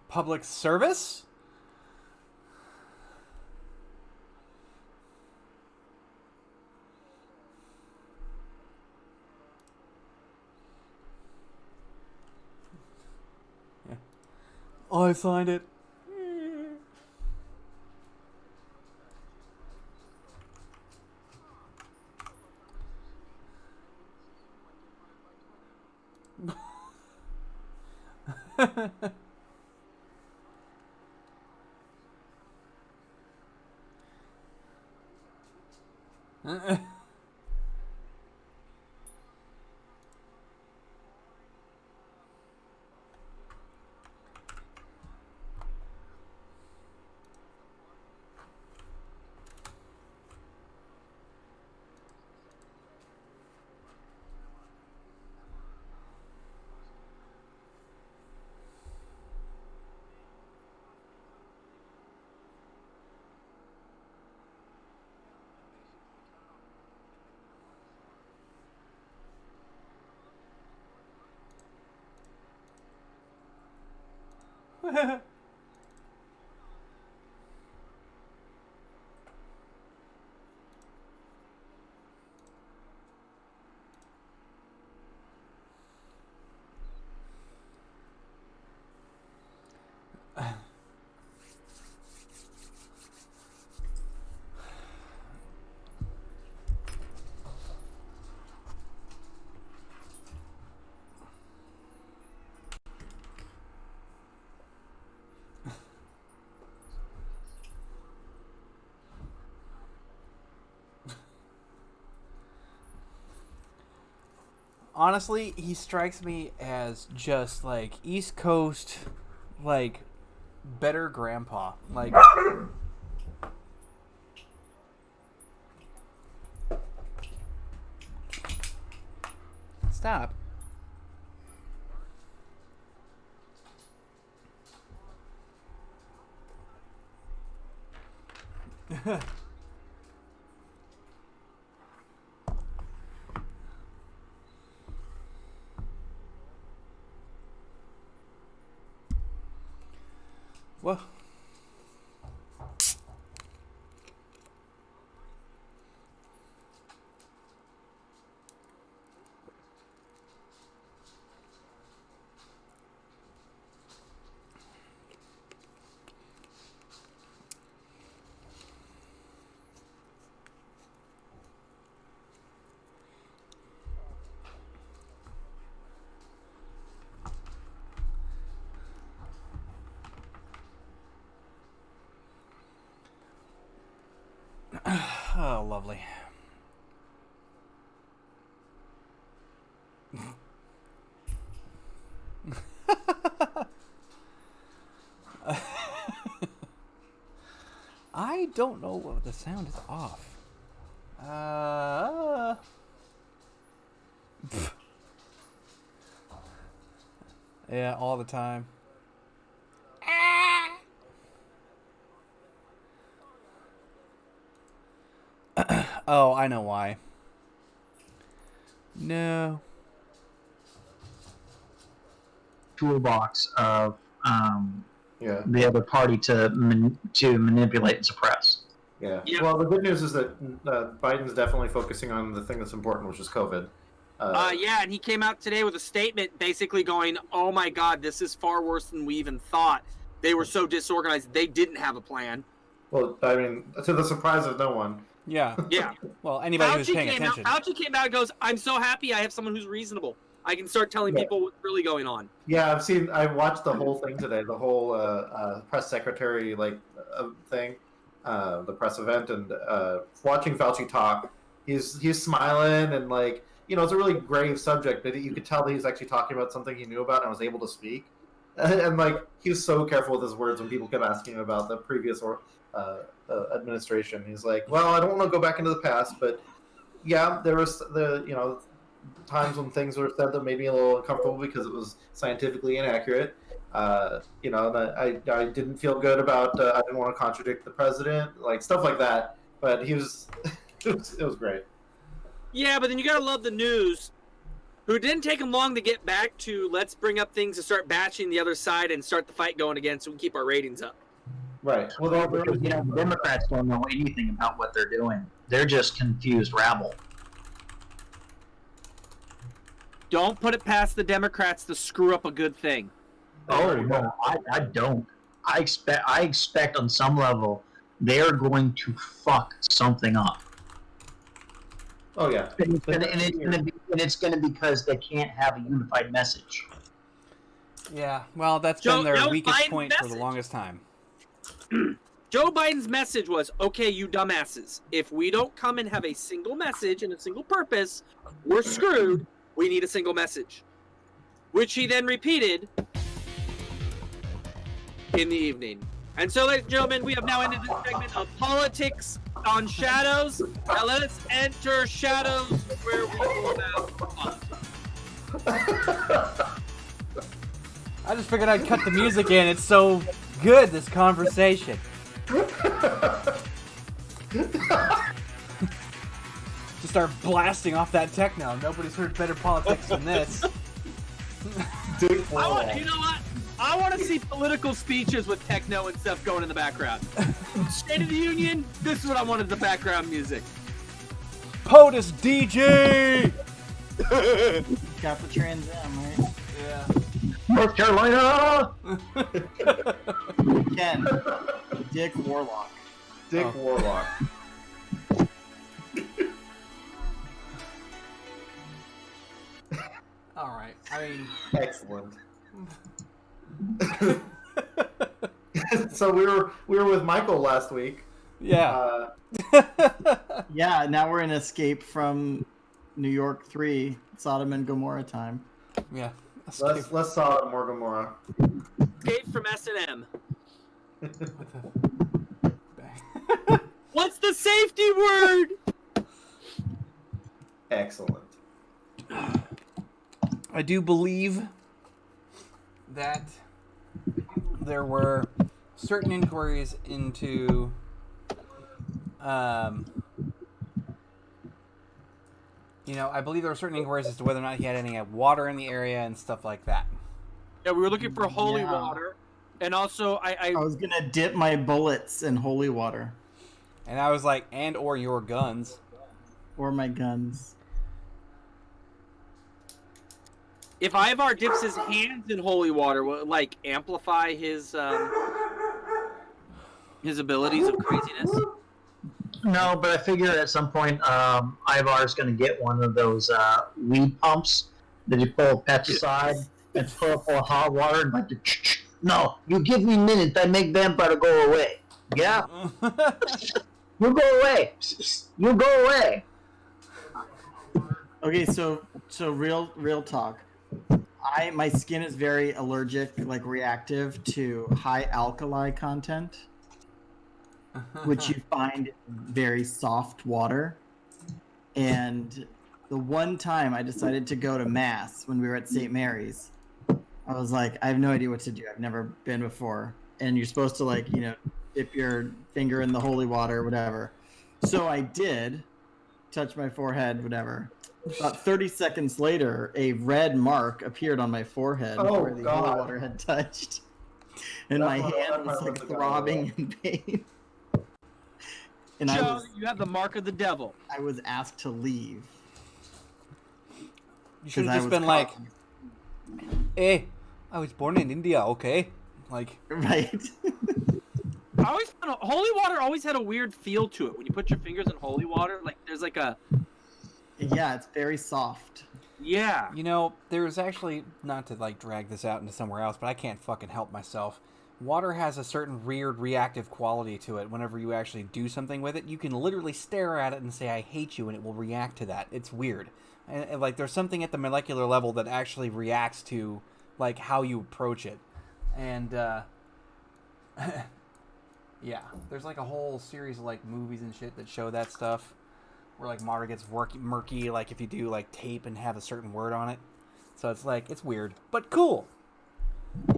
public service? Yeah. I signed it. Honestly, he strikes me as just like East Coast, like better grandpa. Like, stop. Well, oh, lovely. I don't know what the sound is off. Yeah, all the time. Oh, I know why. No. Toolbox of Yeah. the other party to manipulate and suppress. Yeah. Yeah. Well, the good news is that Biden's definitely focusing on the thing that's important, which is COVID. Yeah, and he came out today with a statement basically going, oh my God, this is far worse than we even thought. They were so disorganized, they didn't have a plan. Well, I mean, to the surprise of no one. Yeah. Yeah. Well, anybody who's paying attention. Fauci came out and goes, I'm so happy I have someone who's reasonable. I can start telling people what's really going on. Yeah, I watched the whole thing today, the whole press secretary thing, the press event, and watching Fauci talk. He's smiling and it's a really grave subject, but you could tell that he's actually talking about something he knew about and was able to speak. And he was so careful with his words when people kept asking him about the previous administration. He's like, well, I don't want to go back into the past, but yeah, there was times when things were said that made me a little uncomfortable because it was scientifically inaccurate. I didn't feel good about. I didn't want to contradict the president, stuff like that. But he was, it was great. Yeah, but then you gotta love the news. who didn't take him long to get back to let's bring up things to start batching the other side and start the fight going again so we can keep our ratings up. Right. Well, Because, the Democrats don't know anything about what they're doing. They're just confused rabble. Don't put it past the Democrats to screw up a good thing. Oh no, I don't. I expect on some level they are going to fuck something up. Oh yeah. And it's gonna be because they can't have a unified message. Yeah, well, that's Joe been their weakest Biden's point for the message. longest time. Joe Biden's message was, okay, you dumbasses, if we don't come and have a single message and a single purpose, we're screwed. We need a single message. Which he then repeated in the evening. And so, ladies and gentlemen, we have now ended this segment of Politics on Shadows. Now let us enter Shadows, where we will have fun. I just figured I'd cut the music in. It's so good, this conversation. Just start blasting off that techno. Nobody's heard better politics than this. You know what? I want to see political speeches with techno and stuff going in the background. State of the Union, this is what I wanted the background music. POTUS DJ! Got the Trans Am, right? Yeah. North Carolina. Ken, Dick Warlock. Dick Warlock. All right. I mean, Excellent. So we were with Michael last week. yeah. Yeah, now we're in Escape from New York 3, Sodom and Gomorrah time. Yeah. Let's saw it, Gomorrah. Escape from S&M. What's the safety word? Excellent. I do believe that there were certain inquiries into I believe there were certain inquiries as to whether or not he had any water in the area and stuff like that. Yeah, we were looking for holy Yeah. water. And also, I was gonna dip my bullets in holy water. And I was like, and or your guns. Or my guns. if Ivar dips his hands in holy water, will it, like, amplify his abilities of craziness? No, but I figure at some point Ivar's going to get one of those weed pumps that you pull pesticide and pull up full of hot water and like, no, you give me minutes, I make vampire go away. Yeah? You go away. You go away. Okay, so real talk. My skin is very allergic, like reactive to high alkali content, which you find in very soft water. And the one time I decided to go to mass when we were at St. Mary's, I was like, I have no idea what to do. I've never been before. And you're supposed to, like, you know, dip your finger in the holy water, whatever. So I did, touch my forehead, whatever. About 30 seconds later, a red mark appeared on my forehead where the holy water had touched. And my hand was like throbbing in pain. And Joe, you have the mark of the devil. I was asked to leave. You should have just been like, hey, I was born in India, okay? Like, right. I always found holy water always had a weird feel to it. When you put your fingers in holy water, like there's like a Yeah, it's very soft. yeah. you know, there's actually, not to like drag this out into somewhere else, but I can't fucking help myself. Water has a certain weird reactive quality to it. Whenever you actually do something with it, you can literally stare at it and say, I hate you, and it will react to that. It's weird. And like, there's something at the molecular level that actually reacts to, like, how you approach it. And, yeah, there's like a whole series of like movies and shit that show that stuff. Where like water gets murky, like if you do like tape and have a certain word on it. So it's like, it's weird, but cool.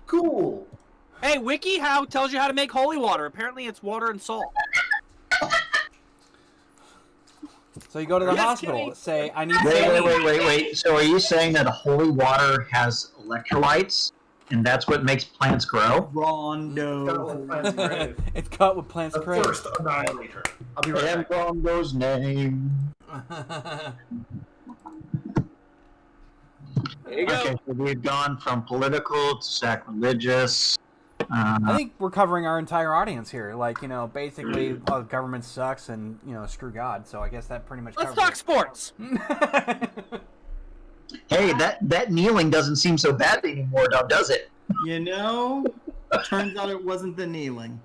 Cool. Hey, WikiHow tells you how to make holy water. Apparently, it's water and salt. So you go to the Yes, hospital, Kenny. say, I need Wait. saline. So are you saying that holy water has electrolytes, and that's what makes plants grow? Rondo. Plants grave. It's cut with plants The crave. first annihilator. I'll be right And back. Rondo's name. There you go. Okay, so we've gone from political to sacrilegious. I think we're covering our entire audience here. Like, basically, government sucks and, screw God. So I guess that pretty much Let's covers talk sports. Hey, that kneeling doesn't seem so bad anymore, now does it? Turns out it wasn't the kneeling.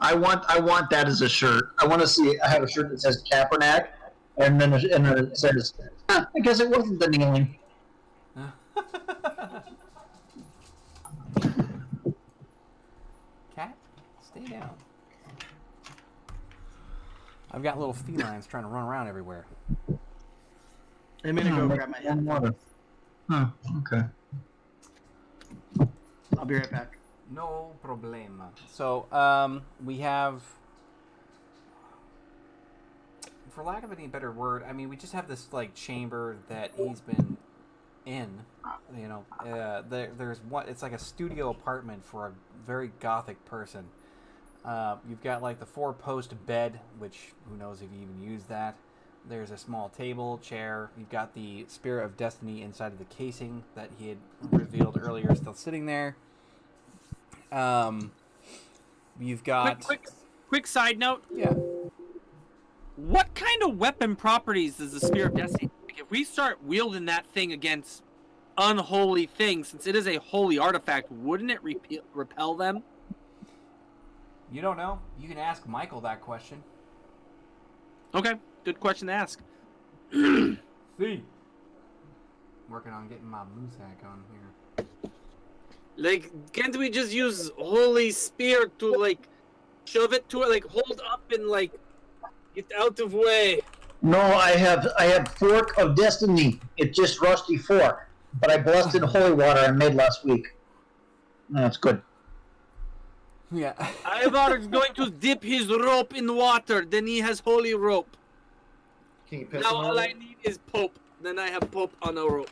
I want that as a shirt. I want to see. I have a shirt that says Kaepernick, and then it says, I guess it wasn't the kneeling. Cat, stay down. I've got little felines trying to run around everywhere. I'm gonna go grab my head. water. Huh. Okay. I'll be right back. No problema. So, we have, for lack of any better word, I mean, we just have this, chamber that he's been in, there's one, it's like a studio apartment for a very gothic person. You've got, the 4-post bed, which, who knows if you even use that. There's a small table, chair. You've got the Spirit of Destiny inside of the casing that he had revealed earlier, still sitting there. You've got... Quick side note. Yeah. What kind of weapon properties does the Spear of Destiny? If we start wielding that thing against unholy things, since it is a holy artifact, wouldn't it repel them? You don't know. You can ask Michael that question. Okay, good question to ask. See. Working on getting my moose hack on here. Can't we just use holy spear to shove it to it, hold up and get out of way? No, I have Fork of Destiny. It's just rusty fork, but I blessed in holy water I made last week. That's good. Yeah. Ivar is going to dip his rope in water, then he has holy rope. Can you piss Now on all I it? need is Pope. Then I have Pope on a rope.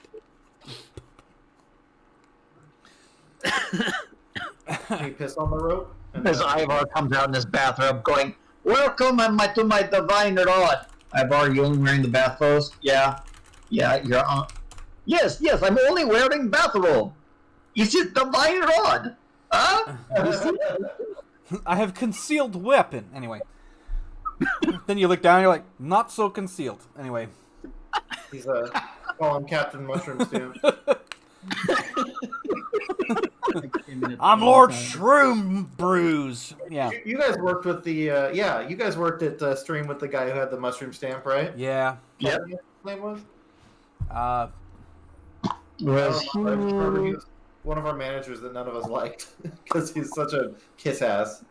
Can you piss on the rope? And As Ivar comes out in his bathrobe going, welcome to my divine rod. Ivar, you only wearing the bath clothes? Yeah, you're on. Yes, I'm only wearing bathrobe. Is it divine rod? Huh? I have concealed weapon. Anyway. Then you look down and you're like, not so concealed. Anyway. He's call him Captain Mushroom Stew. I'm Lord Shroom Bruise. Yeah. You guys worked with the you guys worked at Stream with the guy who had the mushroom stamp, right? Yeah. Yep. What his name was? Was I remember he was one of our managers that none of us liked because he's such a kiss ass.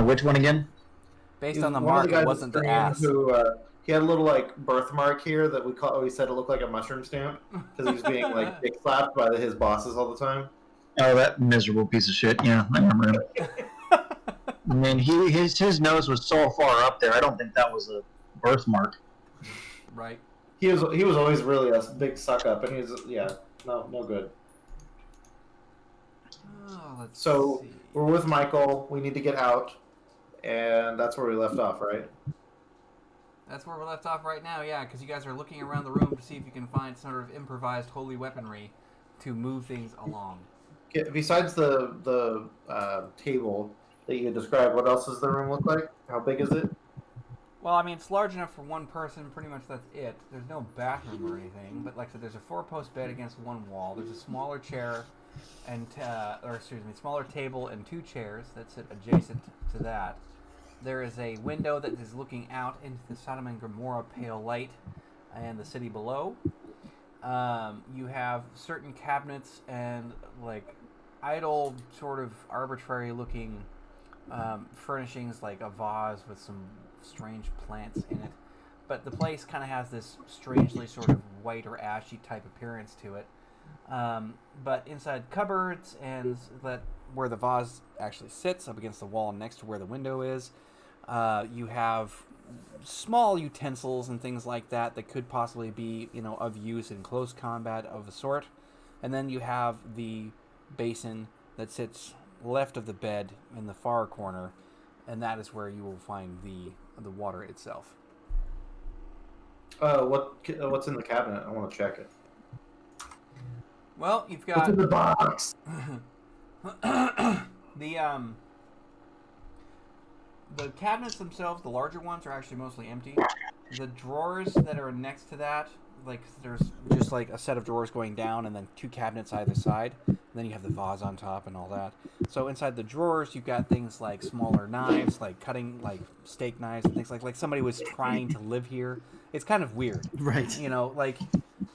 which one again? Based He on the was one of mark, guys it wasn't at the Stream ass. Who he had a little birthmark here that we said it looked like a mushroom stamp because he was being dick slapped by his bosses all the time. Oh, that miserable piece of shit. Yeah, I remember him. I mean, his nose was so far up there. I don't think that was a birthmark. Right. He was always really a big suck up, and he was no good. Oh, let's So see. we're with Michael. We need to get out, and that's where we left off, right? That's where we're left off right now, yeah, because you guys are looking around the room to see if you can find some sort of improvised holy weaponry to move things along. Besides the table that you described, what else does the room look like? How big is it? Well, I mean, it's large enough for one person. Pretty much that's it. There's no bathroom or anything. But like I said, there's a 4-post bed against one wall. There's a smaller chair and, smaller table and 2 chairs that sit adjacent to that. There is a window that is looking out into the Sodom and Gomorrah pale light and the city below. You have certain cabinets and idle, sort of arbitrary looking furnishings, like a vase with some strange plants in it. But the place kind of has this strangely sort of white or ashy type appearance to it. But inside cupboards and where the vase actually sits, up against the wall next to where the window is, you have small utensils and things like that that could possibly be, of use in close combat of a sort. And then you have the basin that sits left of the bed in the far corner, and that is where you will find the water itself. What's in the cabinet? I want to check it. Well, you've What's in got the box? the cabinets themselves, the larger ones, are actually mostly empty. The drawers that are next to that, like there's just like a set of drawers going down and then 2 cabinets either side. And then you have the vase on top and all that. So inside the drawers, you've got things like smaller knives, like cutting, like steak knives and things like somebody was trying to live here. It's kind of weird, Right.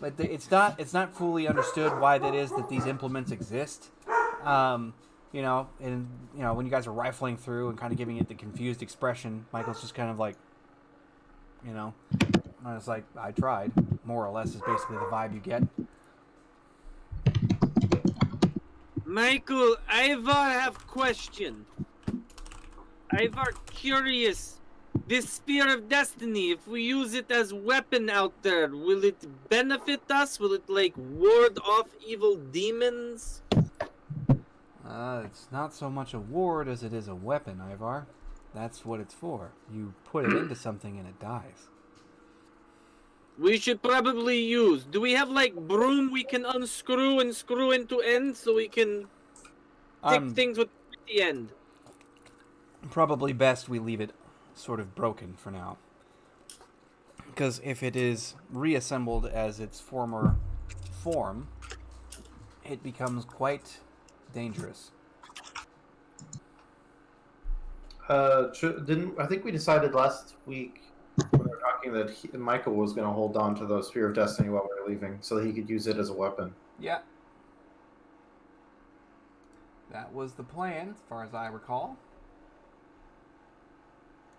But it's not fully understood why that is that these implements exist. And when you guys are rifling through and kind of giving it the confused expression, Michael's just kind of like, I was like, I tried, more or less, is basically the vibe you get. Michael, Ivar have question. Ivar curious. This Spear of Destiny, if we use it as weapon out there, will it benefit us? Will it, ward off evil demons? It's not so much a ward as it is a weapon, Ivar. That's what it's for. You put it into something and it dies. We should probably use. Do we have, broom we can unscrew and screw into ends so we can stick things with the end? Probably best we leave it sort of broken for now. Because if it is reassembled as its former form, it becomes quite dangerous. I think we decided last week when we were talking that Michael was going to hold on to the Spear of Destiny while we were leaving, so that he could use it as a weapon. Yeah. That was the plan, as far as I recall.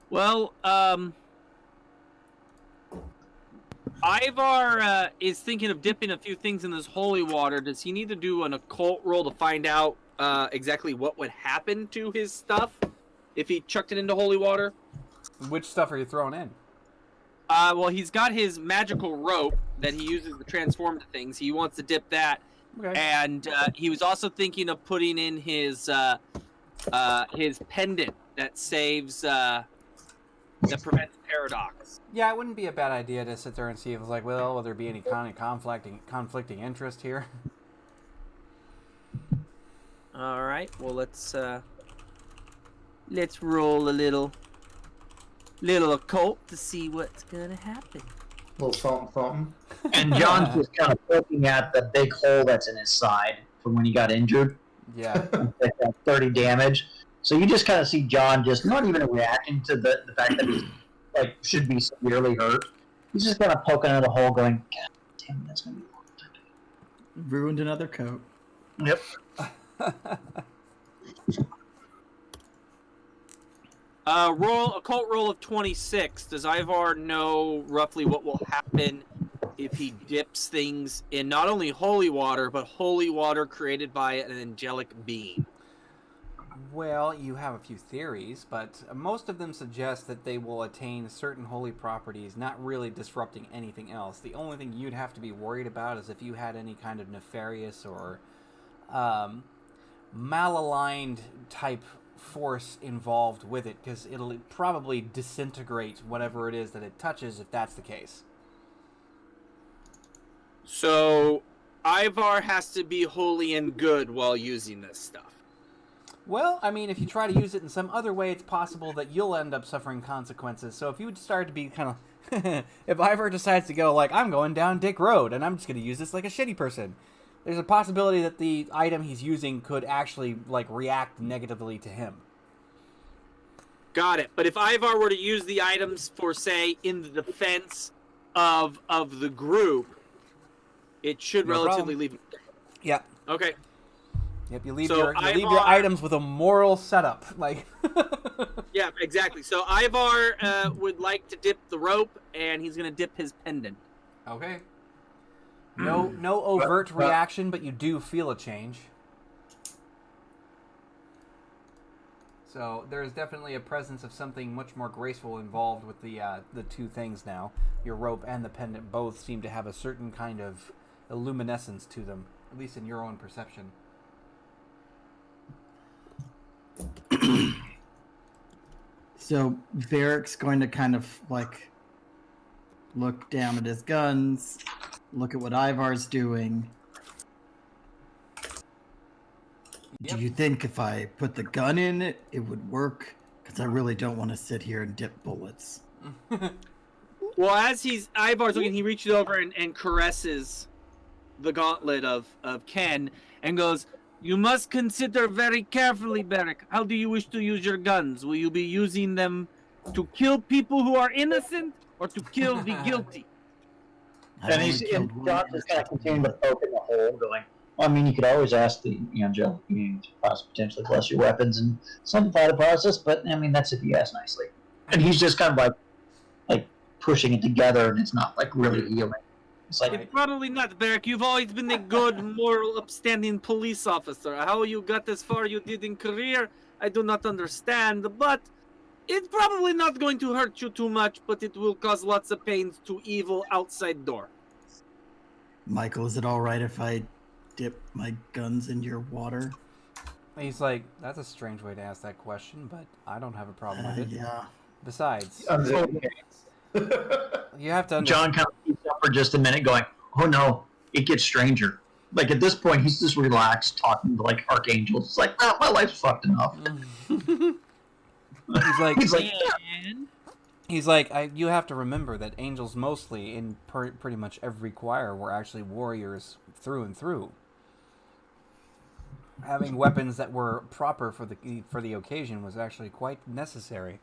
Well, Ivar is thinking of dipping a few things in this holy water. Does he need to do an occult roll to find out exactly what would happen to his stuff if he chucked it into holy water? Which stuff are you throwing in? Well, he's got his magical rope that he uses to transform to things. He wants to dip that. Okay. And he was also thinking of putting in his pendant that saves... that prevents paradox. Yeah, it wouldn't be a bad idea to sit there and see if it's like, well, will there be any kind of conflicting interest here? All right. Well, let's roll a little occult to see what's gonna happen. A little something. And John's just kind of poking at the big hole that's in his side from when he got injured. Yeah. That 30 damage. So you just kind of see John just not even reacting to the fact that he's should be severely hurt. He's just kind of poking at a hole, going, "God damn, that's gonna be long." Ruined another coat. Yep. Occult roll of 26. Does Ivar know roughly what will happen if he dips things in not only holy water, but holy water created by an angelic being? Well, you have a few theories, but most of them suggest that they will attain certain holy properties, not really disrupting anything else. The only thing you'd have to be worried about is if you had any kind of nefarious or malaligned type force involved with it, because it'll probably disintegrate whatever it is that it touches if that's the case. So, Ivar has to be holy and good while using this stuff. Well, I mean, if you try to use it in some other way, it's possible that you'll end up suffering consequences. So if you start to be kind of... if Ivar decides to go, I'm going down Dick Road, and I'm just going to use this like a shitty person, there's a possibility that the item he's using could actually, react negatively to him. Got it. But if Ivar were to use the items for, say, in the defense of the group, it should No relatively problem. leave... Yep. Okay. Yep, you leave So your Ivar- leave your items with a moral setup. Yeah, exactly. So Ivar would like to dip the rope, and he's going to dip his pendant. Okay. No overt reaction, but you do feel a change. So there's definitely a presence of something much more graceful involved with the two things now. Your rope and the pendant both seem to have a certain kind of illuminescence to them, at least in your own perception. So Varric's going to kind of like look down at his guns, look at what Ivar's doing. Yep. Do you think if I put the gun in it, it would work? Because I really don't want to sit here and dip bullets. Well, as Ivar's looking, he reaches over and caresses the gauntlet of Ken and goes, "You must consider very carefully, Varric. How do you wish to use your guns? Will you be using them to kill people who are innocent or to kill the guilty?" I've And only he's killed and one John's just kind of innocent continuing to man. poke in the hole, going, well, I mean, you could always ask the angelic being to possibly potentially bless your weapons and simplify the process, but I mean, that's if you ask nicely. And he's just kind of like pushing it together, and it's not like really healing. It's like, It's probably not, Varric. You've always been a good, moral, upstanding police officer. How you got as far you did in career, I do not understand, but it's probably not going to hurt you too much, but it will cause lots of pains to evil outside door. Michael, is it all right if I dip my guns in your water? He's like, that's a strange way to ask that question, but I don't have a problem with it. Yeah. Besides, Unzip your pants. you have to understand. John kind of keeps up for just a minute, going, "Oh no, it gets stranger." Like at this point, he's just relaxed, talking to like archangels. It's like, oh, my life's fucked enough. He's like, And He's like, you have to remember that angels mostly, in pretty much every choir, were actually warriors through and through. Having weapons that were proper for the occasion was actually quite necessary.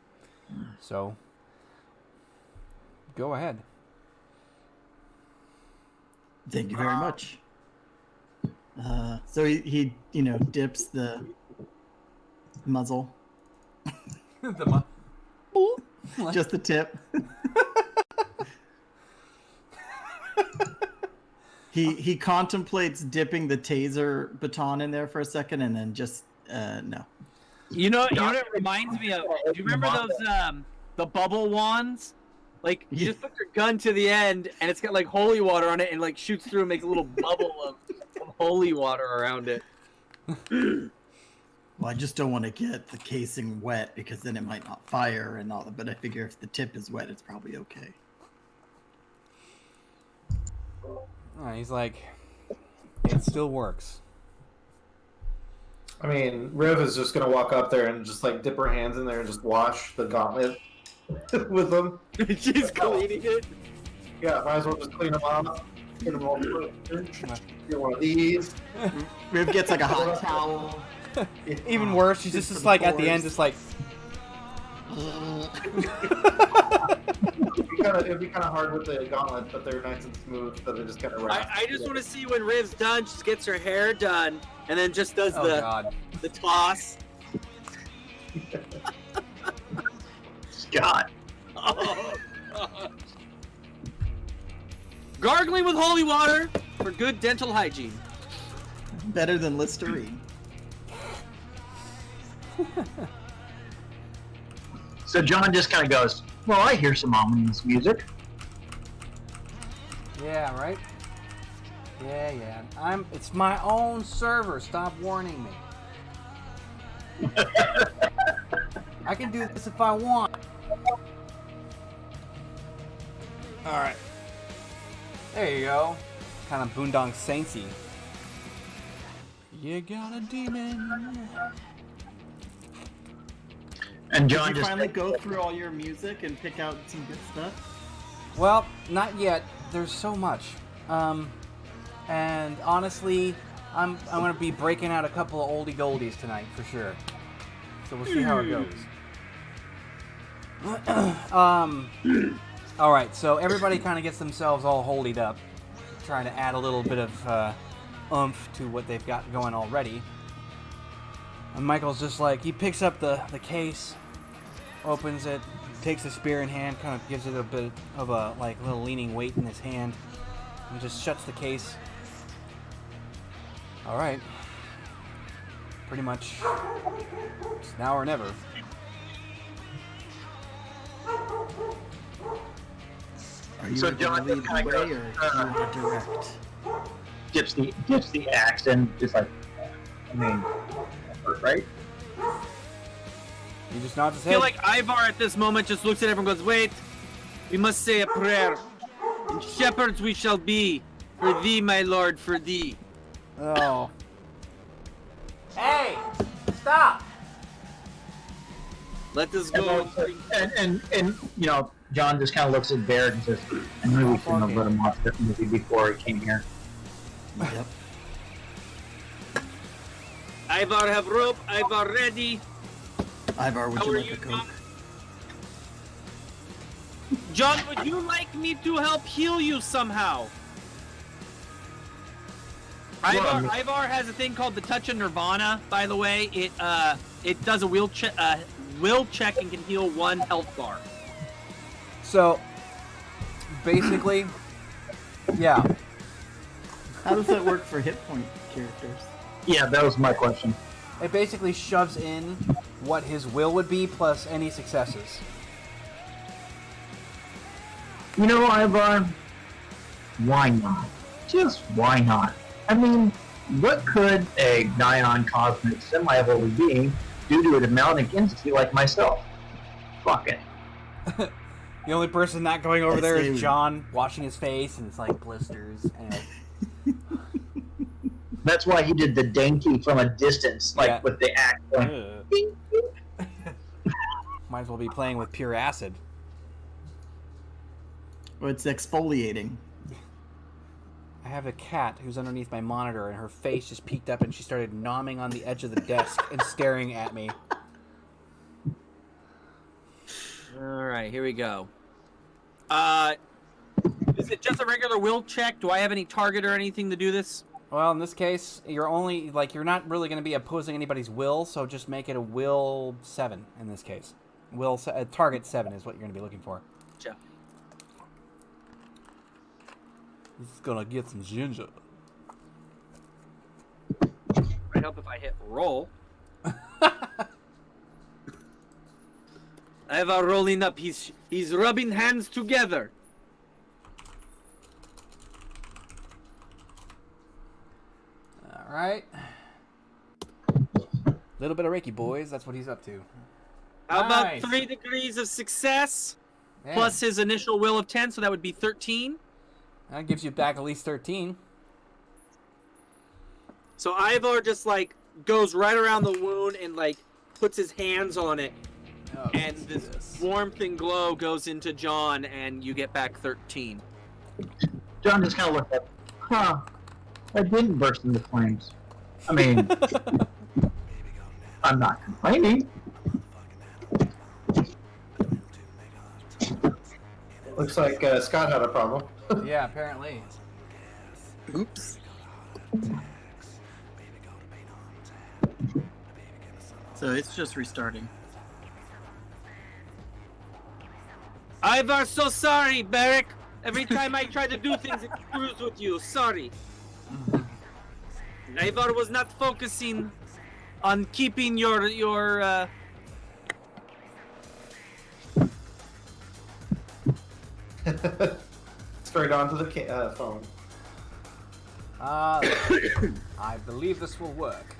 So, go ahead. Thank you very much. So he dips the muzzle, just the tip. He contemplates dipping the taser baton in there for a second, and then just no. you know what it reminds me of? Do you remember those the bubble wands? Like you just put your gun to the end, and it's got like holy water on it, and like shoots through and makes a little bubble of holy water around it. Well, I just don't want to get the casing wet because then it might not fire and all that. But I figure if the tip is wet, it's probably okay. He's like, it still works. I mean, Riv is just gonna walk up there and just like dip her hands in there and just wash the gauntlet with them. She's cleaning it. Yeah, might as well just clean them off. Get them all get one of these. Riv gets like a hot towel. Even worse, she's just like at the end, just like. It'd be kind of hard with the gauntlets, but they're nice and smooth, so they just kind of wrap. I just want to see when Riv's done. She gets her hair done, and then just does God. the toss. Scott. Oh, God. Gargling with holy water for good dental hygiene. Better than Listerine. So John just kind of goes, well, I hear some ominous music. Yeah, right? Yeah. It's my own server. Stop warning me. I can do this if I want. Alright. There you go. Kind of Boondock Saintsy. You got a demon. And Did John you just finally go through all your music and pick out some good stuff? Well, not yet. There's so much. And honestly, I'm gonna be breaking out a couple of oldie goldies tonight for sure. So we'll see how it goes. All right. So everybody kind of gets themselves all holied up, trying to add a little bit of oomph to what they've got going already. And Michael's just like, he picks up the case, opens it, takes the spear in hand, kind of gives it a bit of a little leaning weight in his hand, and just shuts the case. All right. pretty much it's now or never. Are you So going John to lead just the kinda way, or goes, do you want to direct? Dips the axe and just like, I mean, right? He just nods his I feel head. like Ivar at this moment just looks at everyone and goes, wait, we must say a prayer. And shepherds we shall be, for thee, my lord, for thee. Oh. Hey! Stop! Let this go. And you know, John just kind of looks at Barrett and says, I knew we shouldn't have let him watch this movie before he came here. Yep. Ivar have rope, Ivar ready. Ivar, would How you are like you, a Coke? John, would you like me to help heal you somehow? Well, Ivar has a thing called the Touch of Nirvana, by the way. It does a will check and can heal 1 health bar. So, basically, yeah. How does that work for hit point characters? Yeah, that was my question. It basically shoves in what his will would be plus any successes. You know, Ivar, why not? Just why not? I mean, what could a Nyan cosmic semi-evolved being do to a demonic entity like myself? Fuck it. The only person not going over I there see. is John, washing his face, and it's like blisters. And That's why he did the dainty from a distance, like Yeah. with the axe. Going, Ugh. Might as well be playing with pure acid. Well, it's exfoliating. I have a cat who's underneath my monitor, and her face just peeked up, and she started nomming on the edge of the desk and staring at me. All right, here we go. Is it just a regular will check? Do I have any target or anything to do this? Well, in this case, you're not really going to be opposing anybody's will, so just make it a will 7 in this case. Target 7 is what you're going to be looking for. Gotcha. This is going to get some ginger. Might help if I hit roll. Ivar rolling up. He's rubbing hands together. All right. Little bit of Reiki, boys. That's what he's up to. How Nice. about 3 degrees of success Yeah. plus his initial will of 10, so that would be 13. That gives you back at least 13. So Ivar just like goes right around the wound and like puts his hands on it, Oh, and this warmth and glow goes into John, and you get back 13. John just kind of looked up. Huh. I didn't burst into flames. I mean, I'm not complaining. Looks like Scott had a problem. Yeah, apparently. Oops. So it's just restarting. Ivar, so sorry, Barrick. Every time I try to do things, it screws with you. Sorry. Ivar was not focusing on keeping your Straight onto the phone. I believe this will work.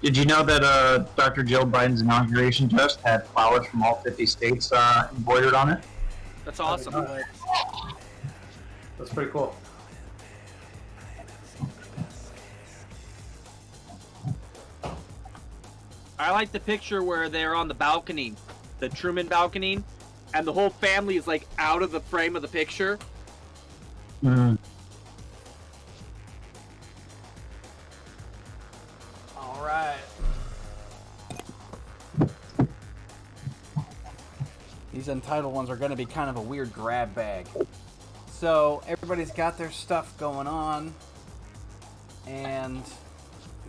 Did you know that Dr. Jill Biden's inauguration dress had flowers from all 50 states embroidered on it? That's awesome. That's pretty cool. I like the picture where they're on the balcony, the Truman balcony, and the whole family is like out of the frame of the picture. Mm. All right. These Untitled ones are going to be kind of a weird grab bag. So everybody's got their stuff going on, and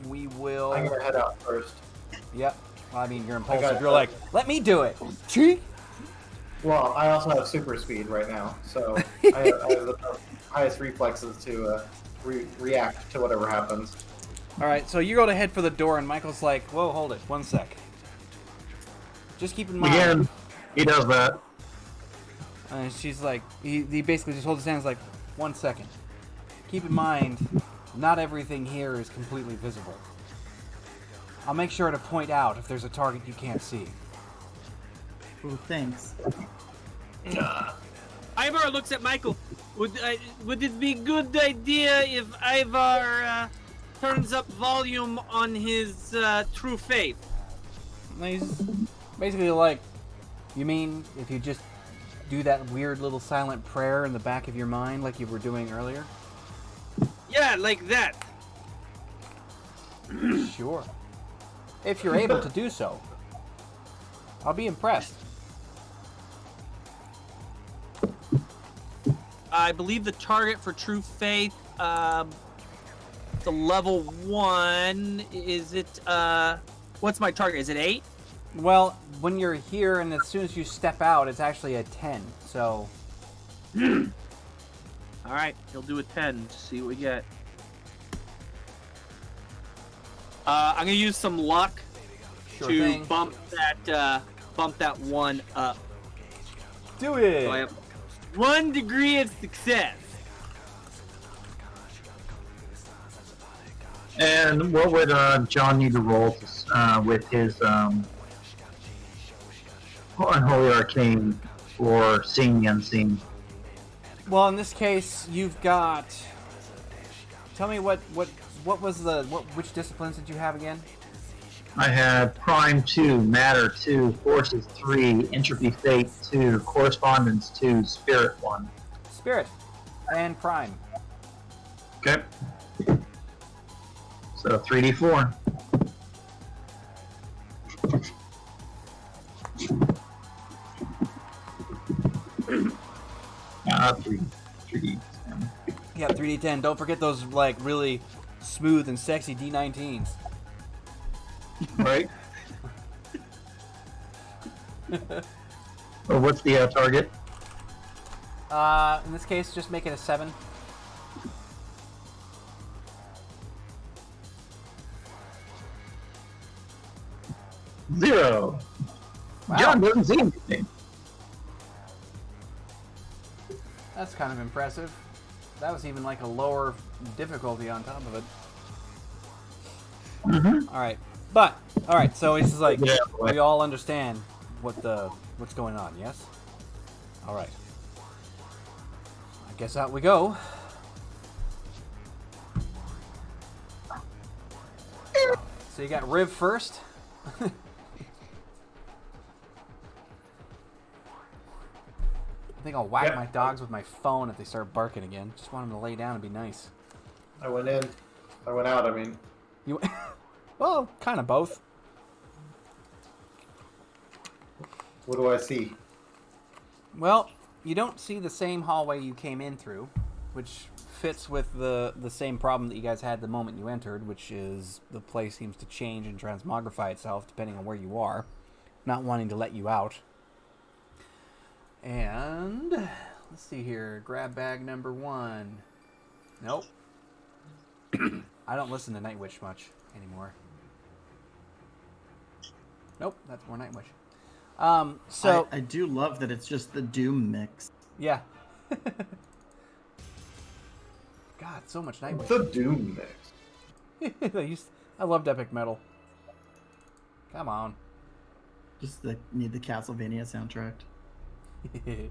we will. I'm gonna head out first. Yep. Well, I mean, you're I impulsive. got You're it. like, let me do it. Cheek. Well, I also have super speed right now, so I have the highest reflexes to react to whatever happens. All right, so you go to head for the door, and Michael's like, whoa, hold it. 1 sec. Just keep in mind. Again, he does that. And she's like, he basically just holds his hands like, 1 second. Keep in mind, not everything here is completely visible. I'll make sure to point out if there's a target you can't see. Oh, thanks. Ivar looks at Michael. Would it be a good idea if Ivar turns up volume on his true faith? And he's basically like, you mean if you just do that weird little silent prayer in the back of your mind like you were doing earlier? Yeah, like that. Sure. If you're able to do so, I'll be impressed. I believe the target for True Faith, the level 1, is it, what's my target? Is it 8? Well, when you're here and as soon as you step out, it's actually a 10, so... Alright, he'll do a 10 to see what we get. I'm gonna use some luck Sure to thing. bump that 1 up. Do it! So I have 1 degree of success. And what would John need to roll with his Unholy Arcane or Seeing the Unseen? Well, in this case, you've got... Tell me which disciplines did you have again? I had Prime 2, Matter 2, Forces 3, Entropy Fate 2, Correspondence 2, Spirit 1. Spirit. And Prime. Okay. So 3d4. Ah, 3d10. Yeah, 3d10. Don't forget those, like, really smooth and sexy D19s. Right? Or what's the target? In this case, just make it a 7. Zero. Wow. John doesn't see anything. That's kind of impressive. That was even like a lower difficulty on top of it. Mm-hmm. All right, so it's just like, Yeah, we all understand what's going on, yes? All right. I guess out we go. So you got Riv first. I think I'll whack Yep. my dogs with my phone if they start barking again. Just want them to lay down and be nice. I went in. I went out, I mean. You, well, kind of both. What do I see? Well, you don't see the same hallway you came in through, which fits with the same problem that you guys had the moment you entered, which is the place seems to change and transmogrify itself depending on where you are, not wanting to let you out. And let's see here, grab bag number 1. Nope. I don't listen to Night Witch much anymore. Nope, that's more Night Witch. So I do love that it's just the Doom mix. yeah. God, so much Night Witch. The Doom mix. I loved epic metal. Come on. Just need the Castlevania soundtrack. They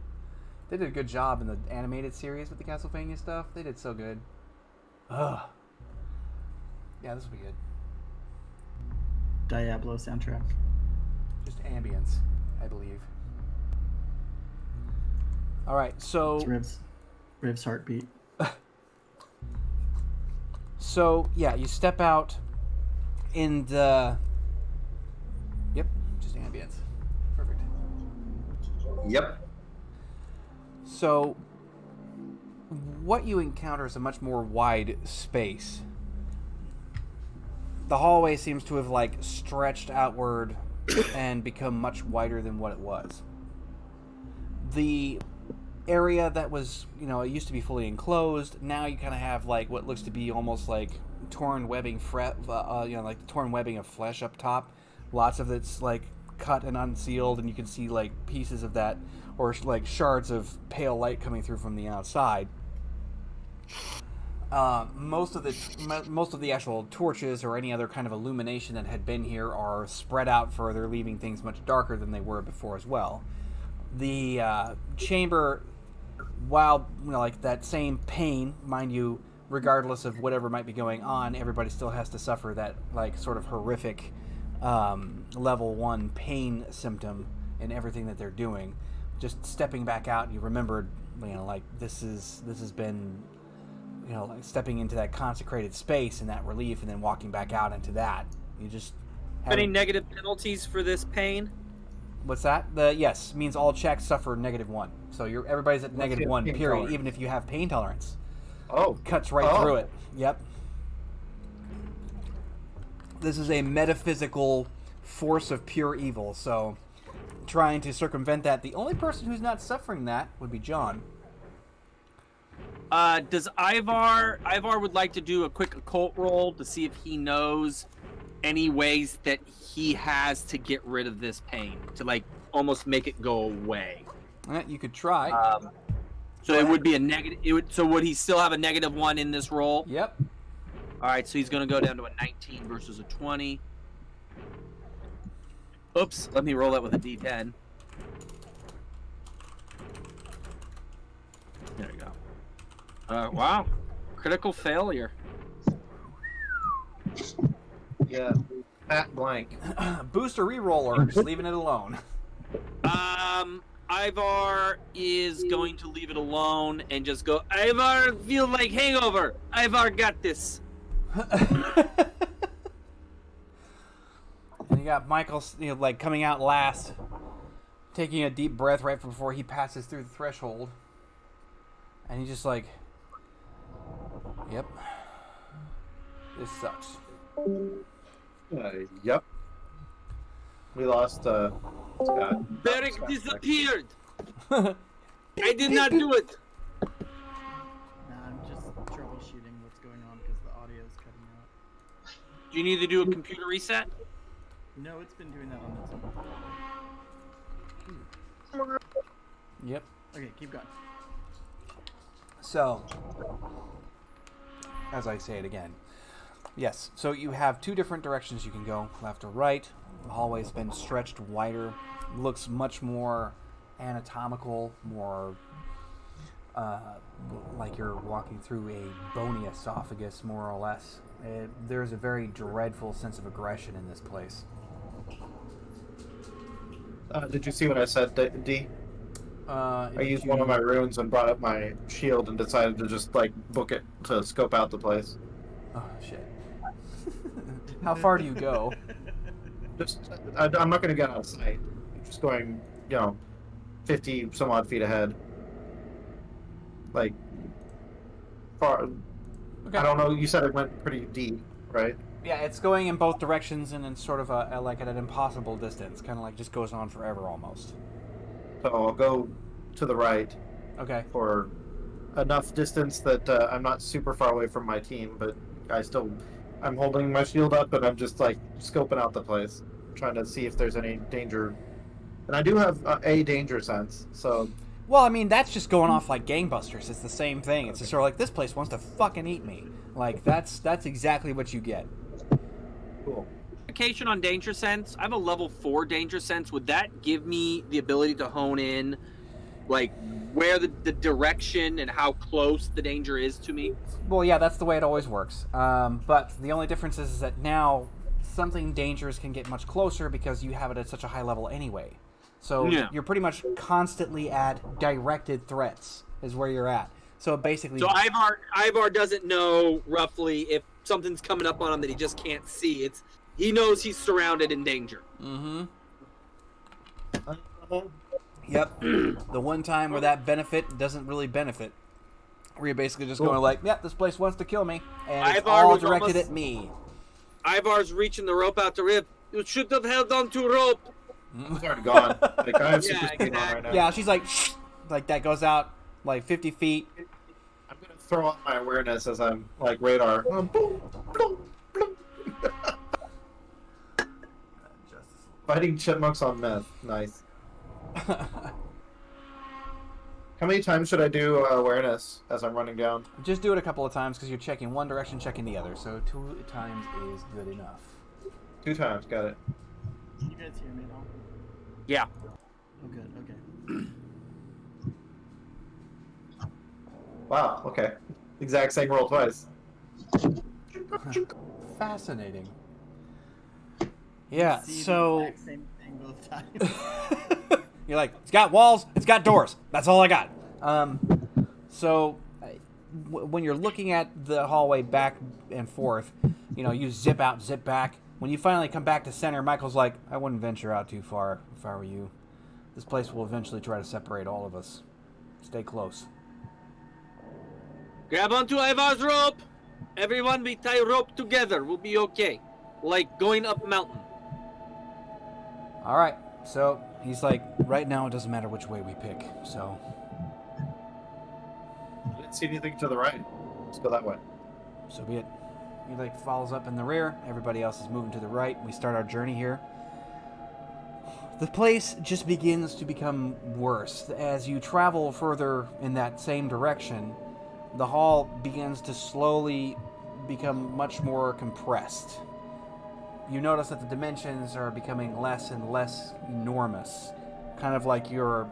did a good job in the animated series with the Castlevania stuff. They did so good. Ugh. Yeah, this will be good. Diablo soundtrack. Just ambience, I believe. All right, so It's Riv's heartbeat. so yeah, you step out in the. Yep, just ambience. Perfect. Yep. So, what you encounter is a much more wide space. The hallway seems to have like stretched outward and become much wider than what it was. The area that was, it used to be fully enclosed, now you kind of have like what looks to be almost like torn webbing, like the torn webbing of flesh up top. Lots of it's like cut and unsealed, and you can see like pieces of that, or like shards of pale light coming through from the outside. Most of the actual torches or any other kind of illumination that had been here are spread out further, leaving things much darker than they were before as well. The chamber, while like that same pain, mind you, regardless of whatever might be going on, everybody still has to suffer that like sort of horrific level 1 pain symptom in everything that they're doing. Just stepping back out, you remembered, like this has been, like stepping into that consecrated space and that relief, and then walking back out into that. You just any negative penalties for this pain? What's that? Yes, means all checks suffer -1. So everybody's at -1 period, tolerance? even if you have pain tolerance. Oh, Cuts right through it. Yep. This is a metaphysical force of pure evil, so trying to circumvent that, the only person who's not suffering that would be John. Does Ivar would like to do a quick occult roll to see if he knows any ways that he has to get rid of this pain, to like almost make it go away. You could try. So it would be a negative. So would he still have a -1 in this roll? Yep. All right, so he's going to go down to a 19 versus a 20. Oops, let me roll that with a D10. There we go. Wow, critical failure. yeah. At blank. Boost or reroll, or just leaving it alone? Ivar is going to leave it alone and just go, Ivar, feel like hangover. Ivar got this. And you got Michael, like coming out last, taking a deep breath right before he passes through the threshold, and he's just like, "Yep, this sucks." Yep. We lost. Scott. Beric Scott, disappeared. I did not do it. Nah, I'm just troubleshooting what's going on because the audio is cutting out. Do you need to do a computer reset? No, it's been doing that on its own. Yep. Okay, keep going. So, as I say it again, yes. So you have two different directions you can go, left or right. The hallway's been stretched wider. Looks much more anatomical, more like you're walking through a bony esophagus, more or less. There's a very dreadful sense of aggression in this place. Did you see what I said, D? I used one of my runes and brought up my shield and decided to just like book it to scope out the place. Oh shit! How far do you go? Just, I'm not going to get out of sight. I'm just going, 50 some odd feet ahead. Like, far. Okay. I don't know. You said it went pretty deep, right? Yeah, it's going in both directions and in sort of like at an impossible distance. Kind of like just goes on forever almost. So I'll go to the right Okay. for enough distance that I'm not super far away from my team, but I'm holding my shield up and I'm just like scoping out the place, trying to see if there's any danger. And I do have a danger sense, so. Well, I mean, that's just going off like gangbusters. It's the same thing. It's just sort of like, this place wants to fucking eat me. Like, that's exactly what you get. Cool. Application on danger sense. I have a level 4 danger sense. Would that give me the ability to hone in, like, where the direction and how close the danger is to me? Well, yeah, that's the way it always works. But the only difference is that now something dangerous can get much closer because you have it at such a high level anyway. So Yeah. you're pretty much constantly at directed threats is where you're at. So basically... So Ivar doesn't know roughly if something's coming up on him that he just can't see. He knows he's surrounded in danger. Mm-hmm. Yep. The one time where that benefit doesn't really benefit. Where you're basically just going like, yep, this place wants to kill me. And it's Ivar all was directed almost- at me. Ivar's reaching the rope out to Rip. You should have held on to rope. It's already gone. Like, I have Yeah, super speed on right now. Yeah, she's like that goes out like 50 feet. I'm gonna throw out my awareness as I'm like radar. Boom, boom, boom. Fighting chipmunks on meth. Nice. How many times should I do awareness as I'm running down? Just do it a couple of times because you're checking one direction, checking the other. So 2 times is good enough. 2 times. Got it. Can you guys hear me now? Yeah. Oh, good. Okay. Wow. Okay. Exact same roll twice. Fascinating. Yeah, See the so exact same thing both times. you're like, it's got walls, it's got doors. That's all I got. When you're looking at the hallway back and forth, you zip out, zip back. When you finally come back to center, Michael's like, I wouldn't venture out too far if I were you. This place will eventually try to separate all of us. Stay close. Grab onto Ivar's rope. Everyone, we tie rope together. We'll be okay. Like going up a mountain. All right. So he's like, right now it doesn't matter which way we pick. So I didn't see anything to the right. Let's go that way. so be it. He like follows up in the rear. Everybody else is moving to the right. We start our journey here. The place just begins to become worse. As you travel further in that same direction, the hall begins to slowly become much more compressed. You notice that the dimensions are becoming less and less enormous. Kind of like you're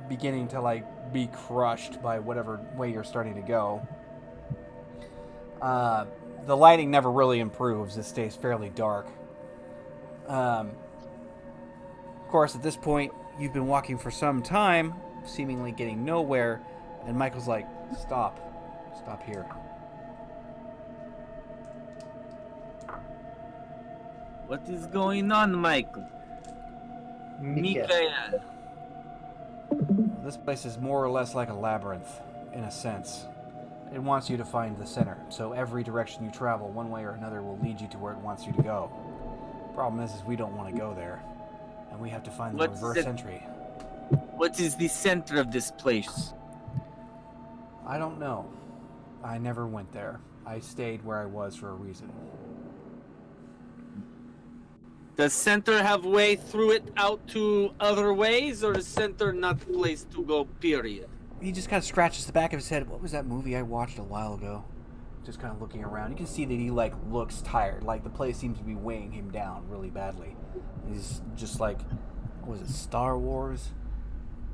beginning to like be crushed by whatever way you're starting to go. The lighting never really improves. It stays fairly dark. Of course, at this point, you've been walking for some time, seemingly getting nowhere, and Michael's like, stop here. What is going on, Michael? Mikael. This place is more or less like a labyrinth, in a sense. It wants you to find the center, so every direction you travel, one way or another, will lead you to where it wants you to go. Problem is we don't want to go there, and we have to find the What's reverse the- entry. What is the center of this place? I don't know. I never went there. I stayed where I was for a reason. Does center have way through it out to other ways, or is center not the place to go, period? He just kind of scratches the back of his head. What was that movie I watched a while ago? Just kind of looking around. You can see that he looks tired. Like the place seems to be weighing him down really badly. He's just like, what was it, Star Wars?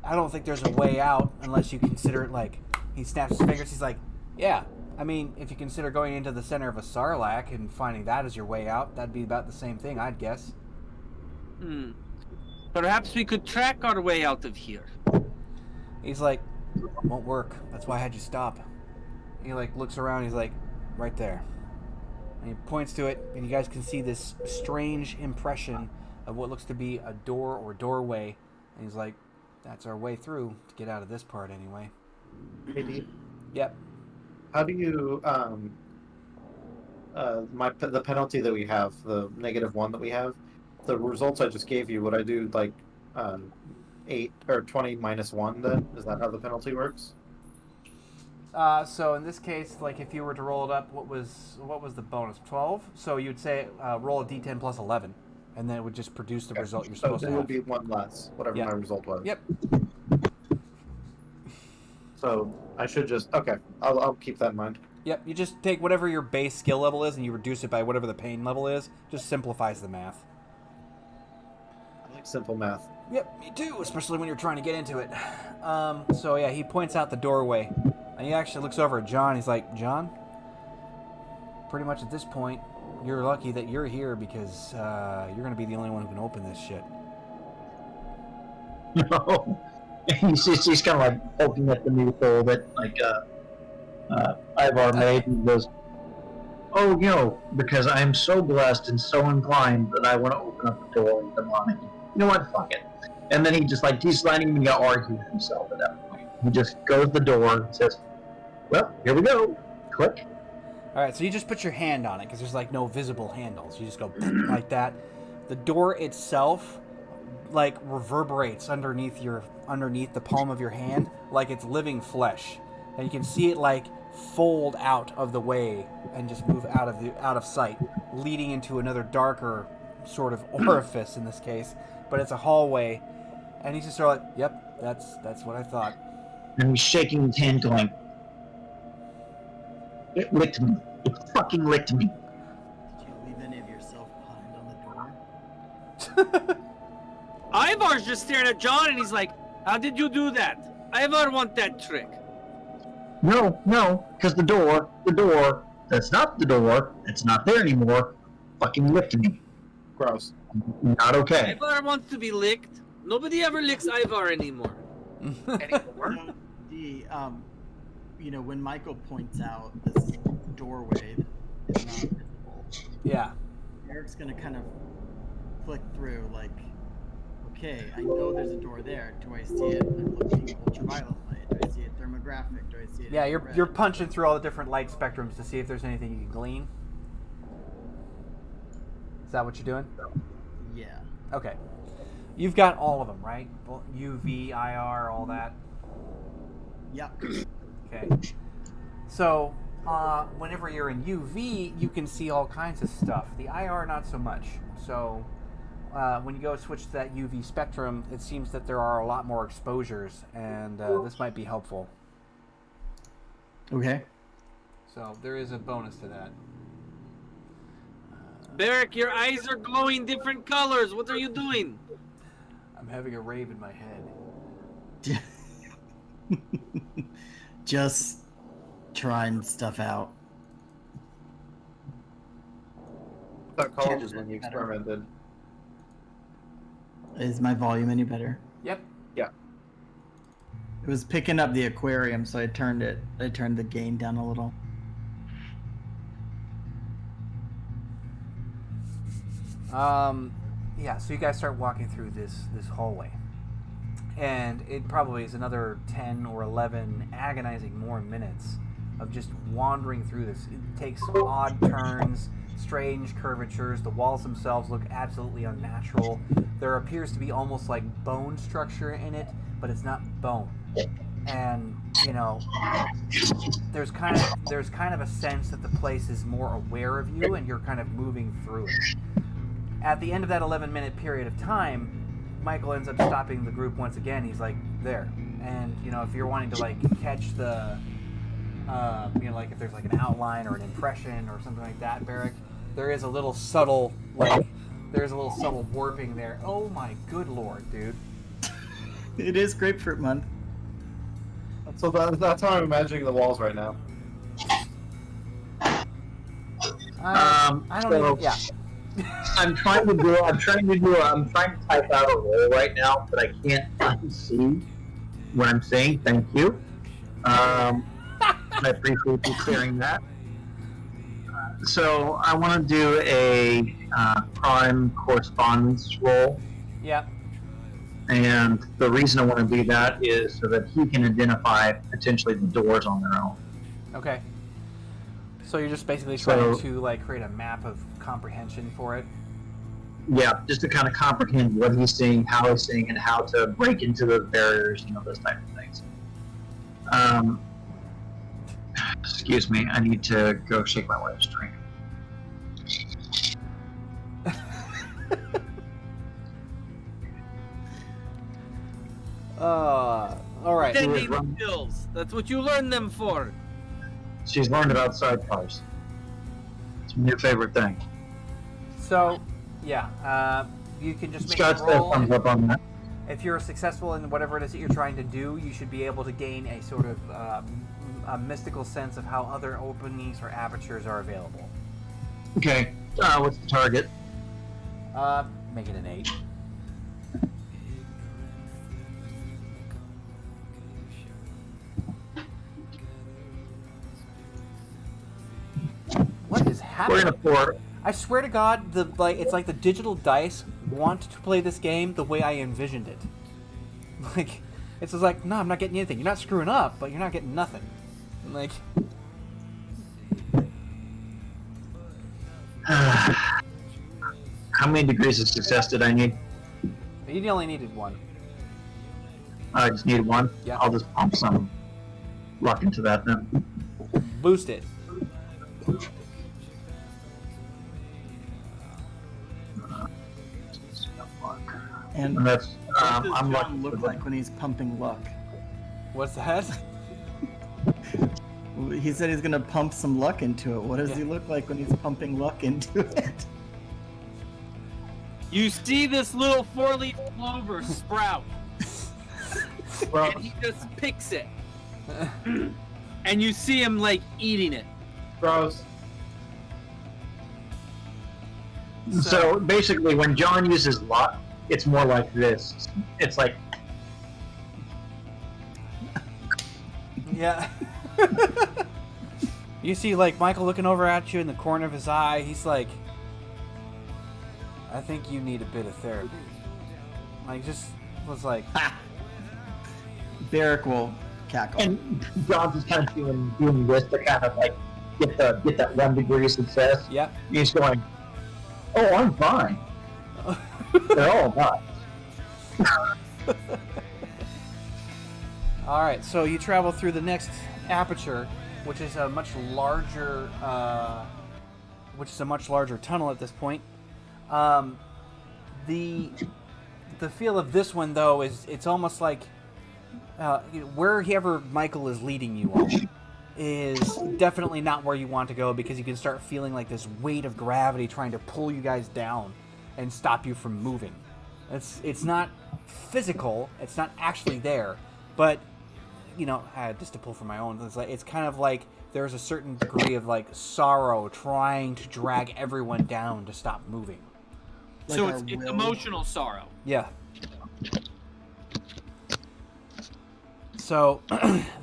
I don't think there's a way out unless you consider it like, he snaps his fingers. He's like, yeah. I mean, if you consider going into the center of a Sarlacc and finding that as your way out, that'd be about the same thing, I'd guess. Perhaps we could track our way out of here. He's like, won't work. That's why I had you stop. He looks around. He's like, right there. And he points to it, and you guys can see this strange impression of what looks to be a door or doorway. And he's like, that's our way through to get out of this part anyway. Hey, Dee, Yep. how do you the penalty that we have, the -1 that we have, the results I just gave you? Would I do like 8 or 20 minus 1 then? Is that how the penalty works? So in this case, if you were to roll it up, what was the bonus? 12. So you'd say roll a d10 plus 11, and then it would just produce the result you're So supposed to it would have. be 1 less, whatever Yeah. my result was. Yep. So I should just I'll keep that in mind. Yep. You just take whatever your base skill level is, and you reduce it by whatever the pain level is. Just simplifies the math. I like simple math. Yep, me too, especially when you're trying to get into it. So yeah, he points out the doorway, and he actually looks over at John. He's like, John, pretty much at this point, you're lucky that you're here because you're going to be the only one who can open this shit. No. He's kind of like poking at the new hole that Ivar made, and goes, "Oh, because I'm so blessed and so inclined that I want to open up the door and demonic. You know what? Fuck it." And then he's not even gonna argue with himself at that point. He just goes to the door and says, "Well, here we go." Click. All right, so you just put your hand on it because there's no visible handles. You just go like that. The door itself, like, reverberates underneath the palm of your hand, like it's living flesh, and you can see it like fold out of the way and just move out of sight, leading into another darker sort of orifice in this case, but it's a hallway, and he's just sort of like, "Yep, that's what I thought." And he's shaking his hand, going, "It licked me. It fucking licked me." Did you leave any of yourself behind on the door? Ivar's just staring at John, and he's like, "How did you do that? Ivar want that trick." No, because the door, that's not the door, it's not there anymore, fucking licked me. Gross. Not okay. Ivar wants to be licked. Nobody ever licks Ivar anymore. Anymore? When Michael points out this doorway that is not visible, Yeah. Eric's gonna kind of flick through, like, okay, I know there's a door there. Do I see it? I'm looking ultraviolet light. Do I see it thermographic? Do I see it? Yeah, infrared? you're punching through all the different light spectrums to see if there's anything you can glean. Is that what you're doing? Yeah. Okay. You've got all of them, right? Well, UV, IR, all that. Yep. Okay. So, whenever you're in UV, you can see all kinds of stuff. The IR, not so much. So, when you go switch to that UV spectrum, it seems that there are a lot more exposures, and this might be helpful. Okay. So, there is a bonus to that. Beric, your eyes are glowing different colors. What are you doing? I'm having a rave in my head. Just trying stuff out. That college is when you experimented. Is my volume any better? Yep. It was picking up the aquarium, so I turned the gain down a little. Yeah, so you guys start walking through this hallway. And it probably is another 10 or 11 agonizing more minutes of just wandering through this. It takes odd turns, strange curvatures. The walls themselves look absolutely unnatural. There appears to be almost like bone structure in it, but it's not bone. And, there's kind of a sense that the place is more aware of you and you're kind of moving through it. At the end of that 11-minute period of time, Michael ends up stopping the group once again. He's like, there. And, if you're wanting to, like, catch the, like if there's, like, an outline or an impression or something like that, Beric, there is a little subtle, warping there. Oh, my good lord, dude. It is grapefruit month. So that's how I'm imagining the walls right now. I don't know. Yeah. I'm trying to type out a roll right now, but I can't see what I'm saying. Thank you. I appreciate you clearing that. So I want to do a prime correspondence roll. Yeah. And the reason I want to do that is so that he can identify potentially the doors on their own. Okay. So you're just basically trying to, like, create a map of comprehension for it? Yeah, just to kind of comprehend what he's seeing, how he's seeing, and how to break into the barriers, those type of things. Excuse me, I need to go shake my wife's drink. All right. Pretending skills. That's what you learn them for. She's learned about sidecars. It's my new favorite thing. So, yeah, you can just make Scott's a there, roll. thumbs up on that. If you're successful in whatever it is that you're trying to do, you should be able to gain a sort of a mystical sense of how other openings or apertures are available. Okay, what's the target? Make it an 8. What is happening? We're gonna pour. I swear to God, it's like the digital dice want to play this game the way I envisioned it. Like, it's just like, no, I'm not getting anything. You're not screwing up, but you're not getting nothing. Like, How many degrees of success did I need? You only needed one. I just need one. Yeah. I'll just pump some luck into that then. Boost it. And And that's what does I'm John lucky. look like when he's pumping luck? What's that? He said he's gonna pump some luck into it. What does Yeah. he look like when he's pumping luck into it? You see this little 4-leaf clover sprout, Bro, and he just picks it, and you see him like eating it. gross. So basically, when John uses luck, it's more like this. It's like Yeah. You see, like, Michael looking over at you in the corner of his eye. He's like, I think you need a bit of therapy. Like, just was like, Derek will cackle. and John's just kind of doing this to kind of like get that 1 degree success. yeah. He's going, oh, I'm fine. They're all not. All right, so you travel through the next aperture, which is a much larger, tunnel at this point. The feel of this one, though, is it's almost like wherever Michael is leading you on is definitely not where you want to go, because you can start feeling like this weight of gravity trying to pull you guys down and stop you from moving. It's not physical, it's not actually there, but you know, just to pull from my own, it's kind of like there's a certain degree of like sorrow trying to drag everyone down to stop moving. Like So our it's will. emotional sorrow. Yeah. So,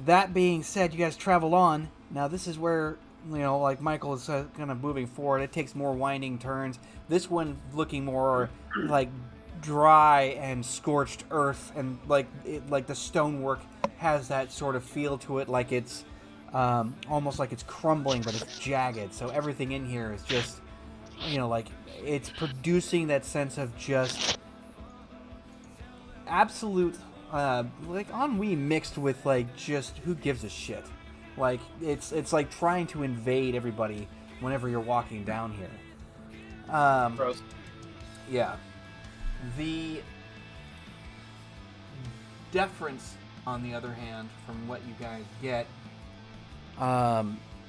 that being said, you guys travel on. Now, this is where, you know, like Michael is kind of moving forward. It takes more winding turns. This one looking more like dry and scorched earth, and like the stonework has that sort of feel to it, like it's almost like it's crumbling, but it's jagged. So everything in here is just, you know, like it's producing that sense of just absolute like ennui mixed with like just who gives a shit. Like it's like trying to invade everybody whenever you're walking down here. Gross. Yeah. The deference, on the other hand, from what you guys get,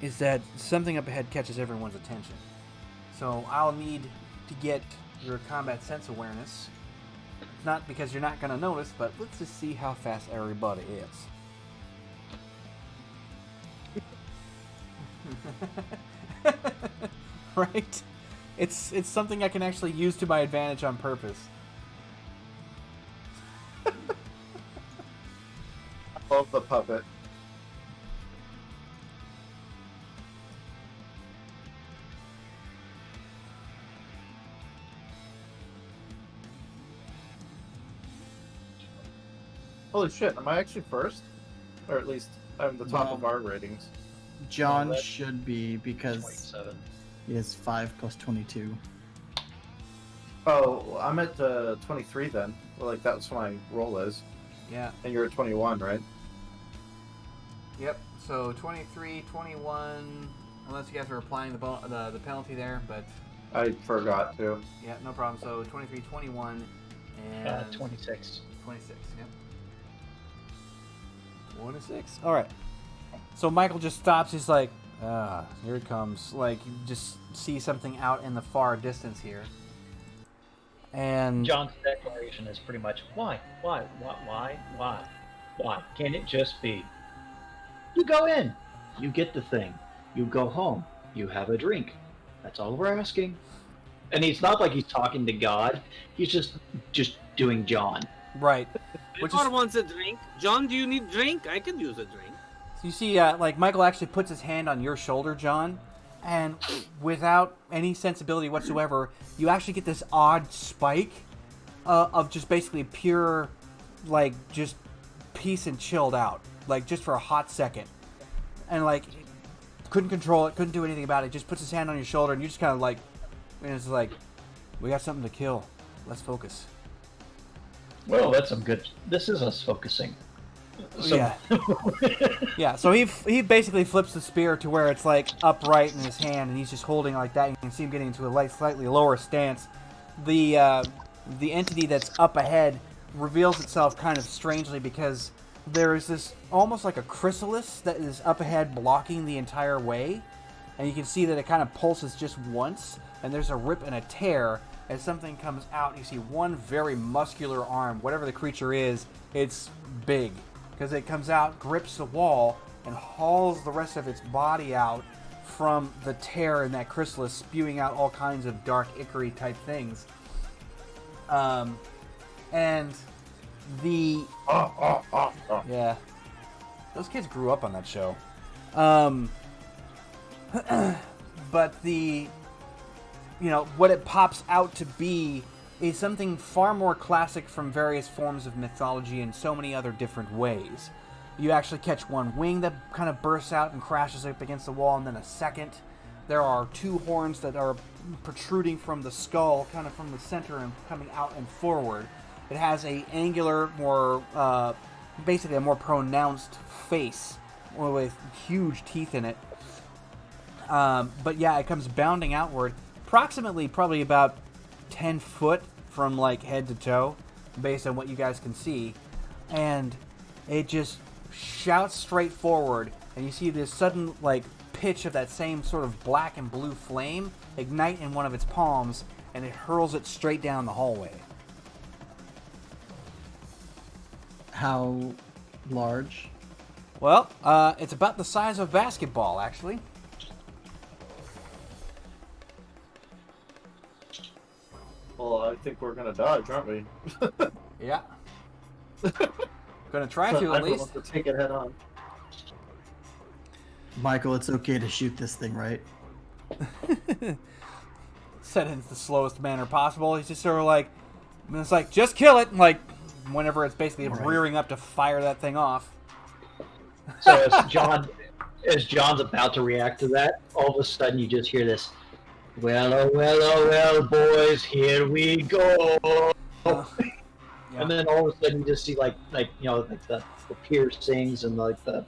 is that something up ahead catches everyone's attention. So I'll need to get your combat sense awareness. Not because you're not going to notice, but let's just see how fast everybody is. Right? It's something I can actually use to my advantage on purpose. Love the puppet. Holy shit, am I actually first? Or at least I'm the top of No. our ratings. John that's should be because 27. he has 5 plus 22. Oh, I'm at 23 then. Well, like, that's what my roll is. Yeah. And you're at 21, right? Yep. So 23, 21, unless you guys are applying the penalty there, but I forgot to. yeah, no problem. So 23, 21, and 26. 26. Yep. 26. All right. So Michael just stops. He's like, here it comes. Like, you just see something out in the far distance here. And John's declaration is pretty much, why? Can it just be? You go in, you get the thing, you go home, you have a drink. That's all we're asking. And he's not like he's talking to God. He's just doing John. right. Which is, John wants a drink. John, do you need drink? I could use a drink. you see, like Michael actually puts his hand on your shoulder, John, and without any sensibility whatsoever, you actually get this odd spike of just basically pure, like, just peace and chilled out, like, just for a hot second. And, like, couldn't control it, couldn't do anything about it, just puts his hand on your shoulder, and you just kind of, like, and it's like, We got something to kill. Let's focus. Well, that's some good. This is us focusing. So, Yeah. Yeah, so he basically flips the spear to where it's like upright in his hand, and he's just holding it like that. You can see him getting into a slightly lower stance. The entity that's up ahead reveals itself kind of strangely because there is this almost like a chrysalis that is up ahead blocking the entire way, and you can see that it kind of pulses just once, and there's a rip and a tear as something comes out. You see one very muscular arm. Whatever the creature is, it's big. Because it comes out, grips the wall, and hauls the rest of its body out from the tear in that chrysalis, spewing out all kinds of dark, ichor type things. And the... Yeah. Those kids grew up on that show. But the... You know, what it pops out to be is something far more classic from various forms of mythology in so many other different ways. You actually catch one wing that kind of bursts out and crashes up against the wall, and then a second. There are two horns that are protruding from the skull, kind of from the center and coming out and forward. It has a angular, more, basically a more pronounced face with huge teeth in it. But yeah, it comes bounding outward, approximately probably about 10 foot from like head to toe based on what you guys can see, and it just shouts straight forward, and you see this sudden like pitch of that same sort of black and blue flame ignite in one of its palms, and it hurls it straight down the hallway. How large? Well, it's about the size of a basketball, actually. Well, I think we're gonna dodge, aren't we? Yeah. Gonna try to, I at don't least. want to take it head on. Michael, it's okay to shoot this thing, right? Said in the slowest manner possible. He's just sort of like, it's like, just kill it, like, whenever it's basically Right. rearing up to fire that thing off. So as John's about to react to that, all of a sudden you just hear this, well, oh, well, oh, well, boys, here we go. Yeah. And then all of a sudden you just see like you know, like the piercings and like the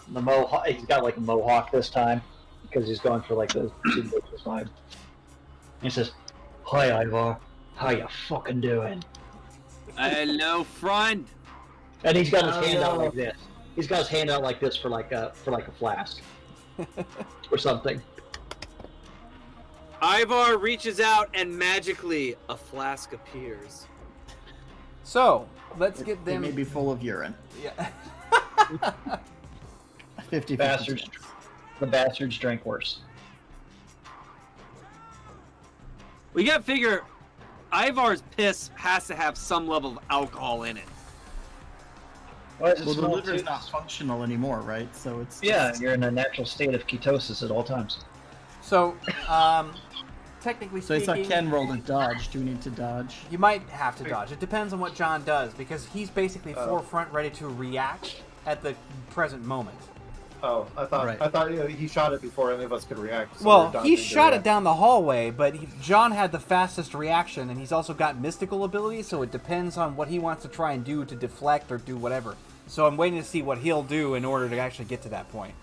mohawk. He's got like a mohawk this time because he's going for like the super side. He says, "Hi, Ivar. How you fucking doing?" Hello, friend. And he's got his hand out like this. He's got his hand out like this for like a flask or something. Ivar reaches out and magically a flask appears. So, let's get They them... may be full of urine. Yeah. 50 Bastards. The bastards drank worse. We gotta figure Ivar's piss has to have some level of alcohol in it. Why does it Well, the smell liver's too- not functional anymore, right? So it's Yeah, just- you're in a natural state of ketosis at all times. So, technically So I speaking... saw Ken roll to dodge. Do we need to dodge? You might have to dodge. It depends on what John does, because he's basically forefront ready to react at the present moment. Oh, I thought Right. he shot it before any of us could react. So Well, we're dodging he to shot it react. down the hallway, but John had the fastest reaction, and he's also got mystical abilities, so it depends on what he wants to try and do to deflect or do whatever. So I'm waiting to see what he'll do in order to actually get to that point.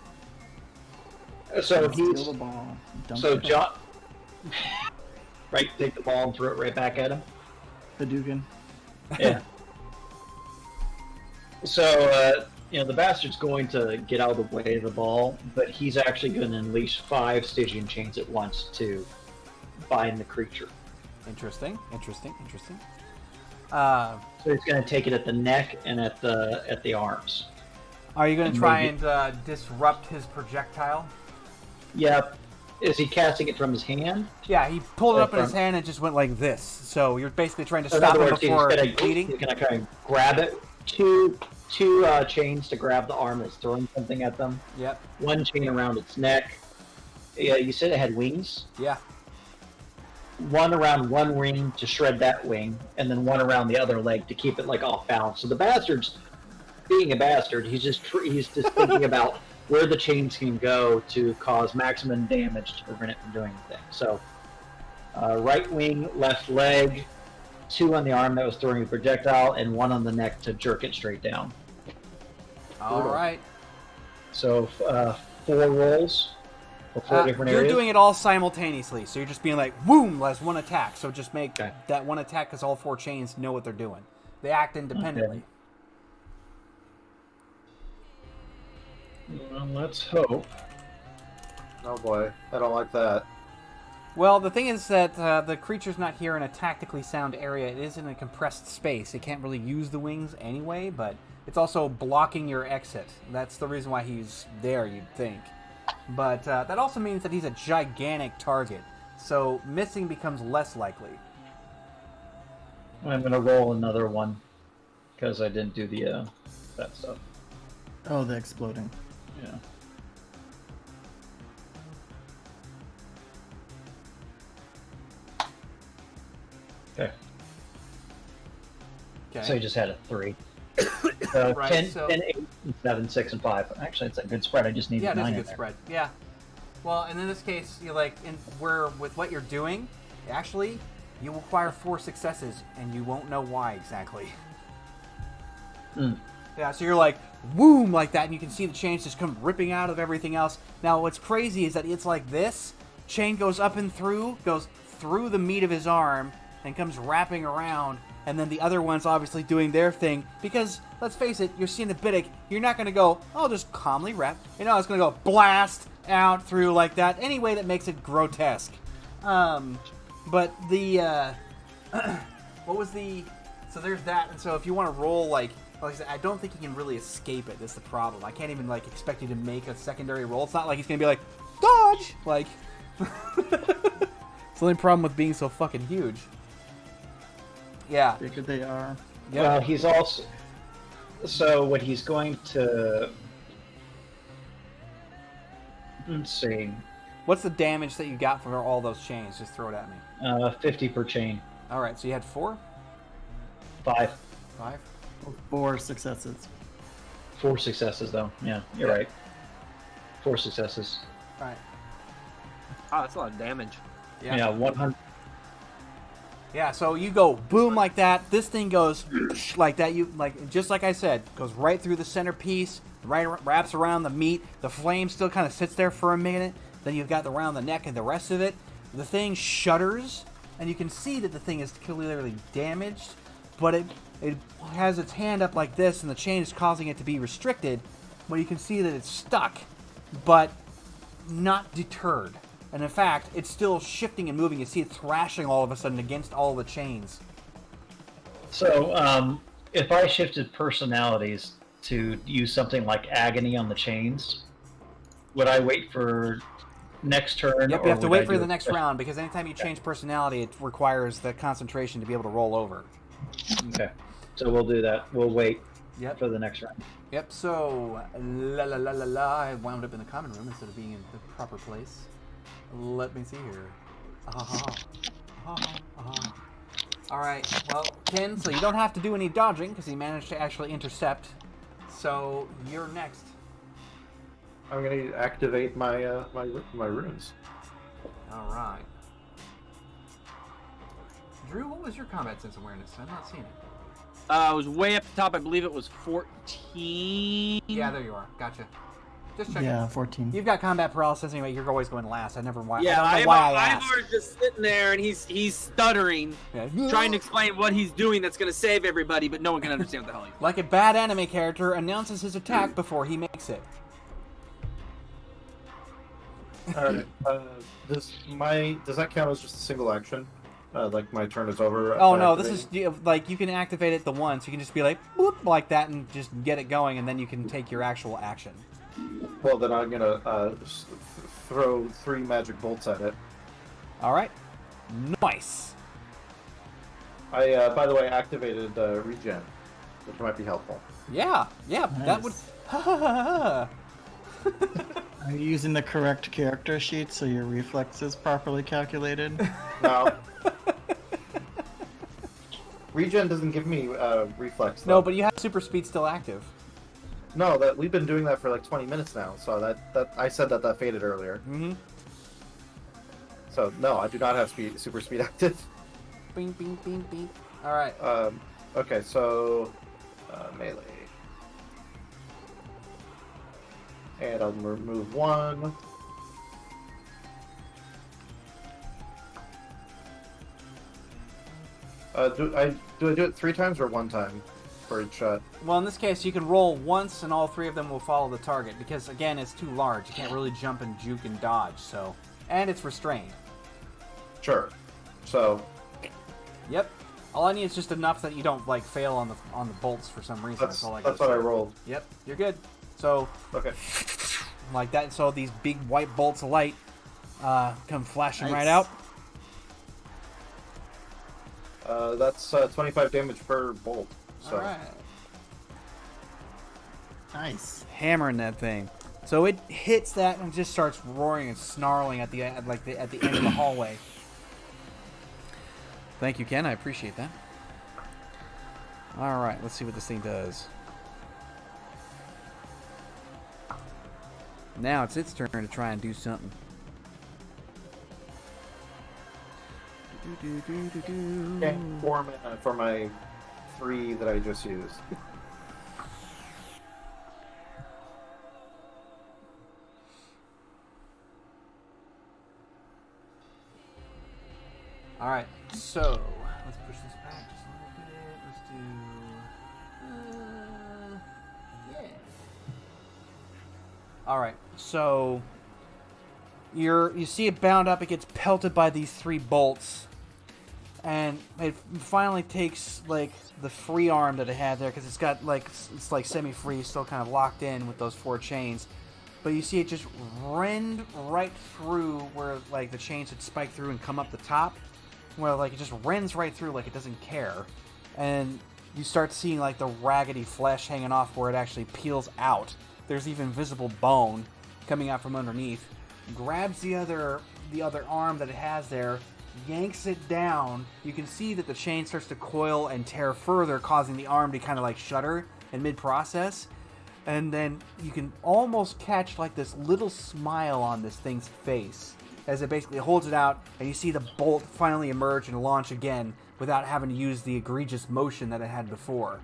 So Steal he's the ball. Dunk so it. John. Right, take the ball and throw it right back at him. Hadouken. Yeah. So you know, the bastard's going to get out of the way of the ball, but he's actually going to unleash 5 Stygian chains at once to bind the creature. Interesting. So he's going to take it at the neck and at the arms. Are you going to And try maybe- and disrupt his projectile? Yep. Is he casting it from his hand? Yeah, he pulled it Or up in his from- hand and just went like this. So you're basically trying to So in stop other him words, he's before going bleeding? to kind of grab it. Two chains to grab the arm that's throwing something at them. Yep. One chain around its neck. Yeah, you said it had wings. Yeah. One around one wing to shred that wing, and then one around the other leg to keep it like off balance. So the bastard's being a bastard. He's just thinking about where the chains can go to cause maximum damage to prevent it from doing anything. So right wing, left leg, 2 on the arm that was throwing the projectile, and 1 on the neck to jerk it straight down. All right. So 4 rolls for 4 different You're areas. doing it all simultaneously, so you're just being like, boom, as one attack. So just make Okay. that one attack because all 4 chains know what they're doing. They act independently. Well, let's hope. Oh boy, I don't like that. Well, the thing is that the creature's not here in a tactically sound area. It is in a compressed space. It can't really use the wings anyway, but it's also blocking your exit. That's the reason why he's there, you'd think. But that also means that he's a gigantic target, so missing becomes less likely. I'm going to roll another one because I didn't do the that stuff. Oh, the exploding. Yeah. Okay. Okay. So you just had a 3. So Right, 10, so- 10, 8, 7, 6, and 5. Actually, it's a good spread. I just needed Yeah, 9 that's a in good there. spread. Yeah. Well, and in this case, you like, with what you're doing, actually, you acquire 4 successes, and you won't know why exactly. Hmm. Yeah, so you're like, boom, like that, and you can see the chains just come ripping out of everything else. Now, what's crazy is that it's like this. Chain goes up and through, goes through the meat of his arm, and comes wrapping around, and then the other one's obviously doing their thing, because, let's face it, you're Cinebitic, you're not going to go, oh, just calmly wrap. You know, it's going to go blast out through like that, any way that makes it grotesque. But the, what was the, so there's that, and so if you want to roll, like I said, I don't think he can really escape it, that's the problem. I can't even, like, expect you to make a secondary roll. It's not like he's going to be like, dodge! Like, it's the only problem with being so fucking huge. Yeah. Bigger they are. Yep. Well, he's also... So what he's going to... Let's see. What's the damage that you got for all those chains? Just throw it at me. 50 per chain. Alright, so you had 4? 5. 5? 4 successes. 4 successes, though. Yeah, you're right. 4 successes. Alright. Oh, that's a lot of damage. Yeah, 100... Yeah, so you go boom like that. This thing goes like that. You like just like I said, goes right through the centerpiece, right wraps around the meat. The flame still kind of sits there for a minute. Then you've got around the neck and the rest of it. The thing shudders, and you can see that the thing is clearly damaged, but it has its hand up like this, and the chain is causing it to be restricted. But you can see that it's stuck, but not deterred. And in fact, it's still shifting and moving. You see it thrashing all of a sudden against all the chains. So, if I shifted personalities to use something like agony on the chains, would I wait for next turn? Yep, or you have to would wait I for do the it next first? round, because anytime you change personality, it requires the concentration to be able to roll over. Okay, so we'll do that. We'll wait Yep. for the next round. Yep, so, I wound up in the common room instead of being in the proper place. Let me see here. Alright, well, Ken, so you don't have to do any dodging, because he managed to actually intercept. So, you're next. I'm gonna activate my my runes. Alright. Drew, what was your combat sense awareness? I'm not seeing it. I was way up the top. I believe it was 14. Yeah, there you are. Gotcha. Just checking. Yeah, 14. You've got combat paralysis anyway. You're always going last. I never why. Yeah, I don't know why I asked. Ivar's just sitting there and he's stuttering, Yeah. trying to explain what he's doing that's going to save everybody, but no one can understand what the hell he's Like a bad anime character announces his attack before he makes it. All right. Does that count as just a single action? Like my turn is over. Oh no, this is like you can activate it the once. You can just be like boop like that and just get it going, and then you can take your actual action. Well, then I'm gonna throw 3 magic bolts at it. All right. Nice. I, by the way, activated regen, which might be helpful. Yeah. Yeah. That would. Nice. Are you using the correct character sheet so your reflex is properly calculated? No. Regen doesn't give me reflex. Though. No, but you have super speed still active. No, that we've been doing that for like 20 minutes now. So that I said that faded earlier. Mm-hmm. So no, I do not have super speed active. Bing, bing, bing, bing. All right. Okay, so melee, and I'll remove one. Do I do it 3 times or 1 time for each shot? Well, in this case, you can roll once, and all 3 of them will follow the target because, again, it's too large. You can't really jump and juke and dodge. So, and it's restrained. Sure. So Yep. All I need is just enough that you don't like fail on the bolts for some reason. that's all I what I rolled. Yep, you're good. So Okay. like that. So these big white bolts of light come flashing Nice. right out. That's 25 damage per bolt. So. All right. Nice. Hammering that thing. So it hits that and just starts roaring and snarling at the end of the hallway. Thank you, Ken. I appreciate that. All right, let's see what this thing does. Now it's its turn to try and do something. Okay, 4 mana for my 3 that I just used. All right, so let's push this back just a little bit. Let's do, yeah. All right, so you see it bound up. It gets pelted by these 3 bolts, and it finally takes like the free arm that it had there because it's like semi-free, still kind of locked in with those 4 chains. But you see it just rend right through where like the chains had spiked through and come up the top. Where like it just rends right through like it doesn't care, and you start seeing like the raggedy flesh hanging off where it actually peels out. There's even visible bone coming out from underneath. Grabs the other arm that it has there, yanks it down. You can see that the chain starts to coil and tear further, causing the arm to kind of like shudder in mid-process. And then you can almost catch like this little smile on this thing's face as it basically holds it out, and you see the bolt finally emerge and launch again without having to use the egregious motion that it had before.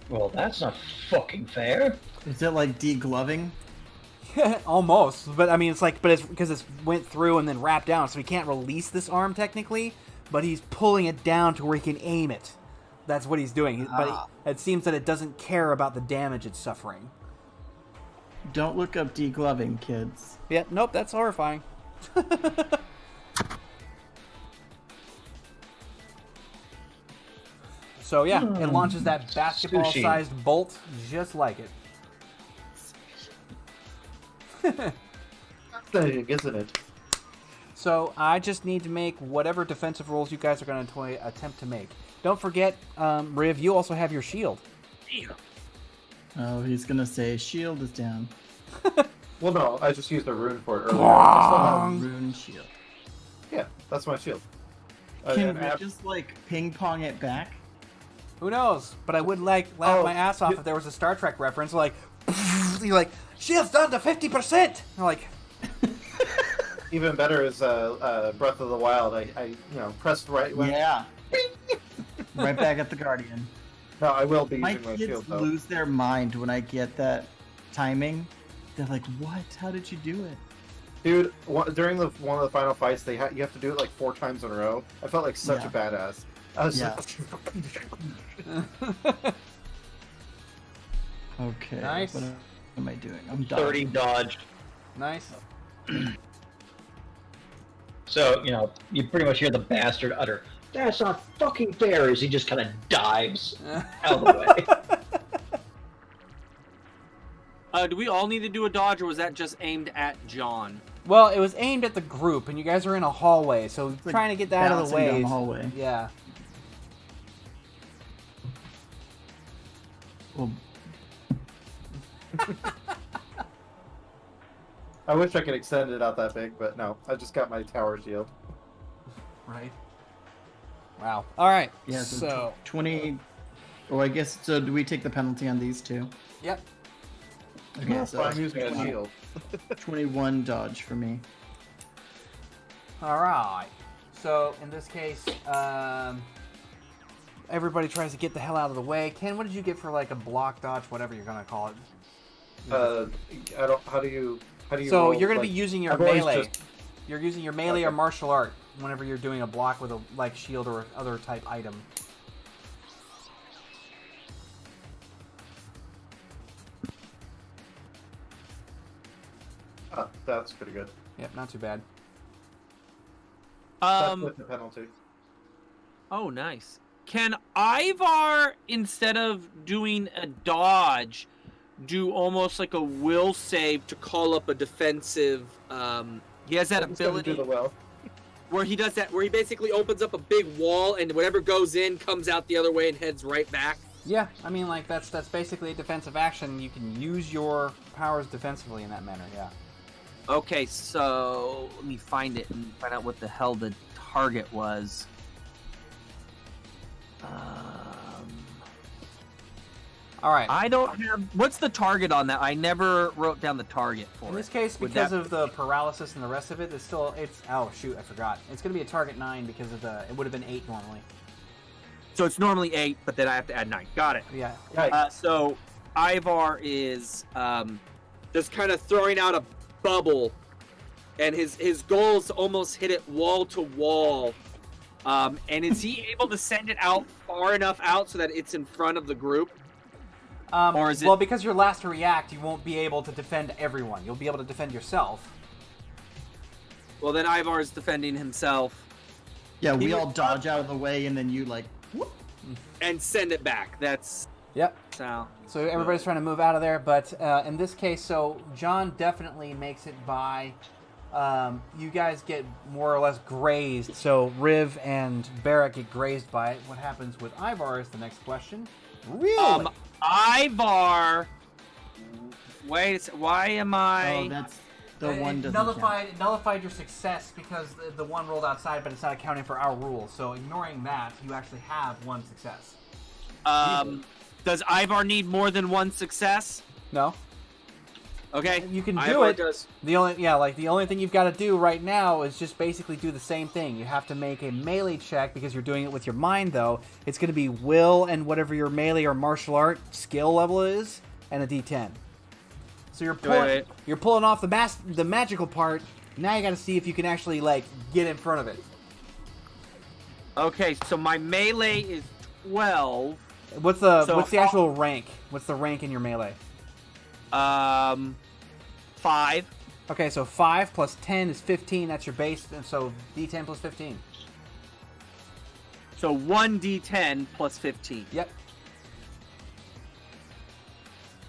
Well, that's not fucking fair. Is it like degloving? Almost, but I mean, it's because it's went through and then wrapped down, so he can't release this arm technically, but he's pulling it down to where he can aim it. That's what he's doing. But it seems that it doesn't care about the damage it's suffering. Don't look up degloving, kids. Yeah, nope, that's horrifying. So yeah, it launches that basketball-sized bolt just like it. Isn't it? So I just need to make whatever defensive rolls you guys are going to attempt to make. Don't forget, Riv, you also have your shield. Oh, he's gonna say shield is down. Well, no, I just used a rune for it earlier. I still have- Rune shield. Yeah, that's my shield. Can and we af- just like ping pong it back? Who knows? But I would like laugh Oh, my ass off you- if there was a Star Trek reference, like, you're like, shield's down to 50%. I'm like, Even better is Breath of the Wild. I pressed right when. Yeah. Right back at the Guardian. No, I will be My using my kids shield though. lose their mind when I get that timing. They're like, "What? How did you do it?" Dude, during one of the final fights, you have to do it like 4 times in a row. I felt like such Yeah. a badass. I was Yeah. like, Okay. Nice. What am I doing? I'm done. 30 dodge. nice. So, you pretty much hear the bastard utter, "That's not fucking fair," as he just kind of dives out of the way. Do we all need to do a dodge, or was that just aimed at John? Well, it was aimed at the group, and you guys are in a hallway, so like trying to get that out of the bouncing down way. the hallway. Yeah. Well, I wish I could extend it out that big, but no. I just got my tower shield. Right. Wow. All right. yeah. So 20. Oh, I guess. So, do we take the penalty on these two? yep. Okay. So So I'm using a 20 shield. 21 dodge for me. All right. So in this case, everybody tries to get the hell out of the way. Ken, what did you get for like a block dodge, whatever you're gonna call it? I don't. How do you? So roll, you're gonna like, be using your I've always melee. just- You're using your melee Okay. or martial art whenever you're doing a block with a like shield or other type item. That's pretty good. Yep, not too bad. That's with the penalty. Oh, nice. Can Ivar, instead of doing a dodge, do almost like a will save to call up a defensive? He has that He's gonna ability do the well. where he does that, where he basically opens up a big wall and whatever goes in comes out the other way and heads right back. Yeah, I mean like that's basically a defensive action. You can use your powers defensively in that manner. Yeah. Okay, so let me find it and find out what the hell the target was. All right. I don't have. What's the target on that? I never wrote down the target for it. In this case, Would because that- of the paralysis and the rest of it, it's oh shoot, I forgot. It's gonna be a target 9 because of it would have been 8 normally. So it's normally 8, but then I have to add 9. Got it. Yeah. So Ivar is just kind of throwing out a bubble, and his goal is to almost hit it wall to wall. And is he able to send it out far enough out so that it's in front of the group? Or is it- Well, because you're last to react, you won't be able to defend everyone. You'll be able to defend yourself. Well, then Ivar is defending himself Yeah, we He all would- dodge out of the way, and then you like. Whoop. and send it back. That's Yep. how. So everybody's trying to move out of there, but in this case, so John definitely makes it by. You guys get more or less grazed. So Riv and Barrack get grazed by it. What happens with Ivar is the next question. Really? Ivar. Wait, why am I? Oh, that's the one It doesn't nullified your success because the one rolled outside, but it's not accounting for our rules. So ignoring that, you actually have one success. Does Ivar need more than one success? No, Okay, you can do Ivar it. Does. The only thing you've got to do right now is just basically do the same thing. You have to make a melee check because you're doing it with your mind, though. It's going to be will and whatever your melee or martial art skill level is, and a D10. So Wait. you're pulling off the magical part. Now you got to see if you can actually like get in front of it. Okay, so my melee is 12. What's the So actual rank? What's the rank in your melee? 5. Okay, so 5 plus 10 is 15. That's your base, and so D10 plus 15. So 1d10 plus 15. Yep.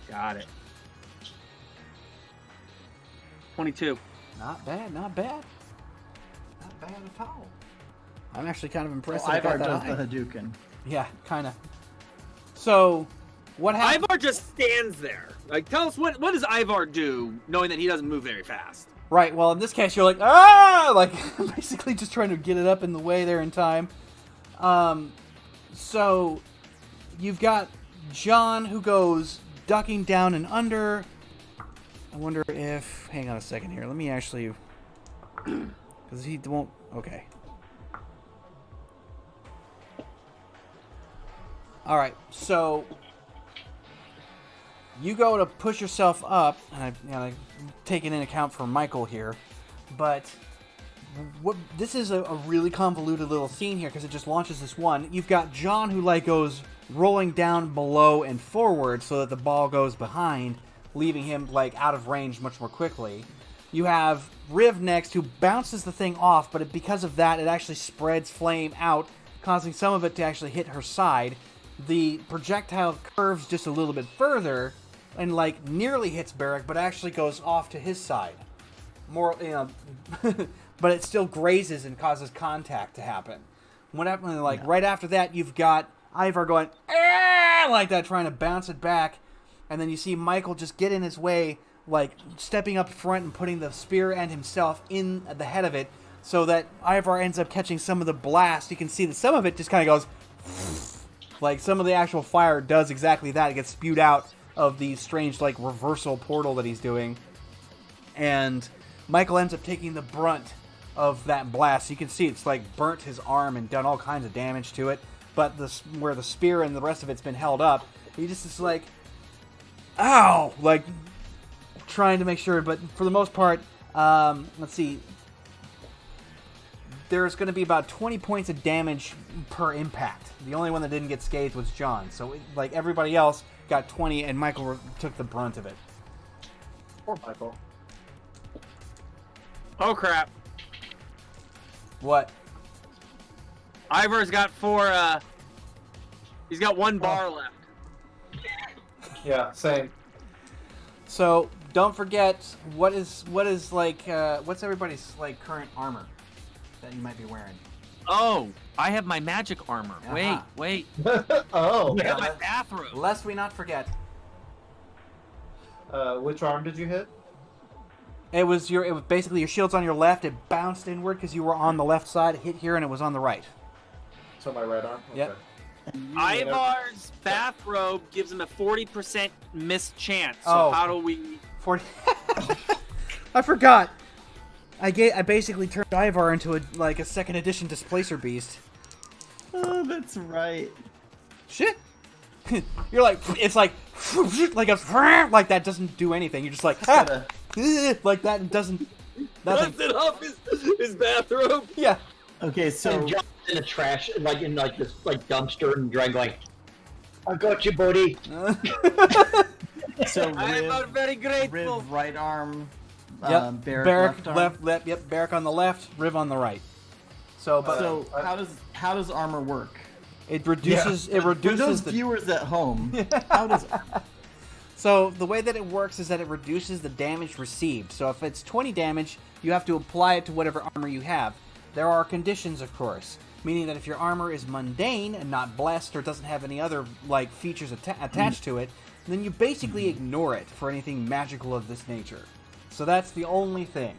Got it. 22. Not bad, not bad. Not bad at all. I'm actually kind of impressed. So that I Ivar got does that high. the Hadouken. Yeah, kind of. So, what happened? Ivar just stands there. Like, tell us what does Ivar do, knowing that he doesn't move very fast? Right, well, in this case, you're like, ah! Like, basically just trying to get it up in the way there in time. So, you've got John who goes ducking down and under. I wonder if... Hang on a second here. Let me actually... Because he won't... Okay. Alright, so... You go to push yourself up, and I'm taking into account for Michael here, but this is a really convoluted little scene here because it just launches this one. You've got John who like goes rolling down below and forward so that the ball goes behind, leaving him like out of range much more quickly. You have Riv next who bounces the thing off, but because of that it actually spreads flame out, causing some of it to actually hit her side. The projectile curves just a little bit further and like nearly hits Barrack, but actually goes off to his side. More, but it still grazes and causes contact to happen. What happened? Like right after that, you've got Ivar going ah! Like that, trying to bounce it back, and then you see Michael just get in his way, like stepping up front and putting the spear and himself in the head of it, so that Ivar ends up catching some of the blast. You can see that some of it just kind of goes, like some of the actual fire does exactly that. It gets spewed out of the strange like reversal portal that he's doing, and Michael ends up taking the brunt of that blast. You can see it's like burnt his arm and done all kinds of damage to it. But where the spear and the rest of it's been held up, he just is like, ow! Like, trying to make sure. But for the most part, let's see. There's going to be about 20 points of damage per impact. The only one that didn't get scathed was John. So, like, everybody else got 20, and Michael took the brunt of it. Poor Michael. Oh crap! What? Ivar's got 4. He's got 1 bar left. Yeah, same. So, don't forget, what's everybody's, like, current armor that you might be wearing? Oh, I have my magic armor. Uh-huh. Wait. Oh, I have my bathrobe. Lest we not forget. Which arm did you hit? It was basically your shield's on your left. It bounced inward because you were on the left side. It hit here and it was on the right. So my right arm? Okay. Yep. Ivar's bathrobe gives him a 40% missed chance. So Oh. how do we... 40. I forgot. I basically turned Ivar into a second edition displacer beast. Oh, that's right. Shit. You're like, it's like like that doesn't do anything. You're just like, like that and doesn't nothing. Busted up his bathrobe. Yeah. Okay, so And John's in the trash, like in like this like dumpster, and Drag like, I got you, buddy. so I am very grateful. Riv right arm, Yep. Barrack left arm. left. Yep. Barrack on the left. Riv on the right. So, but So how does armor work? it reduces. It For reduces those the. viewers at home, how does So the way that it works is that it reduces the damage received. So if it's 20 damage, you have to apply it to whatever armor you have. There are conditions, of course, meaning that if your armor is mundane and not blessed or doesn't have any other like features attached to it, then you basically ignore it for anything magical of this nature. So that's the only thing.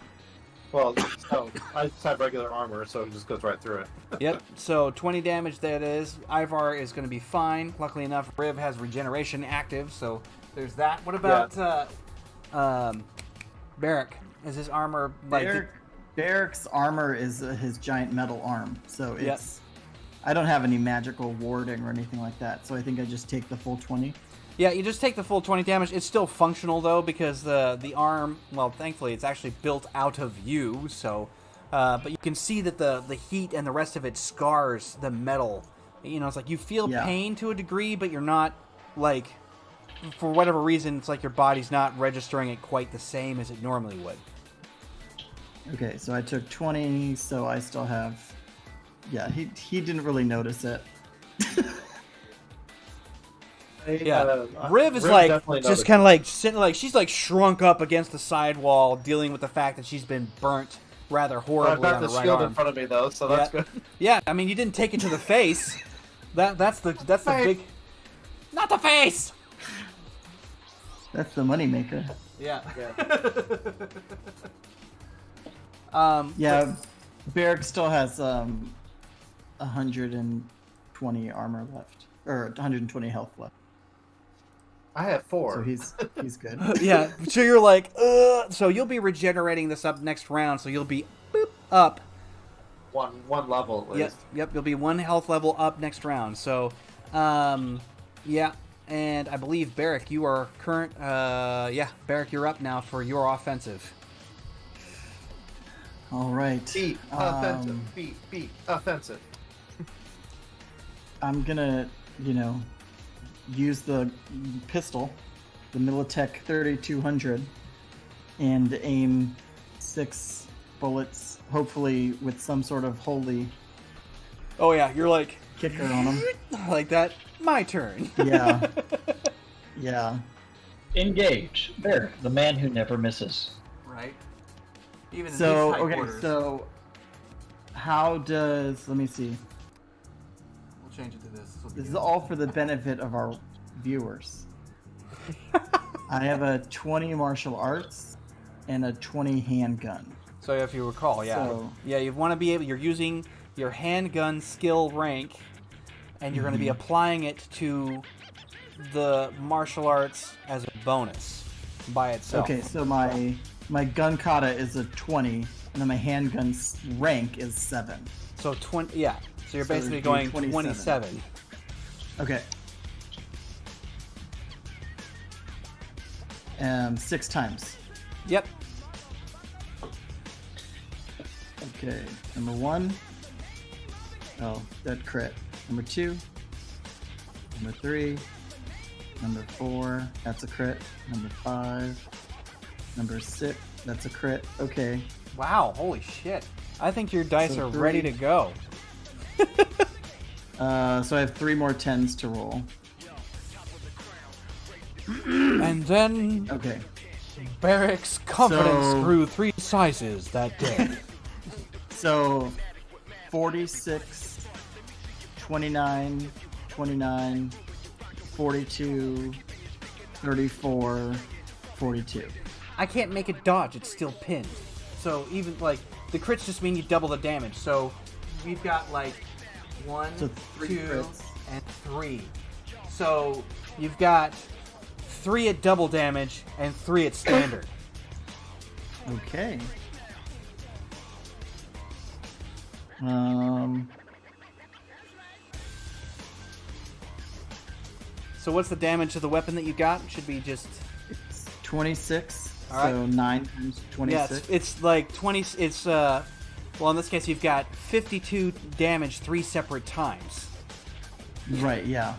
Well, so I just have regular armor, so it just goes right through it. Yep. So 20 damage that is. Ivar is going to be fine. Luckily enough, Riv has regeneration active, so there's that. What about Barrack? Is his armor like? Barrack's armor is his giant metal arm, so it's. Yep. I don't have any magical warding or anything like that, so I think I just take the full 20. Yeah, you just take the full 20 damage. It's still functional though because the arm, well, thankfully it's actually built out of you. So, but you can see that the heat and the rest of it scars the metal. You know, it's like you feel pain to a degree, but you're not like, for whatever reason, it's like your body's not registering it quite the same as it normally would. Okay, so I took 20, so I still have. Yeah, he didn't really notice it. Yeah, Riv is like just kind of like sitting, like she's like shrunk up against the sidewall, dealing with the fact that she's been burnt rather I've horribly got on the the right shield arm. in front of me though, so that's good. Yeah, I mean you didn't take it to the face. That's the big, not the face. That's the moneymaker. Yeah. Yeah, Barrack still has 120 armor left, or 120 health left. I have 4. So he's good. Yeah. So you're like, so you'll be regenerating this up next round. So you'll be up. One level at least. Yep. You'll be 1 health level up next round. So, yeah. And I believe Barrack, you are current. Barrack, you're up now for your offensive. All right. Beat offensive. Beat offensive. I'm gonna, use the pistol, the Militech 3200, and aim 6 bullets, hopefully with some sort of holy Oh yeah, you're like kicker on them. like that. My turn. Yeah. Yeah. Engage. Barrack, the man who never misses. Right. Even So, in these tight okay, quarters. so how does, let me see. We'll change it to this. This is all for the benefit of our viewers. I have a 20 martial arts and a 20 handgun. So if you recall, you want to be able. You're using your handgun skill rank, and you're going to be applying it to the martial arts as a bonus by itself. Okay, so my gun kata is a 20, and then my handgun's rank is 7. So 20. Yeah. So you're So basically it'd be going 27. 27. Okay. 6 times. Yep. Okay. Number 1. Oh, that crit. Number 2. Number 3. Number 4. That's a crit. Number 5. Number 6. That's a crit. Okay. Wow. Holy shit. I think your dice So are 3. ready to go. So I have 3 more 10s to roll. And then Okay. Barrick's confidence So- grew 3 sizes that day. So 46, 29, 29, 42, 34, 42. I can't make it dodge. It's still pinned. So even like the crits just mean you double the damage. So we've got like 1, So 3 2, crits. and 3. So you've got 3 at double damage and 3 at standard. Okay. So what's the damage of the weapon that you got? Should be just It's 26. All right. So 9 times 26. yeah. It's like 20. It's well in this case you've got 52 damage 3 separate times. Right, yeah.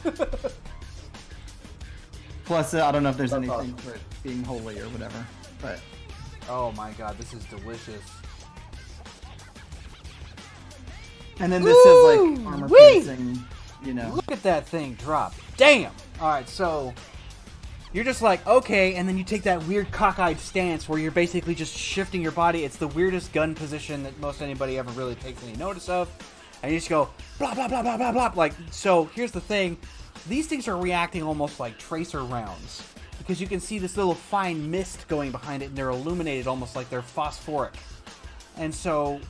Plus, I don't know if there's That's anything awesome. for it being holy or whatever. But Oh my god, this is delicious. and then this is like armor Woo-wee! piercing, you know. Look at that thing drop. Damn! Alright, so you're just like, okay, and then you take that weird cockeyed stance where you're basically just shifting your body. It's the weirdest gun position that most anybody ever really takes any notice of. And you just go, blah, blah, blah, blah, blah, blah. Like, so here's the thing. These things are reacting almost like tracer rounds. Because you can see this little fine mist going behind it, and they're illuminated almost like they're phosphoric. And so,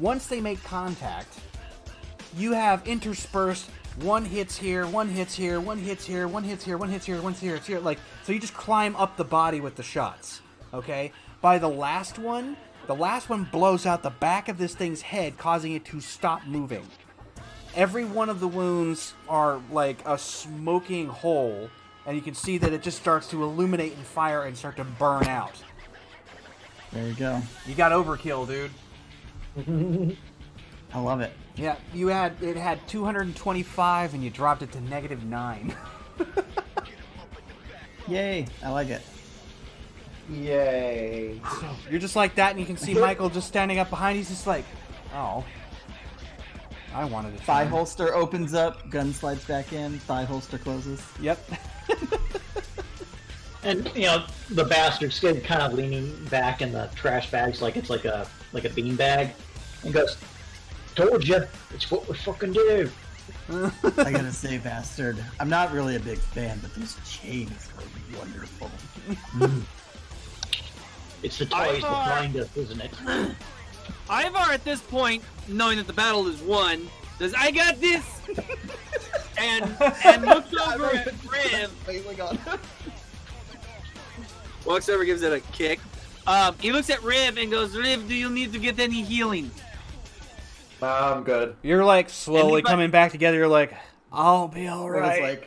once they make contact, you have interspersed one hits here, one hits here, one hits here, one hits here, one hits here, one hits here. Like, so you just climb up the body with the shots. Okay? By the last one blows out the back of this thing's head, causing it to stop moving. Every one of the wounds are like a smoking hole, and you can see that it just starts to illuminate and fire and start to burn out. There you go. You got overkill, dude. I love it. Yeah, it had 225 and you dropped it to -9. Yay! I like it. Yay. You're just like that, and you can see Michael just standing up behind. He's just like, oh, I wanted to. Thigh holster opens up, gun slides back in, thigh holster closes. Yep. And you know the bastard's kind of leaning back in the trash bags like it's like a bean bag, and goes, "Told you, it's what we fucking do." I gotta say, bastard, I'm not really a big fan, but these chains are wonderful. It's the toys Ivar! that blind us, isn't it? Ivar, at this point, knowing that the battle is won, says, "I got this," and looks over at Riv. Walks over, gives it a kick. He looks at Riv and goes, "Riv, do you need to get any healing?" I'm good. You're like slowly Anybody- coming back together. You're like, I'll be all Or right. it's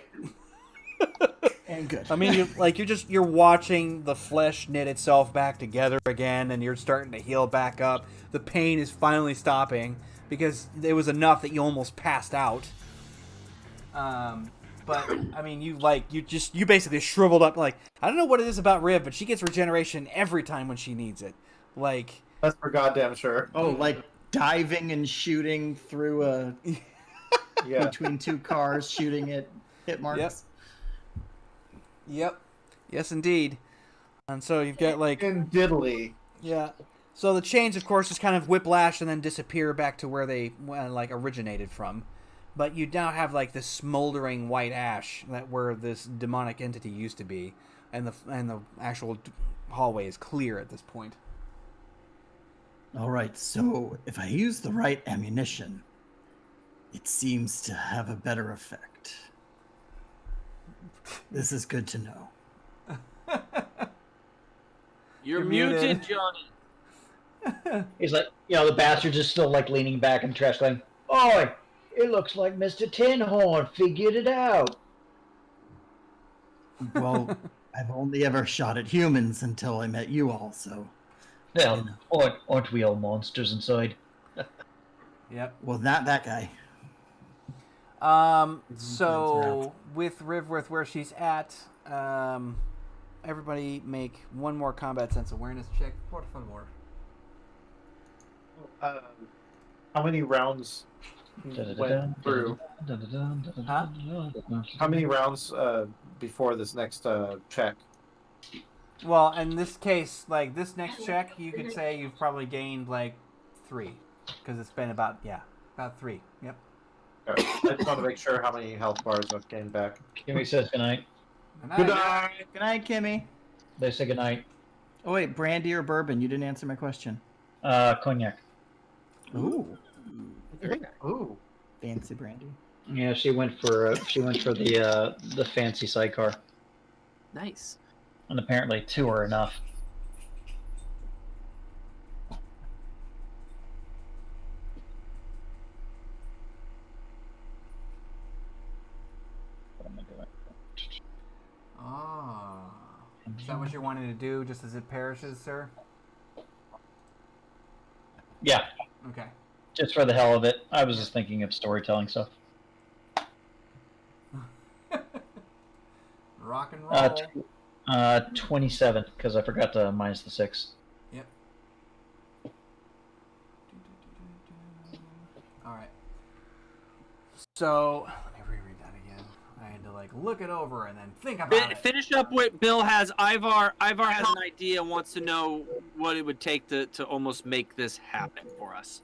like, and good. I mean, you're watching the flesh knit itself back together again, and you're starting to heal back up. The pain is finally stopping because it was enough that you almost passed out. But I mean, you basically shriveled up. Like, I don't know what it is about Riv, but she gets regeneration every time when she needs it. Like, That's for goddamn sure. Oh, like diving and shooting through Yeah. between 2 cars, shooting at hit marks. Yep. Yep. Yes, indeed. And so you've got like, And diddly. yeah. So the chains, of course, just kind of whiplash and then disappear back to where they like originated from. But you now have like this smoldering white ash that where this demonic entity used to be, and the actual hallway is clear at this point. All right, so if I use the right ammunition, it seems to have a better effect. This is good to know. You're You're muted, muted. Johnny. He's like, the bastard's just still like leaning back in the trash, going, "Oi, it looks like Mr. Tin Horn figured it out." Well, I've only ever shot at humans until I met you all, so. Well, You know. aren't we all monsters inside? Yep. Well, not that guy. So with Rivworth where she's at, everybody make one more combat sense awareness check, por favor. How many rounds went through? Huh? How many rounds before this next check? Well, in this case, like this next check, you could say you've probably gained like 3, because it's been about 3. Yep. Okay. I just want to make sure how many health bars I've gained back. Kimmy says goodnight. Good night. Good night, Kimmy. They say goodnight. Oh wait, brandy or bourbon? You didn't answer my question. Cognac. Ooh, Ooh. fancy brandy. Yeah, she went for the fancy sidecar, Nice. and apparently 2 are enough. What am I doing? Ah. Is that what you're wanting to do, just as it perishes, sir? Yeah, Okay. just for the hell of it. I was just thinking of storytelling stuff. Rock and roll. 27, because I forgot to minus the 6. Yep. Alright. So, let me reread that again. I had to look it over and then think about it. Finish up what Bill has. Ivar has an idea and wants to know what it would take to almost make this happen for us.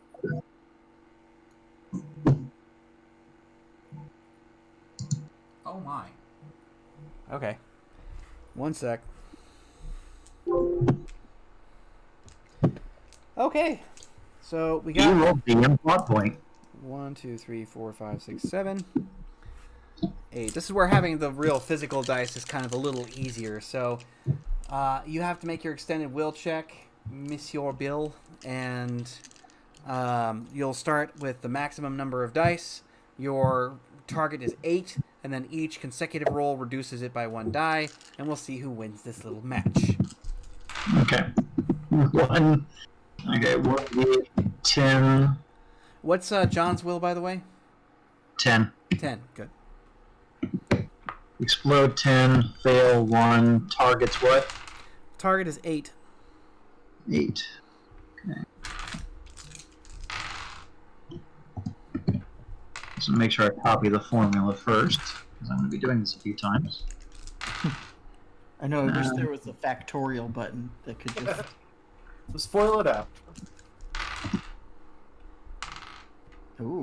Oh my. Okay. One sec. Okay. So we You got rolled the plot point. 1, 2, 3, 4, 5, 6, 7, 8. This is where having the real physical dice is kind of a little easier. So you have to make your extended will check, Monsieur Bill, and you'll start with the maximum number of dice. Your target is 8, and then each consecutive roll reduces it by 1 die, and we'll see who wins this little match. Okay. 1. Okay, 1d10. What's John's will, by the way? 10. 10. Good. Explode 10, fail 1. Target's what? Target is 8. 8. Okay. So make sure I copy the formula first, because I'm going to be doing this a few times. I know. I wish there was a factorial button that could just. Just foil it out. Ooh.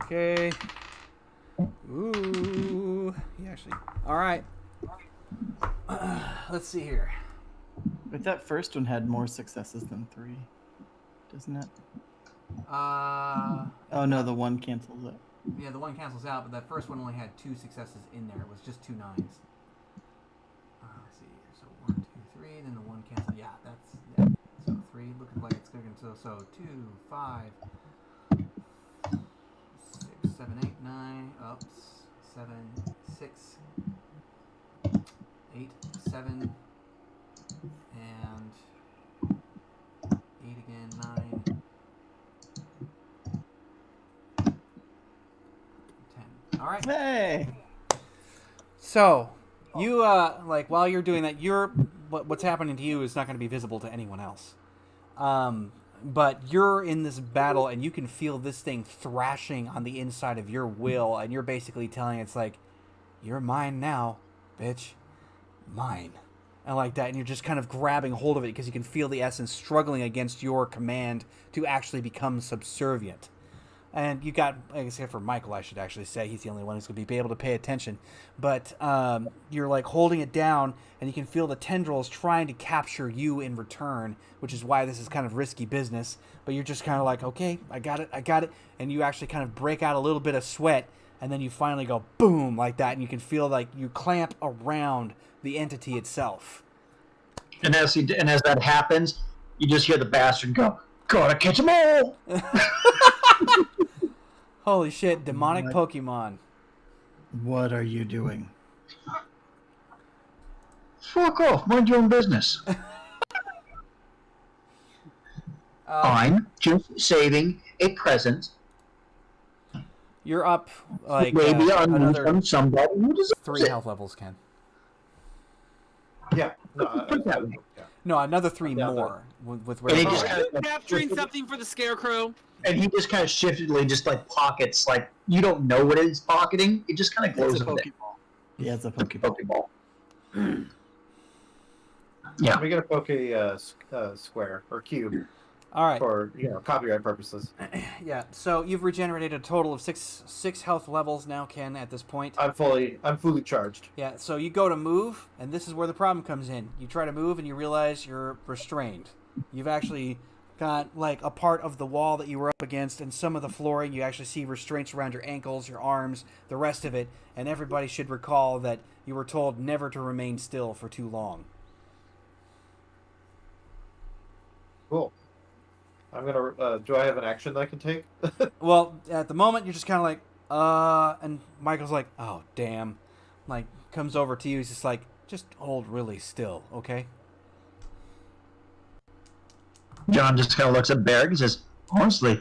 Okay. Ooh. Yeah, actually. All right. Let's see here. But that first one had more successes than 3, doesn't it? Oh no, the one cancels it. Yeah, the one cancels out, but that first one only had 2 successes in there. It was just 2 9s. Let's see here. So 1, 2, 3. Then the one cancel. Yeah, that's So 3. Looking like it's cooking. So 2, 5, 6, 7, 8, 9. Oops. 7, 6, 8, 7, and 8 again. 9. 10. All right. Hey. So, you while you're doing that, what's happening to you is not going to be visible to anyone else. But you're in this battle, and you can feel this thing thrashing on the inside of your will, and you're basically telling it's like, "You're mine now, bitch, mine," and like that, and you're just kind of grabbing hold of it because you can feel the essence struggling against your command to actually become subservient. and you got, except for Michael, I should actually say, he's the only one who's going to be able to pay attention. But you're like holding it down, and you can feel the tendrils trying to capture you in return, which is why this is kind of risky business. But you're just kind of like, okay, I got it, and you actually kind of break out a little bit of sweat, and then you finally go boom like that, and you can feel like you clamp around the entity itself. And as that happens, you just hear the bastard go, "Gotta catch 'em all!" Holy shit, demonic Pokemon. What are you doing? Fuck off, mind your own business. I'm just saving a present. You're up like Maybe another on somebody who deserves 3 it. health levels, Ken. Yeah. No, No, another 3 Yeah, more with where And he you're just going. kind of Capturing something for the scarecrow. and he just kind of shiftedly just like pockets, like you don't know what it's pocketing. It just kind of glows It's a a bit. Pokeball. Yeah, it's a Pokeball. Pokeball. Yeah. we get a poke square or cube All right. for copyright purposes. Yeah, so you've regenerated a total of six health levels now, Ken, at this point. I'm fully charged. Yeah, so you go to move, and this is where the problem comes in. You try to move, and you realize you're restrained. You've actually got, like, a part of the wall that you were up against, and some of the flooring, you actually see restraints around your ankles, your arms, the rest of it, and everybody should recall that you were told never to remain still for too long. Cool. I'm gonna. Do I have an action that I can take? Well, at the moment, you're just kind of like, and Michael's like, oh, damn. Like, comes over to you, he's just like, just hold really still, okay? John just kind of looks at Barrick and says, "Honestly,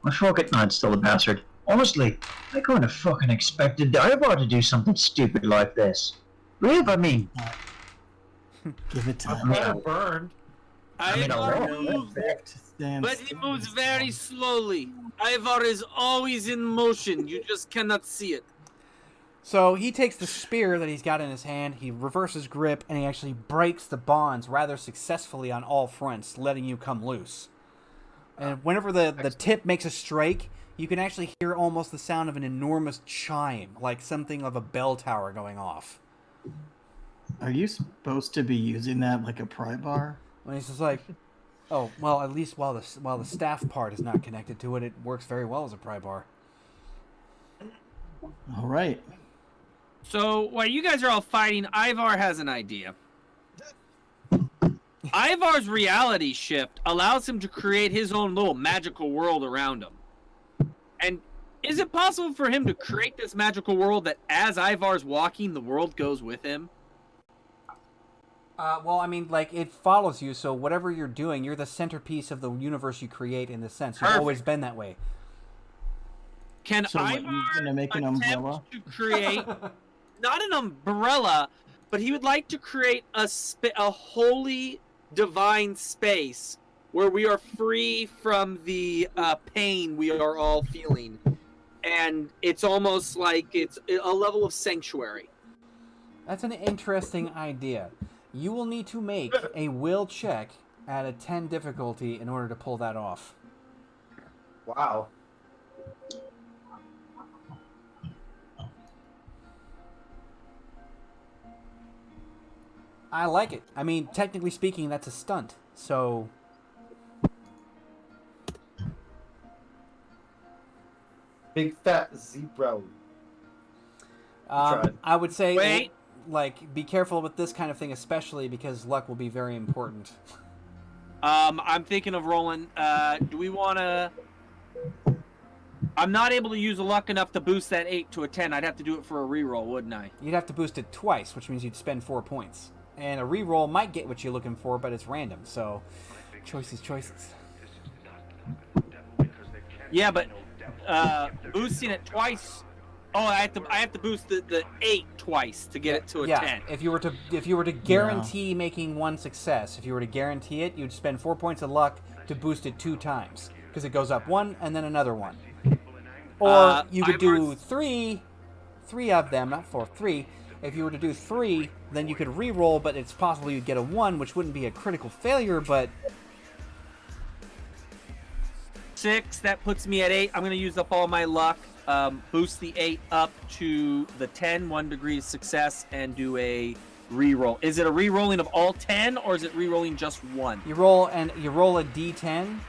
I fucking not still a bastard. Honestly, I couldn't have fucking expected Diver to do something stupid like this. Leave, I mean." Give it I'm time. kind of burned. Ivar no, moves, Back to stand but he still. moves very slowly. Ivar is always in motion. You just cannot see it. So he takes the spear that he's got in his hand, he reverses grip, and he actually breaks the bonds rather successfully on all fronts, letting you come loose. And whenever the tip makes a strike, you can actually hear almost the sound of an enormous chime, like something of a bell tower going off. Are you supposed to be using that like a pry bar? And he's just like, oh, well, at least while the staff part is not connected to it, it works very well as a pry bar. All right. So while you guys are all fighting, Ivar has an idea. Ivar's reality shift allows him to create his own little magical world around him. And is it possible for him to create this magical world that as Ivar's walking, the world goes with him? Well, I mean, like, it follows you, so whatever you're doing, you're the centerpiece of the universe you create in this sense. You've Perfect. always been that way. Can So what, Ivar you're gonna make an attempt umbrella? to create not an umbrella, but he would like to create a holy divine space where we are free from the pain we are all feeling, and it's almost like it's a level of sanctuary. That's an interesting idea. You will need to make a will check at a 10 difficulty in order to pull that off. Wow. I like it. I mean, technically speaking, that's a stunt. So, Big fat zebra. Tried. I would say, Wait. like, be careful with this kind of thing, especially because luck will be very important. I'm thinking of rolling. Do we want to? I'm not able to use a luck enough to boost that 8 to a 10. I'd have to do it for a reroll, wouldn't I? You'd have to boost it twice, which means you'd spend 4 points. And a reroll might get what you're looking for, but it's random, so choices. Yeah, but boosting it twice. Oh, I have to boost the 8 twice to get it to a 10. If you were to guarantee making one success, if you were to guarantee it, you'd spend 4 points of luck to boost it 2 times because it goes up 1 and then another 1. Or you could do three of them, not 4, 3. If you were to do 3, then you could re-roll, but it's possible you'd get a 1, which wouldn't be a critical failure, but 6. That puts me at 8. I'm going to use up all my luck. Boost the 8 up to the 10, 1 degree of success, and do a reroll. Is it a rerolling of all 10, or is it rerolling just 1? You roll a d10,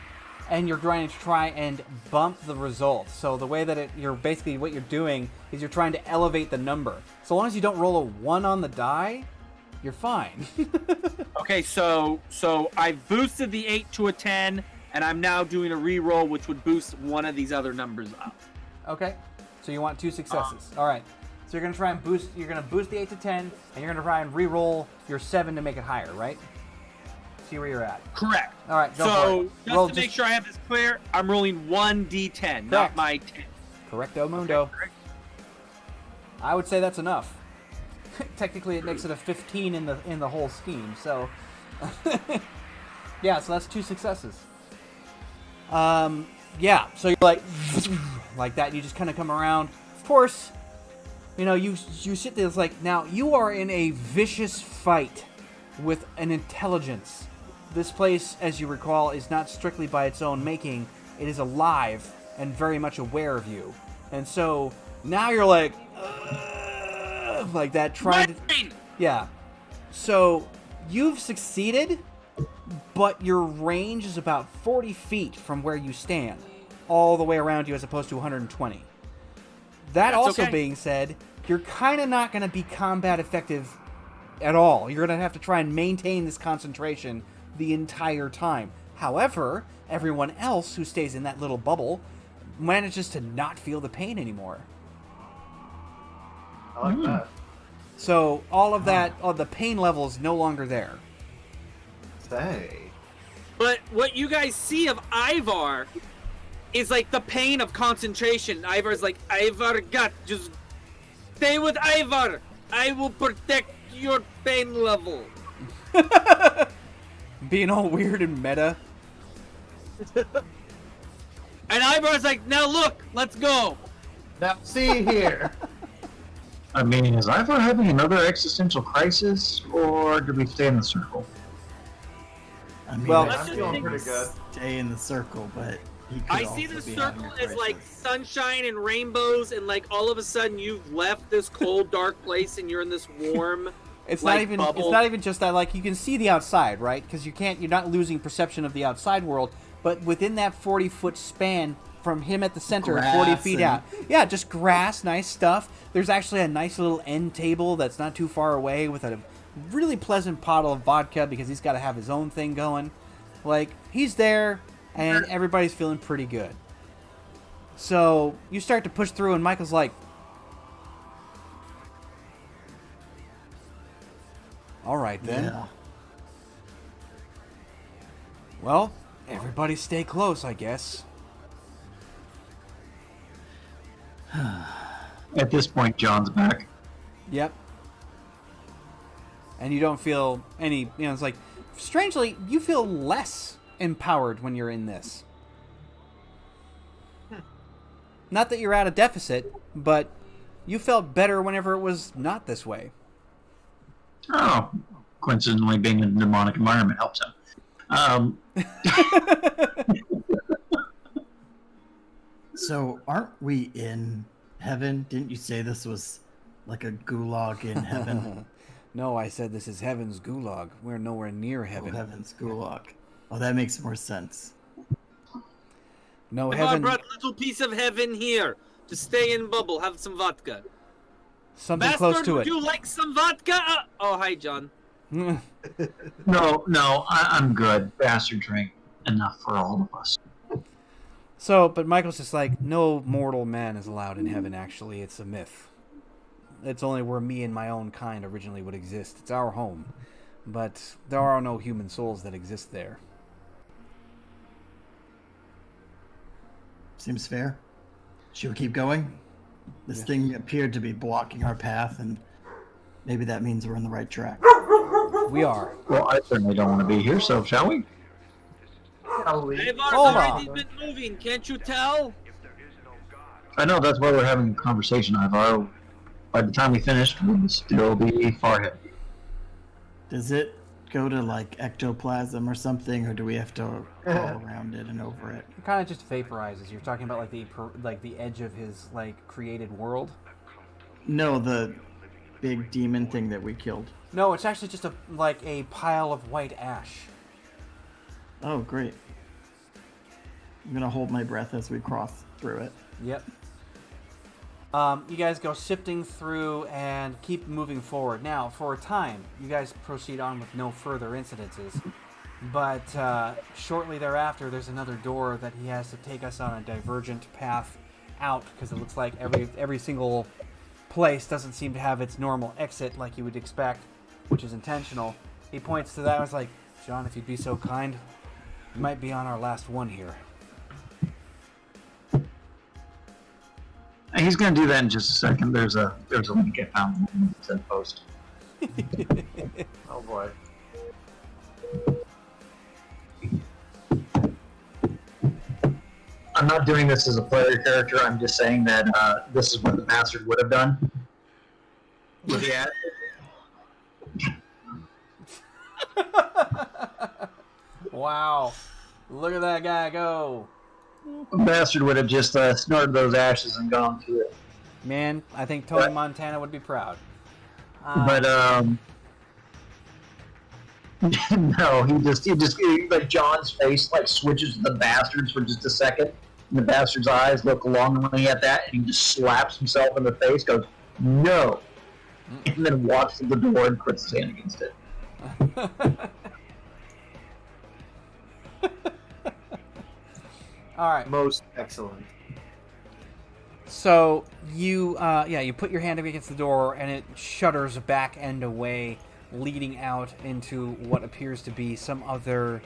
and you're going to try and bump the result. So the way that you're basically what you're doing is you're trying to elevate the number. So long as you don't roll a 1 on the die, you're fine. Okay, so I boosted the 8 to a 10, and I'm now doing a reroll, which would boost one of these other numbers up. Okay, so you want 2 successes. All right. So you're gonna try and boost. You're gonna boost the 8 to 10, and you're gonna try and re-roll your 7 to make it higher, right? See where you're at. Correct. All right. Go So for it. just to make sure I have this clear, I'm rolling 1 d10, not my 10. Correcto mundo. Correct. I would say that's enough. Technically, it makes it a 15 in the whole scheme. So, yeah. So that's 2 successes. Yeah. So you're like that. And you just kind of come around. Of course, you know you sit there. It's like now you are in a vicious fight with an intelligence. This place, as you recall, is not strictly by its own making. It is alive and very much aware of you. And so now you're like that, trying to... Yeah. So you've succeeded, but your range is about 40 feet from where you stand, all the way around you as opposed to 120. That's also okay. being said, you're kind of not going to be combat effective at all. You're going to have to try and maintain this concentration the entire time. However, everyone else who stays in that little bubble manages to not feel the pain anymore. I like that. So all of that, all the pain level is no longer there. Say. But what you guys see of Ivar is like the pain of concentration. Ivar's like, Ivar got, just stay with Ivar. I will protect your pain level. Being all weird and meta. And Ivar's like, now look, let's go. Now see here. I mean, is Ivar having another existential crisis, or do we stay in the circle? I mean, Well, I I'm think feeling pretty good. Stay in the circle, but he could I also see the be having circle a as like crisis. sunshine and rainbows, and like all of a sudden you've left this cold, dark place and you're in this warm. It's like not even. bubble. It's not even just that. Like you can see the outside, right? Because you're not losing perception of the outside world. But within that 40-foot span from him at the center, Grass 40 feet and- out, yeah, just grass, nice stuff. There's actually a nice little end table that's not too far away with a really pleasant bottle of vodka because he's got to have his own thing going. Like he's there, and everybody's feeling pretty good. So you start to push through, and Michael's like, "All right then. Yeah. Well, everybody stay close, I guess." At this point, John's back. Yep. And you don't feel any, it's like, strangely, you feel less empowered when you're in this. Not that you're at a deficit, but you felt better whenever it was not this way. Oh, coincidentally, being in a demonic environment helps him. So, aren't we in heaven? Didn't you say this was like a gulag in heaven? No, I said this is heaven's gulag. We're nowhere near Oh, heaven. heaven's gulag. Oh, that makes more sense. No, I heaven. brought a little piece of heaven here to stay in bubble. Have some vodka. Something Bastard, close to would it. you like some vodka? Oh, hi, John. No, I'm good. Bastard drank enough for all of us. So, but Michael's just like, no mortal man is allowed in heaven, actually. It's a myth. It's only where me and my own kind originally would exist. It's our home. But there are no human souls that exist there. Seems fair. Should we keep going? This thing appeared to be blocking our path, and maybe that means we're on the right track. We are. Well, I certainly don't want to be here, so shall we? Ivar's Hold already on. been moving. Can't you tell? I know, that's why we're having a conversation, Ivar. By the time we finish, we'll still be far ahead. Does it go to like ectoplasm or something, or do we have to crawl around it and over it? It kind of just vaporizes. You're talking about like the edge of his like created world. No, the big demon thing that we killed. No, it's actually just a pile of white ash. Oh, great. I'm gonna hold my breath as we cross through it. Yep. You guys go sifting through and keep moving forward. Now, for a time, you guys proceed on with no further incidences. But shortly thereafter, there's another door that he has to take us on a divergent path out, because it looks like every single place doesn't seem to have its normal exit like you would expect, which is intentional. He points to that and is like, John, if you'd be so kind, you might be on our last one here. He's going to do that in just a second. There's a link I found in the post. Oh boy. I'm not doing this as a player character. I'm just saying that this is what the bastard would have done with the ad. Wow. Look at that guy go. The bastard would have just snorted those ashes and gone through it. Man, I think Tony Montana would be proud. But no, he just like John's face like switches to the bastards for just a second, and the bastard's eyes look longingly at that, and he just slaps himself in the face, goes no, and then walks to the door and puts his hand against it. All right. Most excellent. So you put your hand up against the door, and it shudders back and away, leading out into what appears to be some other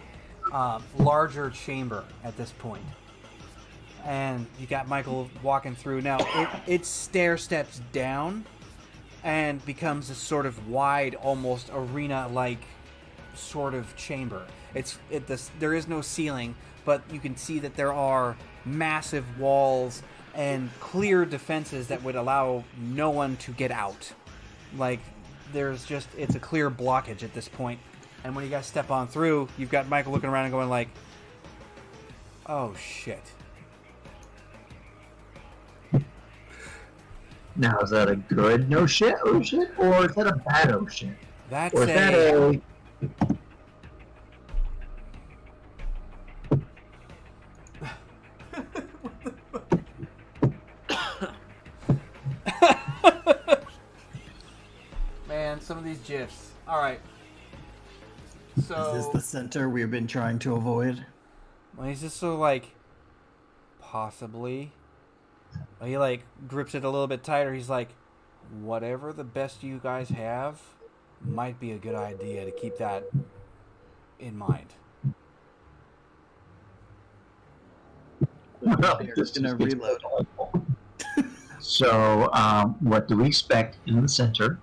larger chamber at this point. And you got Michael walking through. Now it stair steps down and becomes a sort of wide, almost arena-like sort of chamber. There is no ceiling, but you can see that there are massive walls and clear defenses that would allow no one to get out. Like, it's a clear blockage at this point. And when you guys step on through, you've got Michael looking around and going like, oh shit. Now, is that a good no shit, oh shit, or is that a bad oh shit? That's Or is that a... Man, some of these GIFs. Alright. So... Is this the center we've been trying to avoid? Well, he's just so like... Possibly. He like grips it a little bit tighter. He's like, whatever the best you guys have might be a good idea to keep that in mind. Well, They're this gonna just gets reload. awful. So, what do we expect in the center?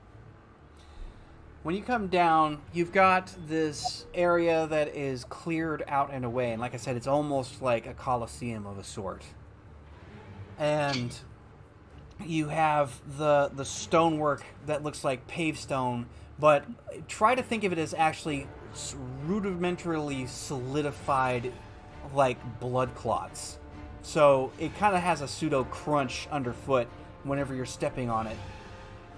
When you come down, you've got this area that is cleared out and away. And like I said, it's almost like a coliseum of a sort. And you have the stonework that looks like paved stone, but try to think of it as actually rudimentarily solidified like blood clots. So it kind of has a pseudo crunch underfoot whenever you're stepping on it.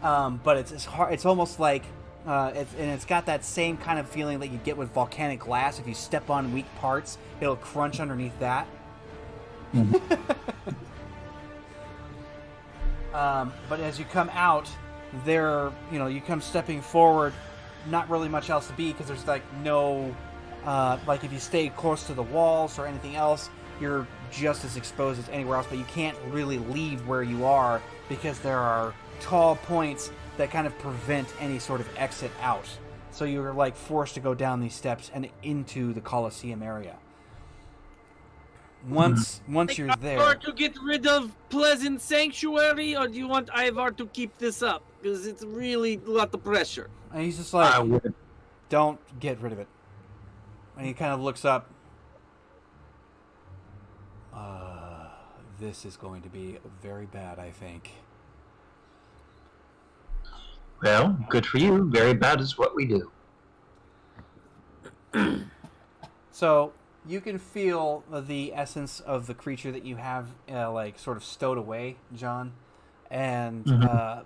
But it's hard. It's almost like it's got that same kind of feeling that you get with volcanic glass. If you step on weak parts, it'll crunch underneath that. But as you come out, you come stepping forward, not really much else to be, because there's like no, like if you stay close to the walls or anything else, you're just as exposed as anywhere else, but you can't really leave where you are because there are tall points that kind of prevent any sort of exit out. So you're like forced to go down these steps and into the Colosseum area. Once you're there, Ivar to get rid of Pleasant Sanctuary, or do you want Ivar to keep this up? Because it's really a lot of pressure. and he's just like, don't get rid of it. And he kind of looks up. This is going to be very bad, I think. Well, good for you. Very bad is what we do. So you can feel the essence of the creature that you have, like sort of stowed away, John, and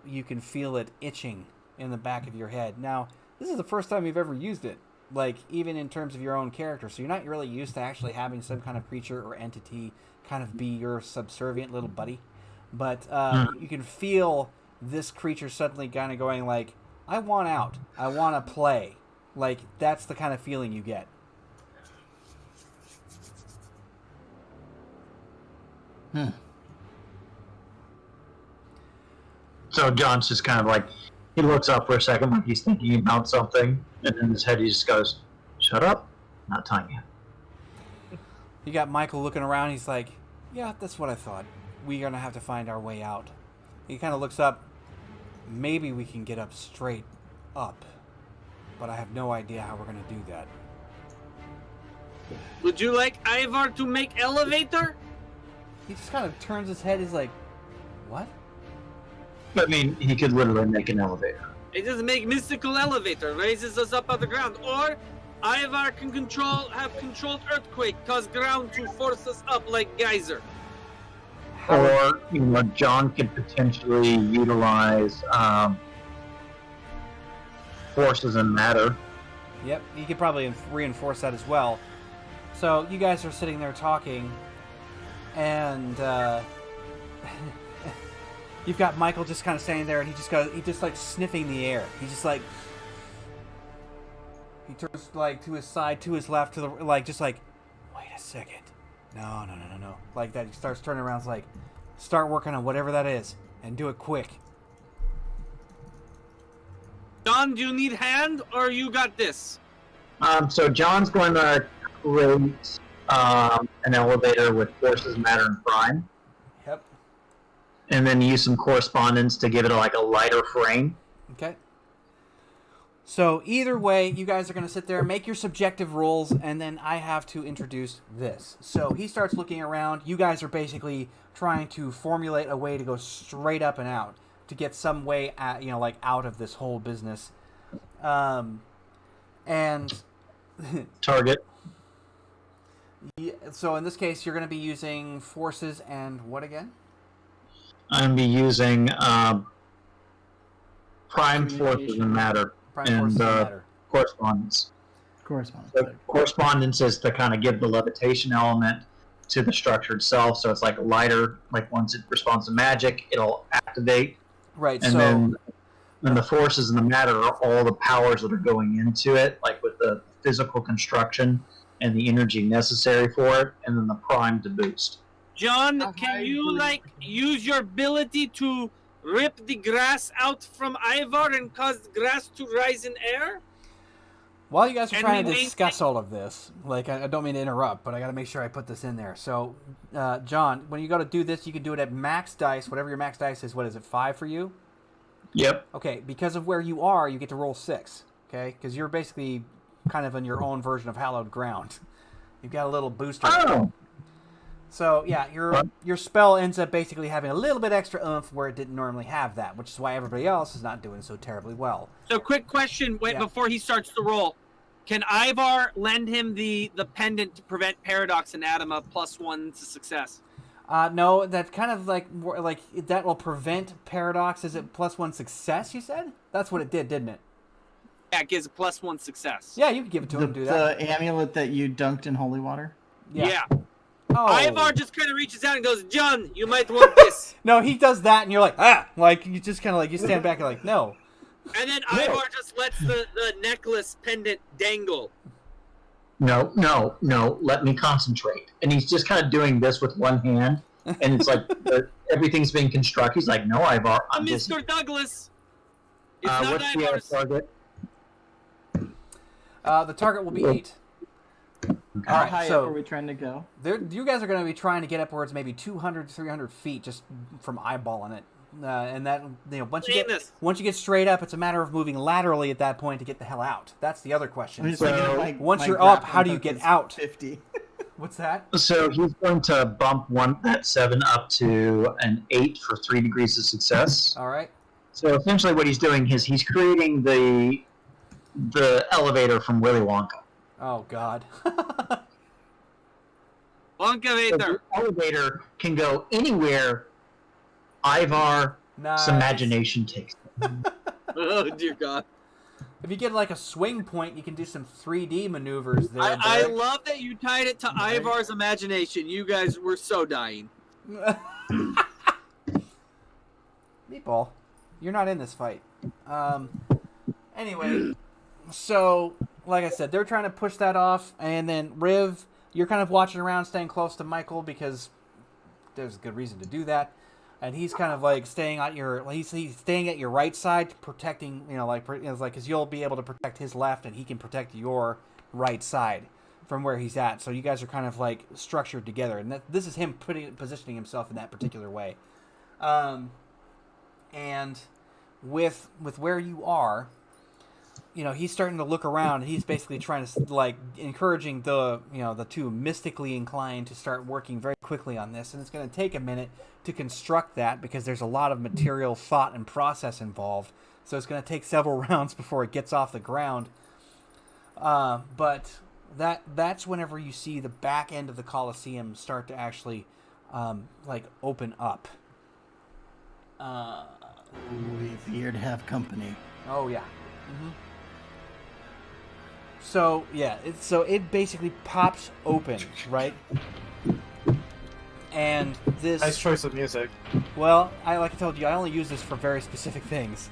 you can feel it itching in the back of your head. Now, this is the first time you've ever used it, like even in terms of your own character. So you're not really used to actually having some kind of creature or entity kind of be your subservient little buddy. But you can feel this creature suddenly kind of going like, I want out. I want to play. Like, that's the kind of feeling you get. So John's just kind of like, he looks up for a second like he's thinking about something, and in his head he just goes, shut up, not time yet. You got Michael looking around. He's like, yeah, that's what I thought. We're going to have to find our way out. He kind of looks up. Maybe we can get up straight up. But I have no idea how we're going to do that. Would you like Ivar to make elevator? He just kind of turns his head. He's like, what? I mean, he could literally make an elevator. It just make mystical elevator, raises us up out the ground. Or Ivar can have controlled earthquake, cause ground to force us up like geyser. Or, John could potentially utilize forces and matter. Yep, he could probably reinforce that as well. So you guys are sitting there talking, and you've got Michael just kind of standing there, and he just like sniffing the air. He's just like, he turns like to his side, to his left, to the like, just like, wait a second, no, like that. He starts turning around, like, start working on whatever that is, and do it quick. John, do you need hand, or you got this? So John's going to create an elevator with forces, matter, and prime. Yep. And then use some correspondence to give it like a lighter frame. Okay. So either way, you guys are going to sit there, make your subjective rolls, and then I have to introduce this. So he starts looking around. You guys are basically trying to formulate a way to go straight up and out, to get some way at, like out of this whole business. And Target. so in this case, you're going to be using forces and what again? I'm going to be using prime forces and matter. Prime and forces and matter. Correspondence. Correspondence. So correspondence is to kind of give the levitation element to the structure itself, so it's like lighter. Like once it responds to magic, it'll activate. Right. And then the forces and the matter are all the powers that are going into it, like with the physical construction and the energy necessary for it, and then the prime to boost. John, can you use your ability to rip the grass out from Ivar and cause the grass to rise in air? While you guys are And trying to we discuss all of this, like, I don't mean to interrupt, but I got to make sure I put this in there. So, John, when you go to do this, you can do it at max dice, whatever your max dice is. What is it, 5 for you? Yep. Okay, because of where you are, you get to roll 6, okay? Because you're basically kind of in your own version of hallowed ground. You've got a little booster. Oh! So, yeah, your spell ends up basically having a little bit extra oomph where it didn't normally have that, which is why everybody else is not doing so terribly well. So, quick question before he starts to roll. Can Ivar lend him the pendant to prevent paradox and add him a +1 to success? No, that's kind of like more like that will prevent paradox. Is it +1 success? You said that's what it did, didn't it? Yeah, it gives a +1 success. Yeah, you can give it to him. Do that. The amulet that you dunked in holy water. Yeah. Oh. Ivar just kind of reaches out and goes, "John, you might want this." No, he does that, and you're like, like you just kind of like you stand back and like, no. And then Ivar just lets the necklace pendant dangle. No, let me concentrate. And he's just kind of doing this with one hand, and it's like everything's being constructed. He's like, no, Ivar, I'm busy. Mr. Douglas. It's not What's the Ivar's. target? The target will be 8. How All right, high so up are we trying to go? you guys are going to be trying to get upwards maybe 200, 300 feet just from eyeballing it. And that, once you get straight up, it's a matter of moving laterally at that point to get the hell out. That's the other question. I'm just thinking of once my you're up, grappling how do you hook get is out? 50. What's that? So he's going to bump that 7 up to an 8 for 3 degrees of success. All right. So essentially what he's doing is he's creating the elevator from Willy Wonka. Oh God. Bunkavator. The elevator can go anywhere Ivar's Nice. imagination takes him. Oh dear God. If you get like a swing point, you can do some 3D maneuvers there. I love that you tied it to Ivar's imagination. You guys were so dying. Meatball, you're not in this fight. Anyway, so like I said, they're trying to push that off, and then Riv, you're kind of watching around, staying close to Michael because there's a good reason to do that. And he's kind of like staying at your, he's staying at your right side, protecting, because you'll be able to protect his left, and he can protect your right side from where he's at. So you guys are kind of like structured together, and this is him positioning himself in that particular way. And with where you are, he's starting to look around, and he's basically trying to like encouraging the two mystically inclined to start working very quickly on this, and it's going to take a minute to construct that because there's a lot of material, thought, and process involved. So it's going to take several rounds before it gets off the ground. But that's whenever you see the back end of the Colosseum start to actually open up. We're here to have company. Oh yeah. Mm-hmm. So yeah, it basically pops open, right? And this Nice choice of music. Well, like I told you, I only use this for very specific things.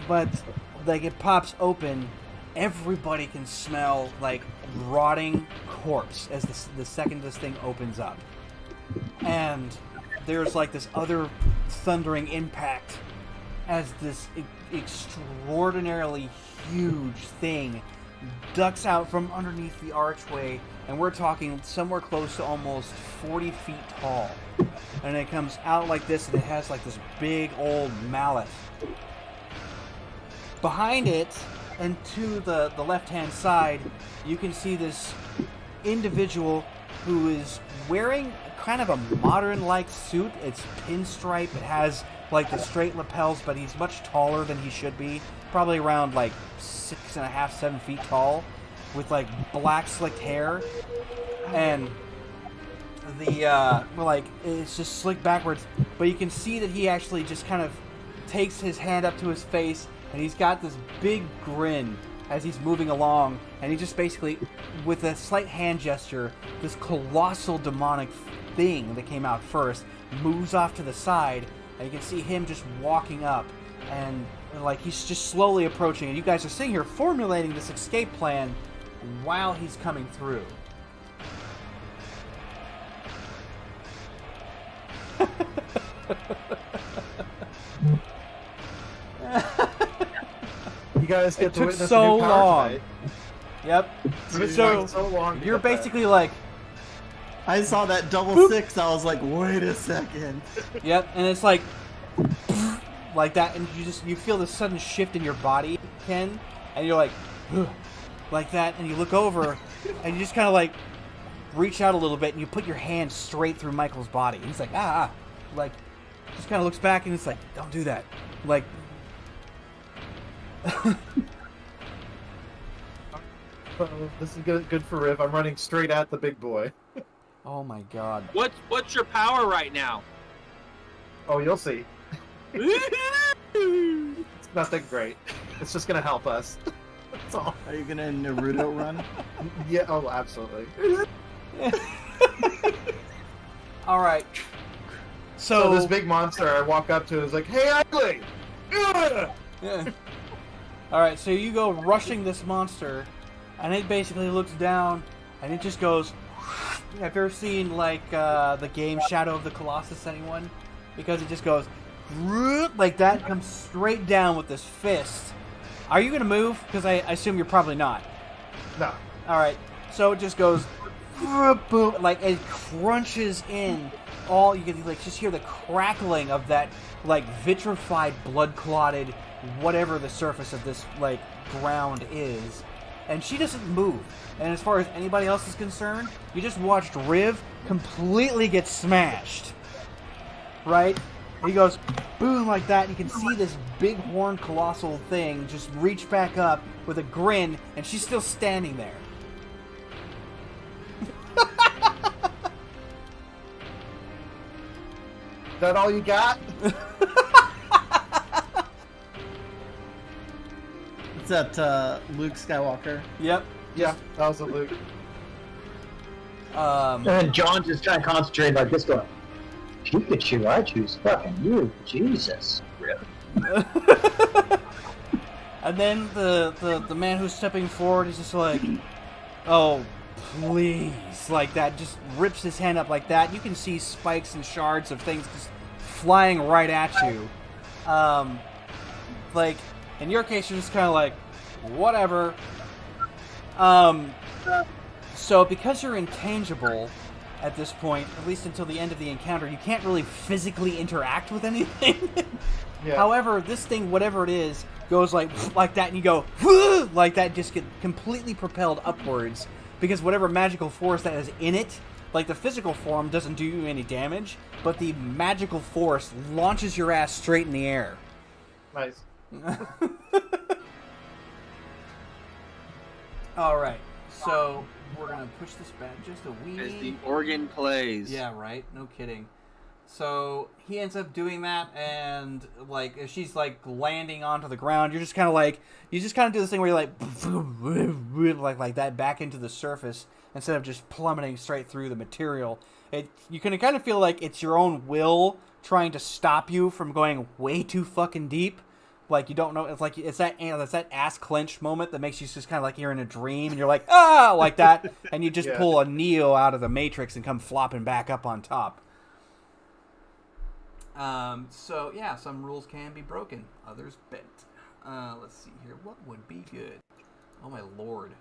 But like it pops open, everybody can smell like rotting corpse as the second this thing opens up. And there's like this other thundering impact as this extraordinarily huge thing ducks out from underneath the archway, and we're talking somewhere close to almost 40 feet tall. And it comes out like this, and it has like this big old mallet. Behind it, and to the left-hand side, you can see this individual who is wearing kind of a modern-like suit. It's pinstripe. It has like the straight lapels, but he's much taller than he should be. Probably around like 6.5, 7 feet tall, with like black slicked hair, and the it's just slicked backwards. But you can see that he actually just kind of takes his hand up to his face, and he's got this big grin as he's moving along, and he just basically, with a slight hand gesture, this colossal demonic thing that came out first moves off to the side, and you can see him just walking up, and like he's just slowly approaching, and you guys are sitting here formulating this escape plan while he's coming through. You guys get It to took witness so a new power long. fight. Yep. It's So taken so long to you're get that. basically like, I saw that double Boop. six. I was like, wait a second. yep, and it's like that, and you feel this sudden shift in your body, Ken, and you're like, like that, and you look over, and you just kind of like reach out a little bit, and you put your hand straight through Michael's body. And he's like, like, just kind of looks back, and it's like, don't do that, like. This is good for Riv. I'm running straight at the big boy. Oh my god. What's your power right now? Oh, you'll see. It's nothing great. It's just gonna help us. That's all. Are you gonna Naruto run? Yeah. Oh, absolutely. All right. So this big monster, I walk up to, is like, "Hey, ugly!" Ugh! Yeah. All right, so you go rushing this monster, and it basically looks down, and it just goes. Have you ever seen like the game Shadow of the Colossus? Anyone? Because it just goes like that, comes straight down with this fist. Are you gonna move? Because I assume you're probably not. No. All right, so it just goes boom, like it crunches in. All you can like just hear the crackling of that like vitrified, blood clotted, whatever the surface of this like ground is, and she doesn't move. And as far as anybody else is concerned, you just watched Riv completely get smashed. Right? He goes boom like that, and you can see this big horn colossal thing just reach back up with a grin, and she's still standing there. That all you got? It's that Luke Skywalker. Yep. Yeah, that was a Luke. And then John just kind of concentrated like this, going, Pikachu, I choose fucking you, Jesus. And then the man who's stepping forward is just like, oh, please, like that, just rips his hand up like that. You can see spikes and shards of things just flying right at you. Like, in your case, you're just kind of like, whatever. So because you're intangible at this point, at least until the end of the encounter, you can't really physically interact with anything. Yeah. However, this thing, whatever it is, goes like that, and you go like that, just get completely propelled upwards, because whatever magical force that is in it, like the physical form doesn't do you any damage, but the magical force launches your ass straight in the air. Nice. All right, so we're gonna push this back just a wee. As the organ plays. Yeah, right. No kidding. So he ends up doing that, and like as she's like landing onto the ground, you're just kind of like, you just kind of do this thing where you're like that back into the surface instead of just plummeting straight through the material. You can kind of feel like it's your own will trying to stop you from going way too fucking deep. Like you don't know, it's like it's that ass clench moment that makes you just kind of like you're in a dream and you're like like that, and you just Yeah. pull a Neo out of the Matrix and come flopping back up on top. So yeah, some rules can be broken, others bent. Let's see here, what would be good? Oh my lord,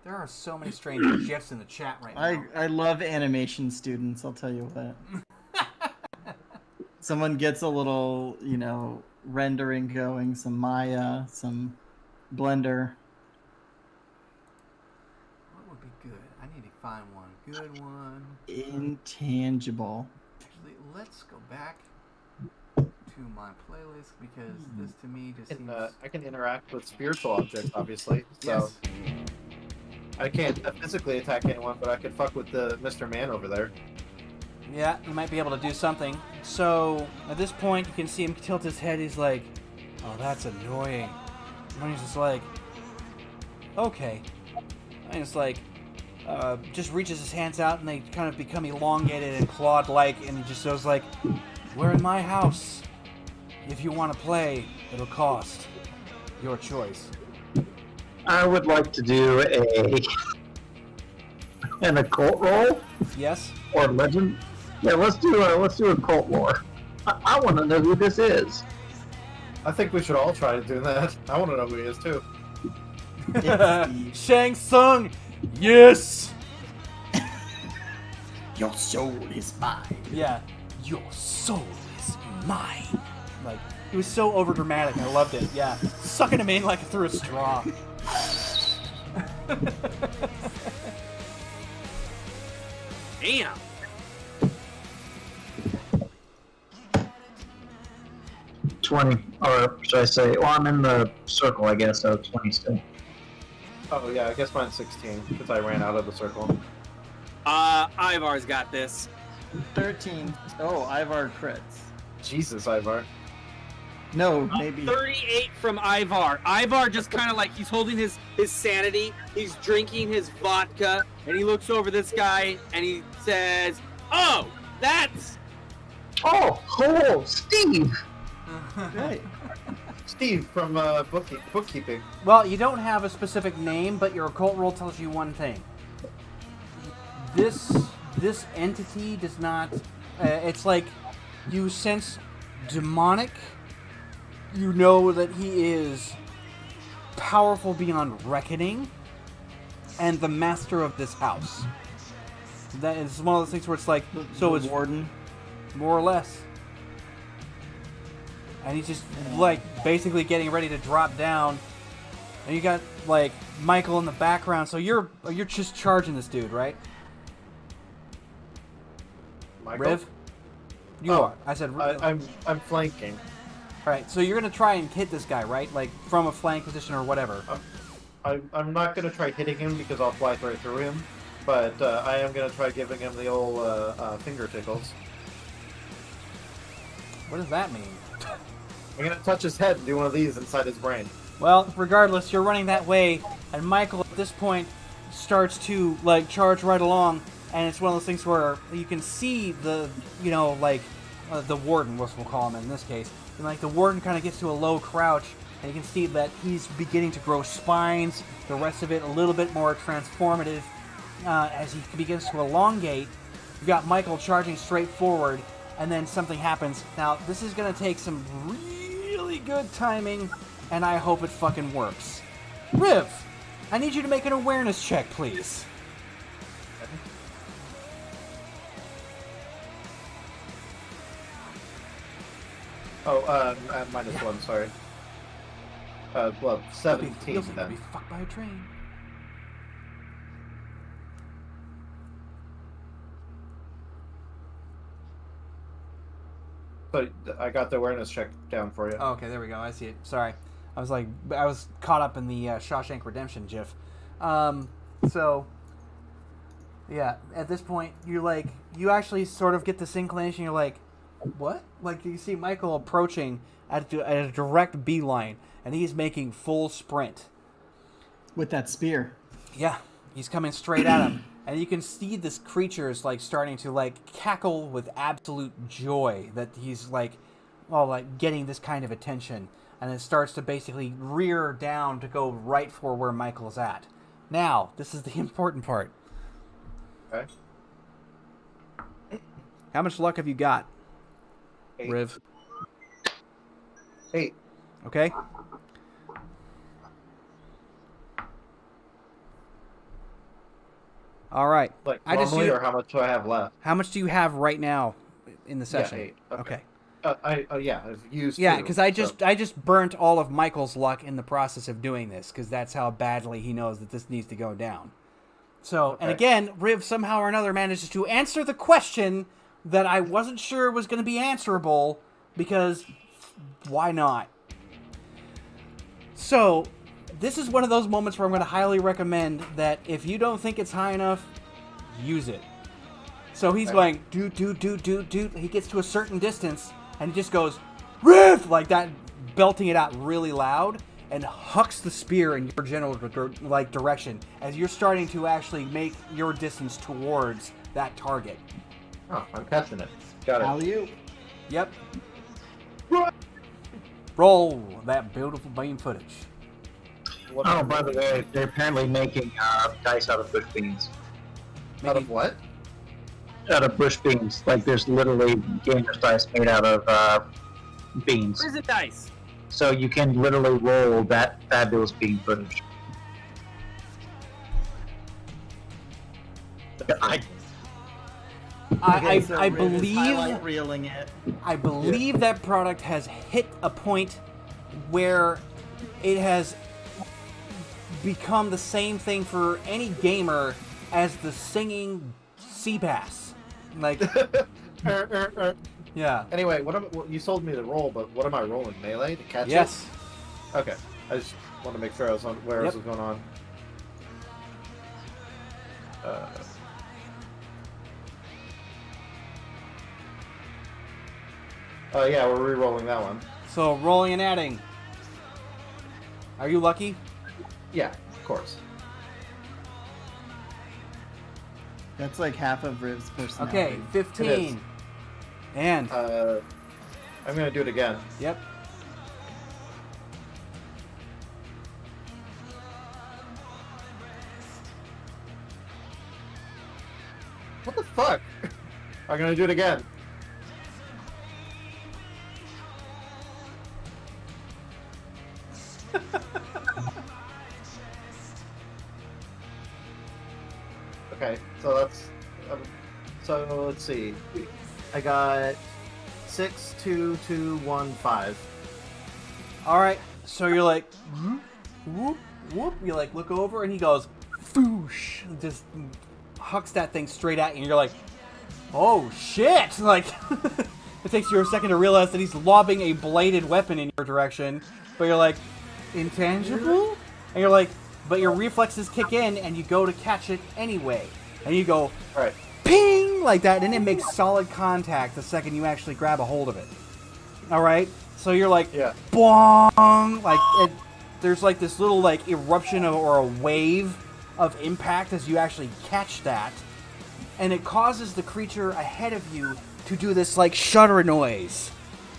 there are so many strange gifs in the chat right now. I love animation students, I'll tell you what. Someone gets a little, rendering going, some Maya, some Blender. What would be good? I need to find one good one. Intangible. Actually, let's go back to my playlist, because this to me just seems... I can interact with spiritual objects, obviously. So Yes. I can't physically attack anyone, but I could fuck with the Mr. Man over there. Yeah, you might be able to do something. So, at this point, you can see him tilt his head. He's like, oh, that's annoying. And he's just like, okay. And it's like, just reaches his hands out, and they kind of become elongated and clawed-like, and he just goes like, we're in my house. If you want to play, it'll cost. Your choice. I would like to do an occult roll Yes? or legend. Yeah, let's do occult lore. I want to know who this is. I think we should all try to do that. I want to know who he is too. Shang Tsung! Yes! Your soul is mine. Yeah. Your soul is mine. Like, it was so overdramatic. I loved it. Yeah. Sucking him in like through a straw. Damn. $20, or should I say? Well, I'm in the circle, I guess. So 20 still. Oh yeah, I guess mine's 16 because I ran out of the circle. Ivar's got this. 13. Oh, Ivar crits. Jesus, Ivar. No, maybe. 38 from Ivar. Ivar just kind of like, he's holding his sanity. He's drinking his vodka, and he looks over this guy, and he says, oh, that's... Oh, hello, Steve. Right. Steve from bookkeeping. Well, you don't have a specific name, but your occult roll tells you one thing. This entity does not... it's like you sense demonic. You know that he is powerful beyond reckoning and the master of this house. That is one of those things where it's like, so it's warden, more or less. And he's just like basically getting ready to drop down. And you got like Michael in the background, so you're just charging this dude, right? Michael? Riv? You Oh, are. I said I'm flanking. Right, so you're gonna try and hit this guy, right? Like from a flank position or whatever. I'm not gonna try hitting him because I'll fly right through him, but I am gonna try giving him the old finger tickles. What does that mean? I'm gonna touch his head and do one of these inside his brain. Well, regardless, you're running that way, and Michael at this point starts to like charge right along, and it's one of those things where you can see the, the warden, what we'll call him in this case, and like the warden kind of gets to a low crouch, and you can see that he's beginning to grow spines. The rest of it a little bit more transformative as he begins to elongate. You've got Michael charging straight forward, and then something happens. Now, this is going to take some really good timing, and I hope it fucking works. Riv, I need you to make an awareness check, please. Oh, -1, sorry. Well, 17 Feels like then. you'll be fucked by a train. So I got the awareness check down for you. Oh, okay, there we go. I see it. Sorry. I was caught up in the Shawshank Redemption gif. So, yeah, at this point, you actually sort of get this inclination, you're like, what? Like, you see Michael approaching at a direct beeline, and he's making full sprint. With that spear. Yeah, he's coming straight at him. And you can see this creature is starting to cackle with absolute joy that he's getting this kind of attention, and it starts to basically rear down to go right for where Michael's at. Now, this is the important part. Okay. How much luck have you got, 8. Riv? 8. Okay. All right. Like I just normally, u- or how much do I have left? How much do you have right now in the session? Yeah, 8. Okay. I've used. Yeah, 2, because I so- just burnt all of Michael's luck in the process of doing this, because that's how badly he knows that this needs to go down. So, and Okay. again, Riv somehow or another manages to answer the question that I wasn't sure was going to be answerable, because why not? So, this is one of those moments where I'm going to highly recommend that if you don't think it's high enough, use it. So he's going, doot. He gets to a certain distance, and he just goes, Riv! Like that, belting it out really loud, and hucks the spear in your general direction as you're starting to actually make your distance towards that target. Oh, I'm catching it. Got it. Alley-oop. Yep. Roll that beautiful beam footage. What Oh, by the way, they're apparently making dice out of bush beans. Out of what? Out of bush beans. Like, there's literally gamer's dice made out of beans. Prison dice. So you can literally roll that fabulous bean footage. I So I Riv is believe highlight reeling it. I believe that product has hit a point where it has become the same thing for any gamer as the singing sea bass. Like, yeah. Anyway, well, you told me to roll, but what am I rolling? Melee to catch Yes. it? Okay. I just want to make sure I was on where Yep. this was going on. Yeah, we're re-rolling that one. So rolling and adding. Are you lucky? Yeah, of course. That's like half of Riv's personality. Okay, 15. And I'm gonna do it again. yep. What the fuck? I'm gonna do it again. Okay, so that's so let's see. I got 6, 2, 2, 1, 5. All right. So you're like, whoop, whoop, whoop. You like look over, and he goes, foosh, just hucks that thing straight at you. And you're like, oh shit! Like, it takes you a second to realize that he's lobbing a bladed weapon in your direction, but you're like, intangible? And you're like, but your reflexes kick in, and you go to catch it anyway, and you go, All right. ping, like that, and it makes solid contact the second you actually grab a hold of it. All right, so you're like, Yeah. bong, like there's like this little like eruption or a wave of impact as you actually catch that, and it causes the creature ahead of you to do this like shudder noise,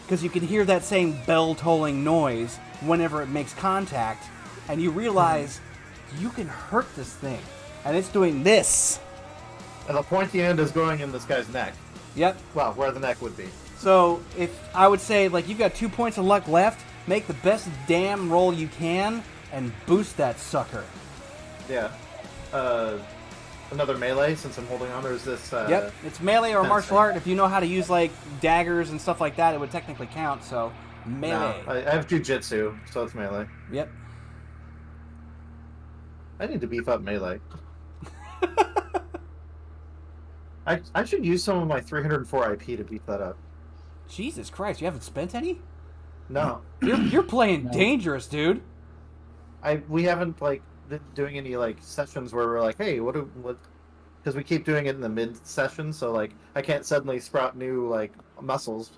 because you can hear that same bell tolling noise whenever it makes contact, and you realize you can hurt this thing, and it's doing this. And the pointy end is going in this guy's neck. Yep. Well, where the neck would be. So if I would say like you've got 2 points of luck left, make the best damn roll you can and boost that sucker. Yeah. Another melee since I'm holding on. There's this. Yep, it's melee or fencing. martial art. If you know how to use like daggers and stuff like that, it would technically count. So melee. No, I have jujitsu, so it's melee. Yep. I need to beef up melee. I should use some of my 304 IP to beef that up. Jesus Christ, you haven't spent any? No, You're playing dangerous, dude. we haven't like been doing any like sessions where we're like, hey, what? Because we keep doing it in the mid session, so like I can't suddenly sprout new like muscles.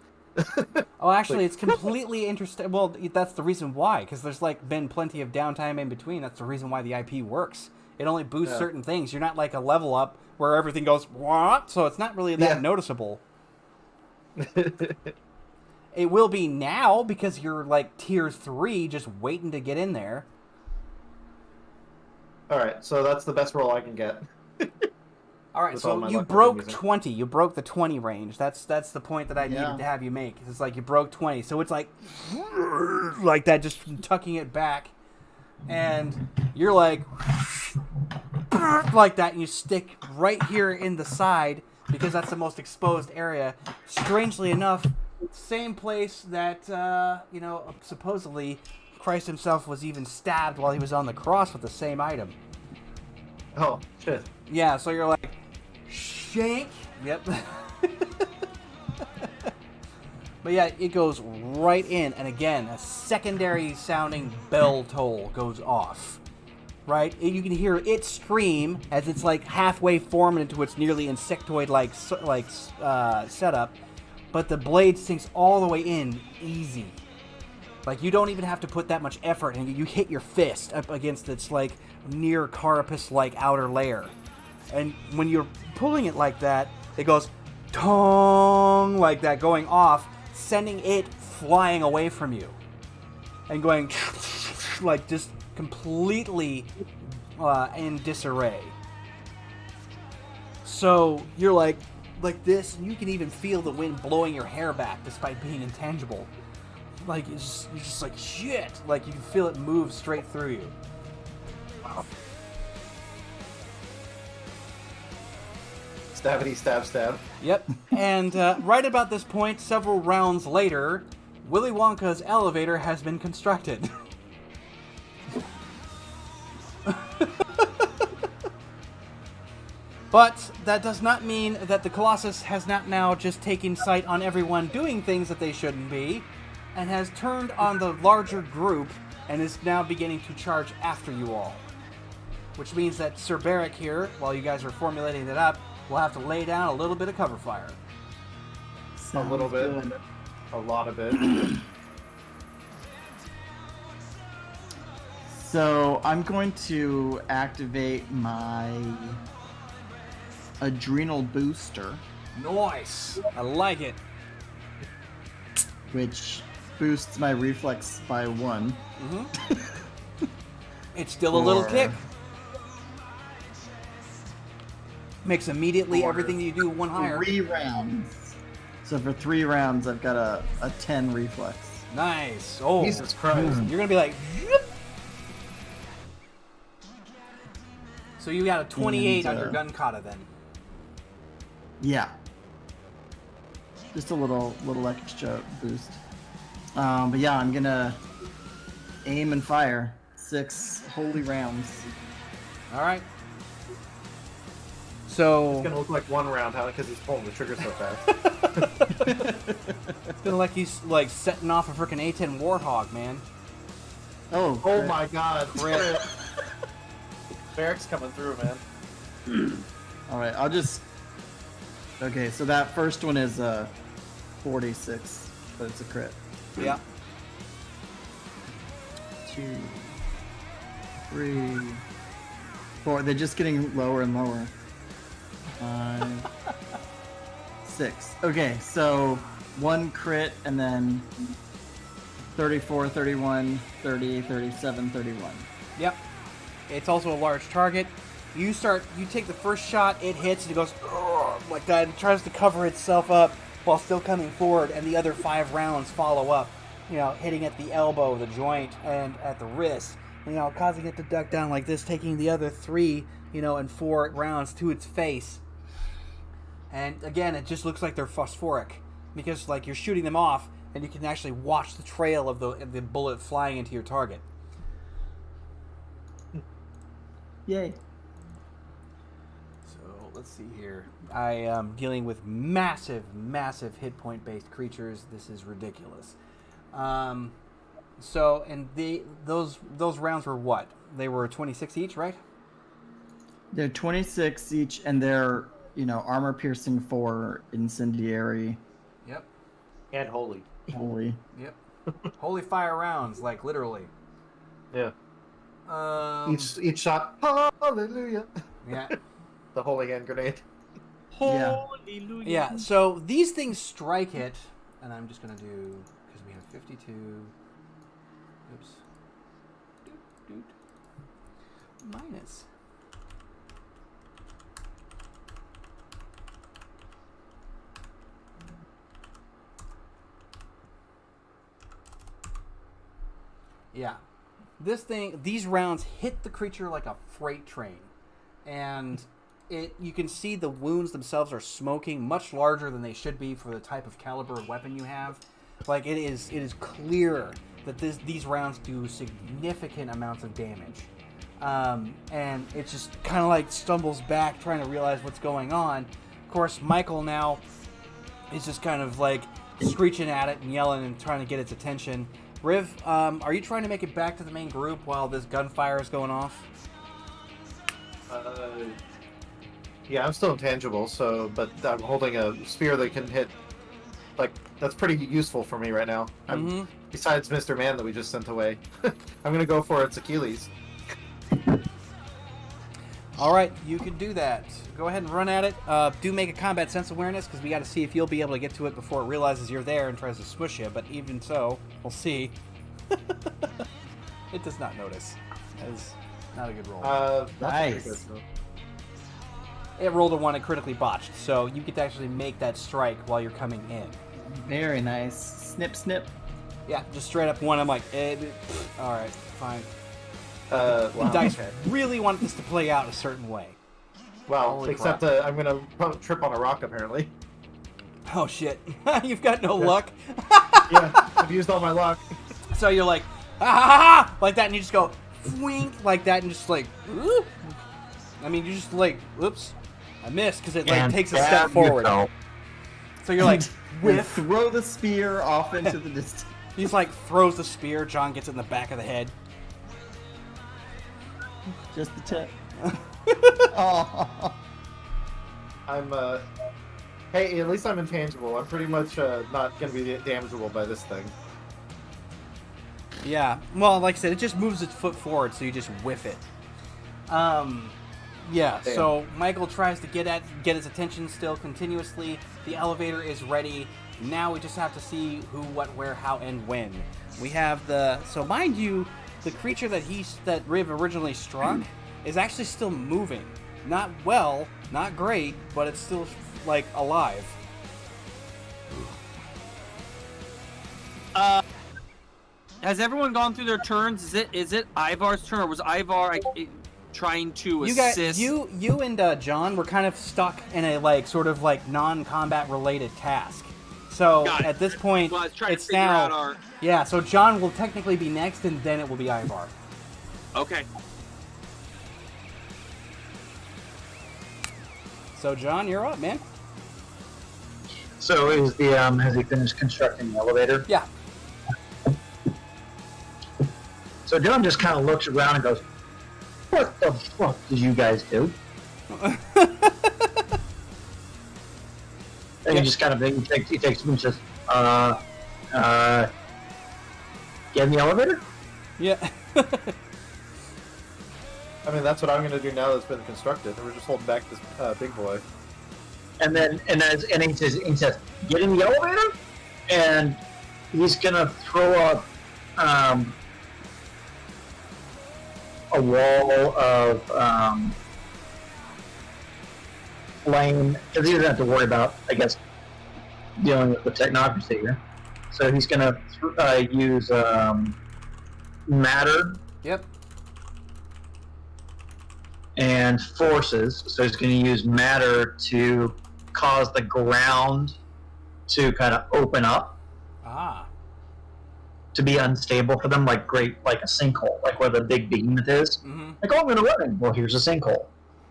Oh, actually, it's completely interesting. Well, that's the reason why, because there's like been plenty of downtime in between. That's the reason why the IP works. It only boosts Yeah. certain things. You're not like a level up where everything goes what, so it's not really that Yeah. noticeable. It will be now because you're like tier 3, just waiting to get in there. All right, so that's the best roll I can get. All right, With all so my you luck I've been broke using. 20. You broke the 20 range. That's the point that I Yeah. needed to have you make. It's like you broke 20, so it's like that, just tucking it back, and you're like that, and you stick right here in the side because that's the most exposed area. Strangely enough, same place that supposedly Christ himself was even stabbed while he was on the cross with the same item. Oh shit! Yeah, so you're like, shank. Yep. But yeah, it goes right in, and again, a secondary sounding bell toll goes off. Right? You can hear it scream as it's like halfway formed into its nearly insectoid-like setup, but the blade sinks all the way in easy. Like, you don't even have to put that much effort, and you hit your fist up against its, like, near carapace-like outer layer. And when you're pulling it like that, it goes tong like that, going off, sending it flying away from you. And going like just completely in disarray. So you're like this, and you can even feel the wind blowing your hair back despite being intangible. Like, you're just like, shit! Like, you can feel it move straight through you. Wow. Stabbity stab stab. Yep. And right about this point, several rounds later, Willy Wonka's elevator has been constructed. But that does not mean that the Colossus has not now just taken sight on everyone doing things that they shouldn't be, and has turned on the larger group and is now beginning to charge after you all. Which means that Sir Barrick here, while you guys are formulating it up, will have to lay down a little bit of cover fire. A little bit. Sounds good. A lot of it. So I'm going to activate my adrenal booster, Nice! I like it. which boosts my reflex by 1. It's still a little For- kick. Makes immediately For everything you do one higher. 3 rounds. So for 3 rounds, I've got a 10 reflex. Nice. Oh, Jesus Christ. you're gonna be like. "Zoop." So you got a 28 on And, your gun kata then. Yeah. Just a little extra boost. But yeah, I'm gonna aim and fire 6 holy rounds. All right. It's So gonna look like one round, how? Because he's pulling the trigger so fast. it's gonna like he's like setting off a freaking A10 Warthog, man. Oh, Oh great. my God! Really? Barrick's coming through, man. All right, I'll just. Okay, so that first one is 46. but it's a crit. Yeah. 2, 3, 4. They're just getting lower and lower. 5, 6. Okay, so 1 crit and then 34, 31, 30, 37, 31. Yep. It's also a large target. You take the first shot, it hits, and it goes "Ugh," like that, and tries to cover itself up while still coming forward, and the other 5 rounds follow up, hitting at the elbow, the joint, and at the wrist, causing it to duck down like this, taking the other 3, and 4 rounds to its face. And again, it just looks like they're phosphoric, because like you're shooting them off, and you can actually watch the trail of the bullet flying into your target. Yay. So let's see here. I am dealing with massive hit point based creatures. This is ridiculous. So and those rounds were what? They were 26 each, right? They're 26 each, and they're armor piercing 4, incendiary. Yep. And holy. Holy. Yep. Holy fire rounds, like literally. Yeah. Each shot. Hallelujah. Yeah. The holy hand grenade. Hallelujah. Yeah. So these things strike it, and I'm just gonna do because we have 52. Oops. Doot. Minus. Yeah. These rounds hit the creature like a freight train. And you can see the wounds themselves are smoking, much larger than they should be for the type of caliber of weapon you have. Like it is clear that these rounds do significant amounts of damage. And it just kind of like stumbles back trying to realize what's going on. Of course, Michael now is just kind of like screeching at it and yelling and trying to get its attention. Riv, are you trying to make it back to the main group while this gunfire is going off? Yeah, I'm still intangible, but I'm holding a spear that can hit. Like, that's pretty useful for me right now. Besides Mr. Man that we just sent away. I'm going to go for its Achilles. All right, you can do that. Go ahead and run at it. Do make a combat sense awareness, because we got to see if you'll be able to get to it before it realizes you're there and tries to smush you. But even so, we'll see. It does not notice. That is not a good roll. That's Nice. pretty good, It rolled a 1 and critically botched, so you get to actually make that strike while you're coming in. Very nice. Snip, snip. Yeah, just straight up 1. I'm like, all right, fine. Wow, The dice okay. really wanted this to play out a certain way. Well, Holy except crap. I'm going to trip on a rock, apparently. Oh, shit. You've got no luck. Yeah, I've used all my luck. So you're like, ah, ha, ha, like that, and you just go, wink, like that, and just like, ooh. I mean, you just like, oops, I missed, because it like And takes a stab step forward. yourself. So you're like, We whiff. throw the spear off into the distance. He just like throws the spear. John gets it in the back of the head. Just the tip. Oh. I'm, hey, at least I'm intangible. I'm pretty much not going to be damageable by this thing. Yeah. Well, like I said, it just moves its foot forward, so you just whiff it. Yeah. Damn. So Michael tries to get its attention still continuously. The elevator is ready. Now we just have to see who, what, where, how, and when. We have so mind you, the creature that Riv originally struck is actually still moving. Not well, not great, but it's still like alive. Has everyone gone through their turns? Is it Ivar's turn, or was Ivar trying to assist? You and John were kind of stuck in a like sort of like non-combat related task. So Got it. at this point, Well, I was trying it's to figure now. out our. Yeah, so John will technically be next, and then it will be Ivar. Okay. So John, you're up, man. So is has he finished constructing the elevator? Yeah. So John just kind of looks around and goes, "What the fuck did you guys do?" And he just kind of he takes and says, Get in the elevator? Yeah. I mean, that's what I'm going to do now that's been constructed. We're just holding back this big boy. And then, and he says, get in the elevator? And he's gonna throw up a wall of flame, because he doesn't have to worry about, I guess, dealing with the technocracy here. So he's gonna use matter Yep. and forces. So he's going to use matter to cause the ground to kind of open up, to be unstable for them, like a sinkhole, like where the big behemoth is. Mm-hmm. Like, oh, I'm going to run in. Well, here's a sinkhole.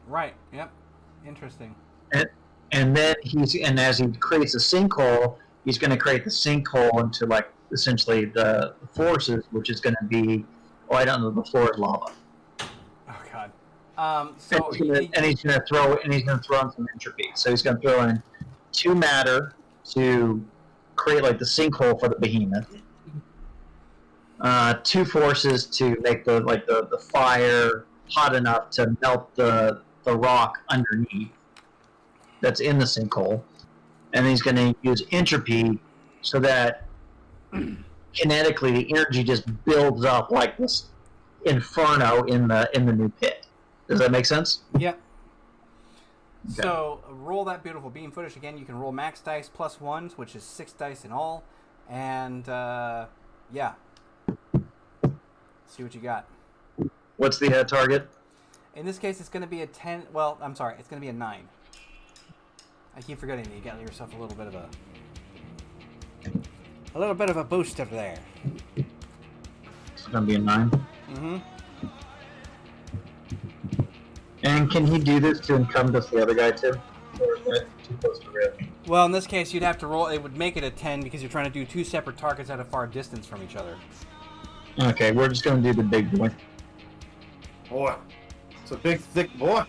Right. Yep. Interesting. And then as he creates a sinkhole, he's going to create the sinkhole into like essentially the forces, which is going to be right under the floor is lava. Oh God. So And he's going to throw in some entropy. So he's going to throw in 2 matter to create like the sinkhole for the behemoth. 2 forces to make the fire hot enough to melt the rock underneath that's in the sinkhole, and he's going to use entropy so that kinetically the energy just builds up like this inferno in the new pit. Does that make sense? Yep. Okay. So roll that beautiful beam footage again. You can roll max dice plus 1s, which is 6 dice in all, and yeah. See what you got. What's the target? In this case, it's going to be a 10. Well, I'm sorry, it's going to be a 9. I keep forgetting that you got yourself a little bit of a boost up there. It's going to be a 9. Mm-hmm. And can he do this to encompass the other guy too? Or is that too close to Riv? Well, in this case, you'd have to roll. It would make it a 10 because you're trying to do 2 separate targets at a far distance from each other. Okay, we're just going to do the big boy. Boy, it's a big, thick boy.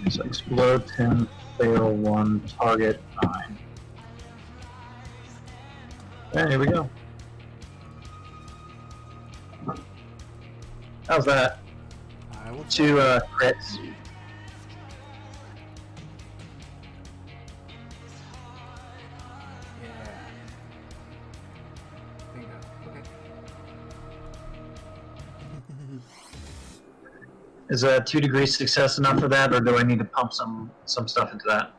So explode 10, fail 1, target 9. Yeah, here we go. How's that? I will 2 crits. Yeah. Bingo. Okay. Is a 2 degrees success enough for that, or do I need to pump some stuff into that?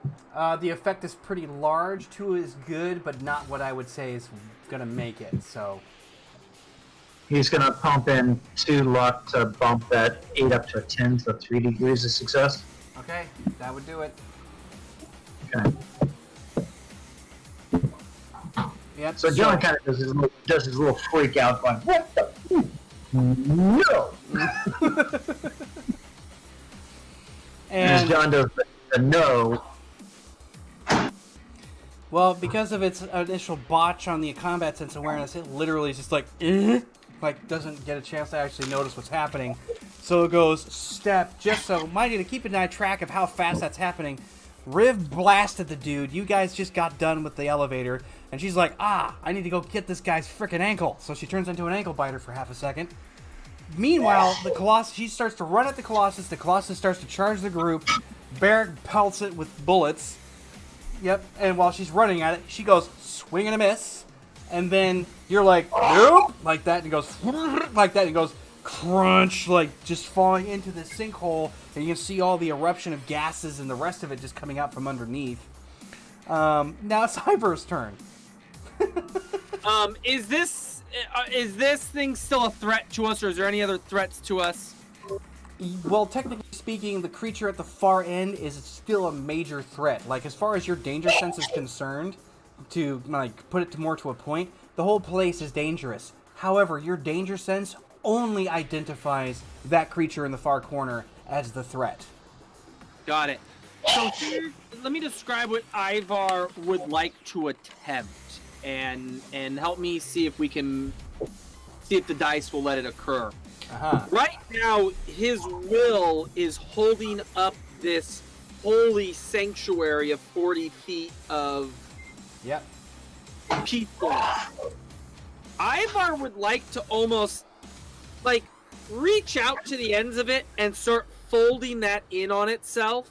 The effect is pretty large. 2 is good, but not what I would say is gonna make it. So He's going to pump in 2 luck to bump that 8 up to a 10, so 3 degrees of success. okay, that would do it. Okay. Yep. So John kind of does his little freak out, going, "What the? No!" And as And John does the no, well, because of its initial botch on the combat sense awareness, it literally is just like doesn't get a chance to actually notice what's happening. So it goes step, just so, mind you, to keep an eye track of how fast that's happening. Riv blasted the dude. You guys just got done with the elevator, and she's like, I need to go get this guy's frickin' ankle. So she turns into an ankle biter for half a second. Meanwhile, the Colossus, she starts to run at the Colossus. The Colossus starts to charge the group. Barrick pelts it with bullets. Yep, and while she's running at it, she goes swing and a miss. And then you're like, nope, like that, and it goes like that, and it goes crunch, like just falling into the sinkhole, and you can see all the eruption of gases and the rest of it just coming out from underneath. Now it's Hyper's turn. Is this thing still a threat to us, or is there any other threats to us? Well, technically speaking, the creature at the far end is still a major threat. Like, as far as your danger sense is concerned, to like put it more to a point, the whole place is dangerous. However, your danger sense only identifies that creature in the far corner as the threat. Got it. So here, let me describe what Ivar would like to attempt, and help me see if the dice will let it occur. Right now, his will is holding up this holy sanctuary of 40 feet of Yep. peacefulness. Ivar would like to almost, like, reach out to the ends of it and start folding that in on itself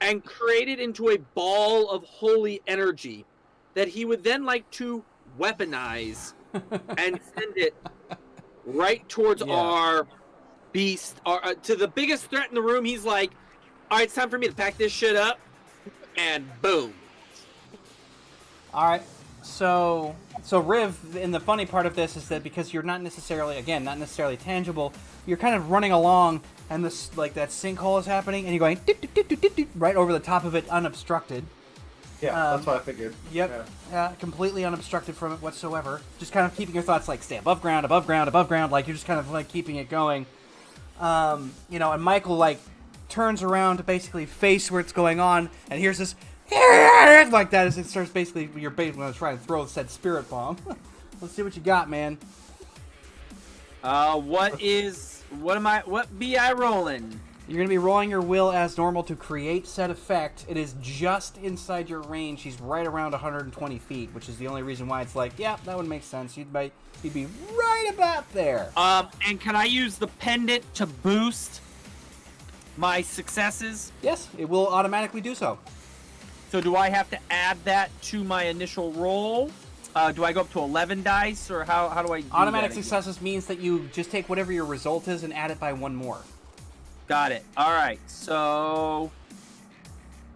and create it into a ball of holy energy that he would then like to weaponize and send it right towards our beast, to the biggest threat in the room. He's like, all right, it's time for me to pack this shit up, and boom. All right. So Riv, and the funny part of this is that because you're not necessarily tangible, you're kind of running along, and this, like, that sinkhole is happening, and you're going right over the top of it, unobstructed. Yeah, that's what I figured. Yep. Yeah, completely unobstructed from it whatsoever. Just kind of keeping your thoughts, like, stay above ground, above ground, above ground. Like, you're just kind of, like, keeping it going. And Michael, like, turns around to basically face where it's going on, and here's this like that as it starts basically, you're basically going to try and throw said spirit bomb. Let's see what you got, man. What be I rolling? You're going to be rolling your will as normal to create said effect. It is just inside your range. He's right around 120 feet, which is the only reason why it's like, yeah, that would make sense. You'd be right about there. And can I use the pendant to boost my successes? Yes, it will automatically do so. So do I have to add that to my initial roll? Do I go up to 11 dice, or how do I do Automatic that successes means that you just take whatever your result is and add it by one more. Got it. All right. So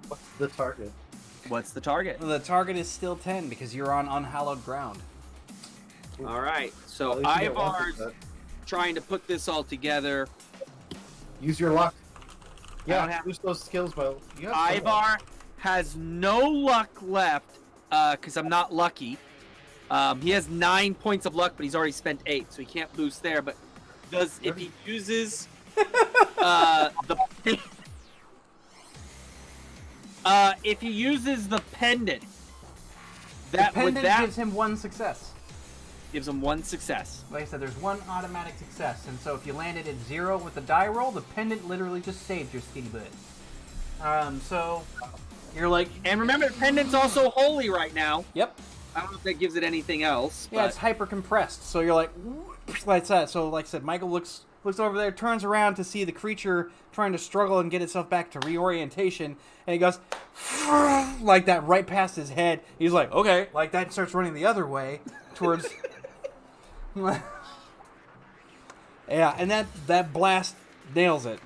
What's the target? what's the target? The target is still 10 because you're on unhallowed ground. All right. At So least you get one Ivar's percent. trying to put this all together. Use your luck. don't Yeah, have- use those skills, Will. You have some luck. Ivar has no luck left because I'm not lucky. He has 9 points of luck, but he's already spent 8, so he can't boost there. But if he uses if he uses the pendant, The pendant gives him one success. gives him 1 success. Like I said, there's one automatic success, and so if you landed at 0 with the die roll, the pendant literally just saved your skinny butt. So you're like, And remember, the pendant's also holy right now. yep, I don't know if that gives it anything else. yeah, But it's hyper compressed. So you're like, like that. So like I said, Michael looks over there, turns around to see the creature trying to struggle and get itself back to reorientation, and he goes like that right past his head. He's like, okay, like that, and starts running the other way towards. Yeah, and that blast nails it.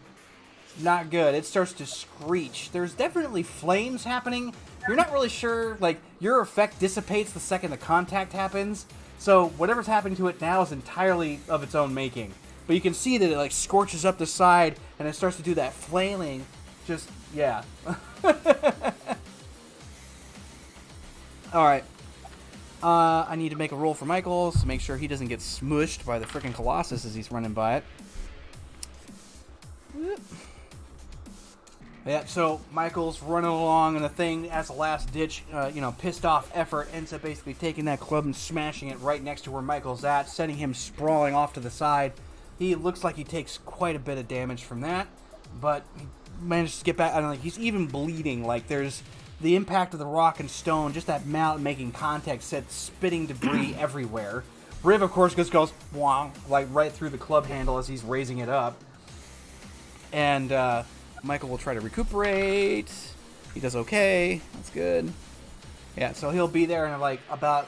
Not good. It starts to screech. There's definitely flames happening. You're not really sure, like, your effect dissipates the second the contact happens, so whatever's happening to it now is entirely of its own making. But you can see that it, like, scorches up the side, and it starts to do that flailing. Just, yeah. Alright. I need to make a roll for Michael to make sure he doesn't get smushed by the freaking Colossus as he's running by it. Yeah, so Michael's running along, and the thing, as a last-ditch, pissed off effort, ends up basically taking that club and smashing it right next to where Michael's at, sending him sprawling off to the side. He looks like he takes quite a bit of damage from that, but he manages to get back. I don't know, he's even bleeding. Like, there's the impact of the rock and stone, just that mallet making contact, set spitting debris everywhere. Riv, of course, just goes, wong, like, right through the club handle as he's raising it up. And, Michael will try to recuperate. He does okay. That's good. Yeah, so he'll be there in like about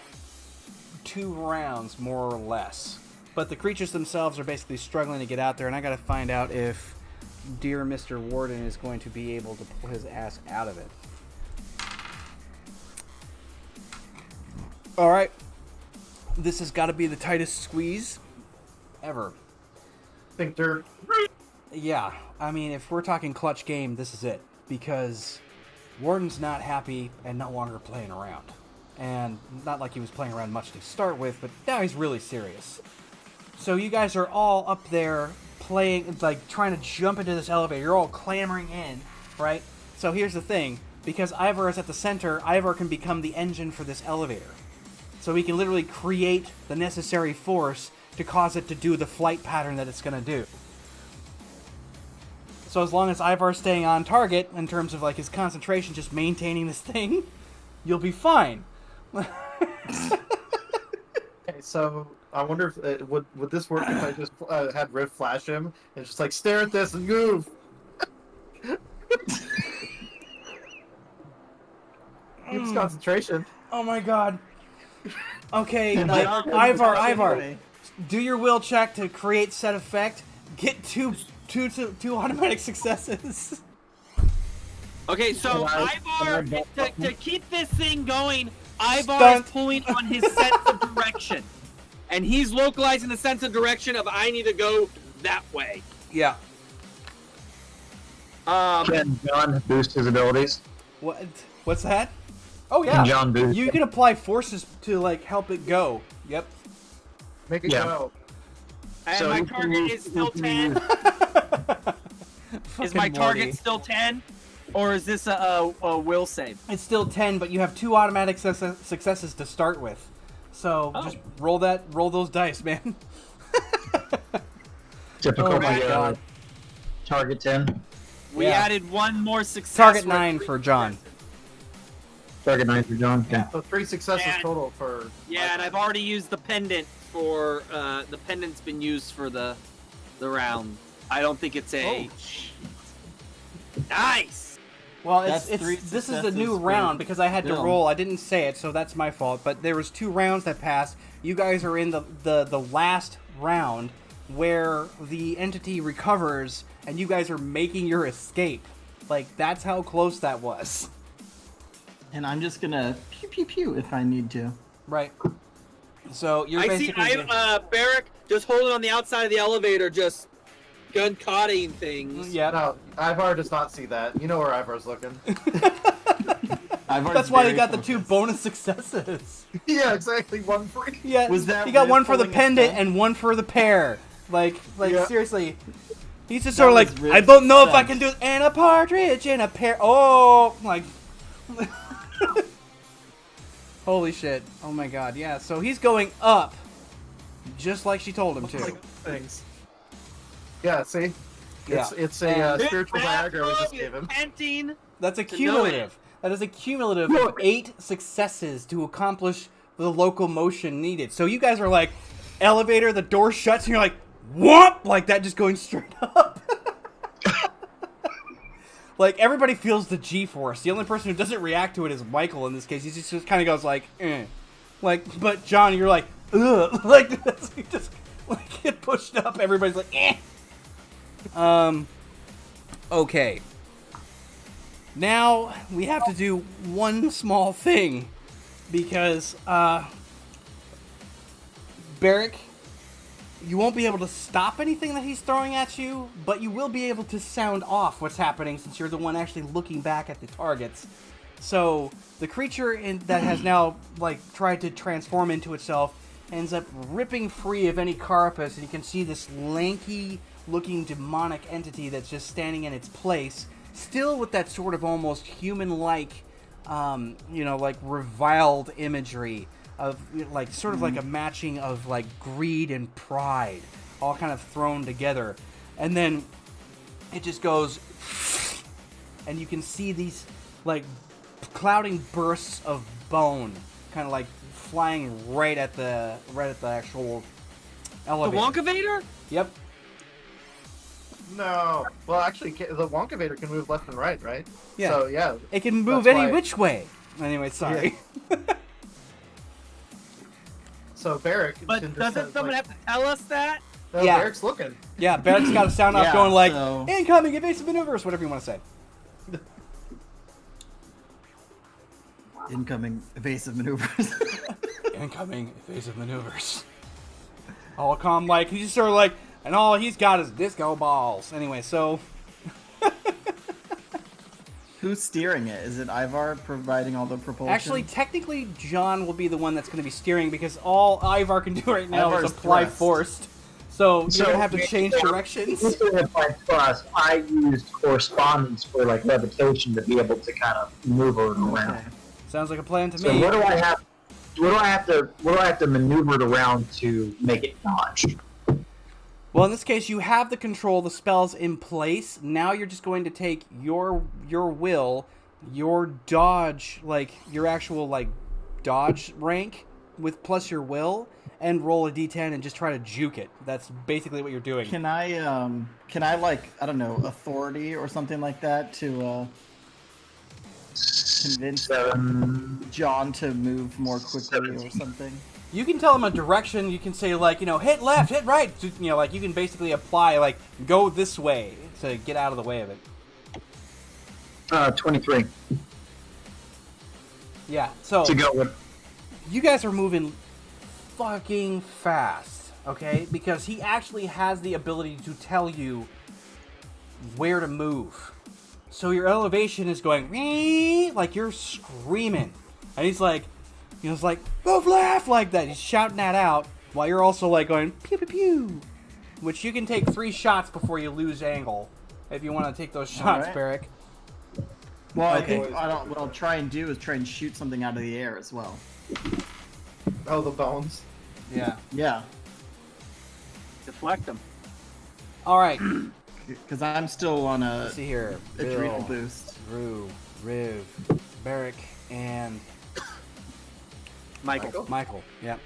2 rounds, more or less. But the creatures themselves are basically struggling to get out there, and I gotta find out if dear Mr. Warden is going to be able to pull his ass out of it. Alright. This has got to be the tightest squeeze ever. Think they're Yeah, I mean, if we're talking clutch game, this is it. Because Warden's not happy and no longer playing around. And not like he was playing around much to start with, but now he's really serious. So you guys are all up there playing, like, trying to jump into this elevator. You're all clamoring in, right? So here's the thing. Because Ivar is at the center, Ivar can become the engine for this elevator. So he can literally create the necessary force to cause it to do the flight pattern that it's going to do. So as long as Ivar's staying on target in terms of like his concentration, just maintaining this thing, you'll be fine. Okay, so I wonder if would this work if I just had Riff flash him and just like stare at this and move. Keeps concentration. Oh my god. Okay, And like, John- Ivar, do your will check to create set effect. Get two automatic successes. Okay, so Ivar, to keep this thing going, Ivar Stunt. is pulling on his sense of direction. And he's localizing the sense of direction of I need to go that way. Yeah. Can John boost his abilities? What's that? Oh yeah. Can John boost? You can apply forces to like help it go. Yep. Make it Yeah. go. And So my you target can is still use- 10. Is Fucking my target Morty. still 10? Or is this a will save? It's still 10, but you have 2 automatic successes to start with. So Oh. just roll those dice, man. Typical. Oh my god. Target 10. We Yeah. added one more success. Target We're at 9 3 for John. Target 9 for John. Okay. So 3 successes And- total for. Yeah, and I've already used the pendant for the pendant's been used for the round. I don't think it's a nice. Well, That's it's 3 this is a new successes round for because I had to Bill. roll. I didn't say it, so that's my fault. But there was 2 rounds that passed. You guys are in the last round where the entity recovers, and you guys are making your escape. Like that's how close that was. And I'm just gonna pew pew pew if I need to. Right. So you're I see basically Barrick just holding on the outside of the elevator, just gun cotting things. yeah. No, Ivar does not see that. You know where Ivar's looking. That's why he got the 2 bonus successes. Yeah, exactly. 1 free. Yeah, Was that he got Riz 1 for the pulling a pendant stunt? and 1 for the pair. Like Yeah. seriously, he's just That sort of like, was Riz I don't know if I stunt. can do it. And a partridge in a pear. Oh, like, holy shit! Oh my god, yeah. So he's going up, just like she told him to. Like things. Yeah, see? Yeah. It's a And- spiritual Viagra we just gave him. Panting. That's a To know cumulative. That is a cumulative of 8 successes to accomplish the locomotion needed. So you guys are like, elevator, the door shuts, and you're like, whoop, like that, just going straight up. Like everybody feels the G-force. The only person who doesn't react to it is Michael in this case. He just kind of goes like, eh. Like, but John, you're like, ugh, like you just like get pushed up. Everybody's like, eh. Okay. Now we have to do one small thing because Barrick, you won't be able to stop anything that he's throwing at you, but you will be able to sound off what's happening since you're the one actually looking back at the targets. So the creature that has now like tried to transform into itself ends up ripping free of any carapace, and you can see this lanky looking demonic entity that's just standing in its place, still with that sort of almost human-like, like reviled imagery of like sort of like a matching of like greed and pride all kind of thrown together. And then it just goes, and you can see these like clouding bursts of bone kind of like flying right at the actual The elevator. Wonkavator? Yep. No. Well, actually, the Wonkavator can move left and right, right? Yeah. So, yeah. It can move That's any why- which way. Anyway, sorry. So, Barrick. But can just doesn't have, someone like, have to tell us that? No, Yeah. Barrick's looking. Yeah, Barrett's got a sound off Yeah, going like, so- incoming evasive maneuvers, whatever you want to say. Incoming evasive maneuvers. Incoming evasive maneuvers. All calm, like, he's just sort of like, and all he's got is disco balls. Anyway, so, Who's steering it? Is it Ivar providing all the propulsion? actually, technically, John will be the one that's going to be steering because all Ivar can do right now Ivar's is apply thrust. forced. So, you're So, going to have to change directions. With my trust, I used correspondence for like levitation to be able to kind of move her around. Okay. Sounds like a plan to So me. what do I have? What do I have to maneuver it around to make it dodge? Well, in this case, you have the control, the spells in place. Now you're just going to take your will, your dodge, like your actual like dodge rank with plus your will, and roll a d10 and just try to juke it. That's basically what you're doing. Can I like, I don't know, authority or something like that to convince John to move more quickly or something? You can tell him a direction. You can say, like, hit left, hit right. Like, you can basically apply, like, go this way to get out of the way of it. 23. Yeah, so To go with. you guys are moving fucking fast, okay? Because he actually has the ability to tell you where to move. So your elevation is going, "Wee," like you're screaming. And he's like, move left, like that. He's shouting that out while you're also like going, pew, pew, pew. Which you can take 3 shots before you lose angle. If you want to take those shots, Alright. Barrick. Well, I Okay. think what I'll try and do is try and shoot something out of the air as well. Oh, the bones. Yeah. Yeah, Deflect them. Alright, because I'm still on a let's see here. adrenal Bill, boost. Drew, Riv, Barrick, and Michael. Michael. Yeah.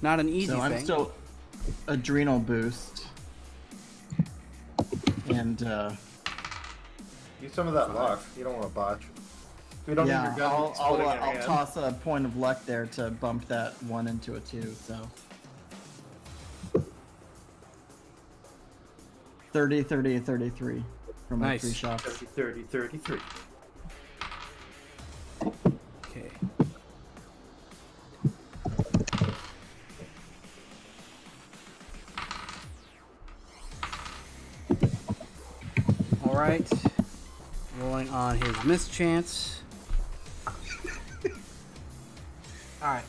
Not an easy So thing. I'm still adrenal boost. And Use some of that luck. You don't want to botch. We don't yeah, need your gun exploding in your I'll hand. toss a point of luck there to bump that 1 into a 2. So 30, 30, 33 for my Nice. 3 shots. 30, 33. Okay. All right. Rolling on his mischance. All right.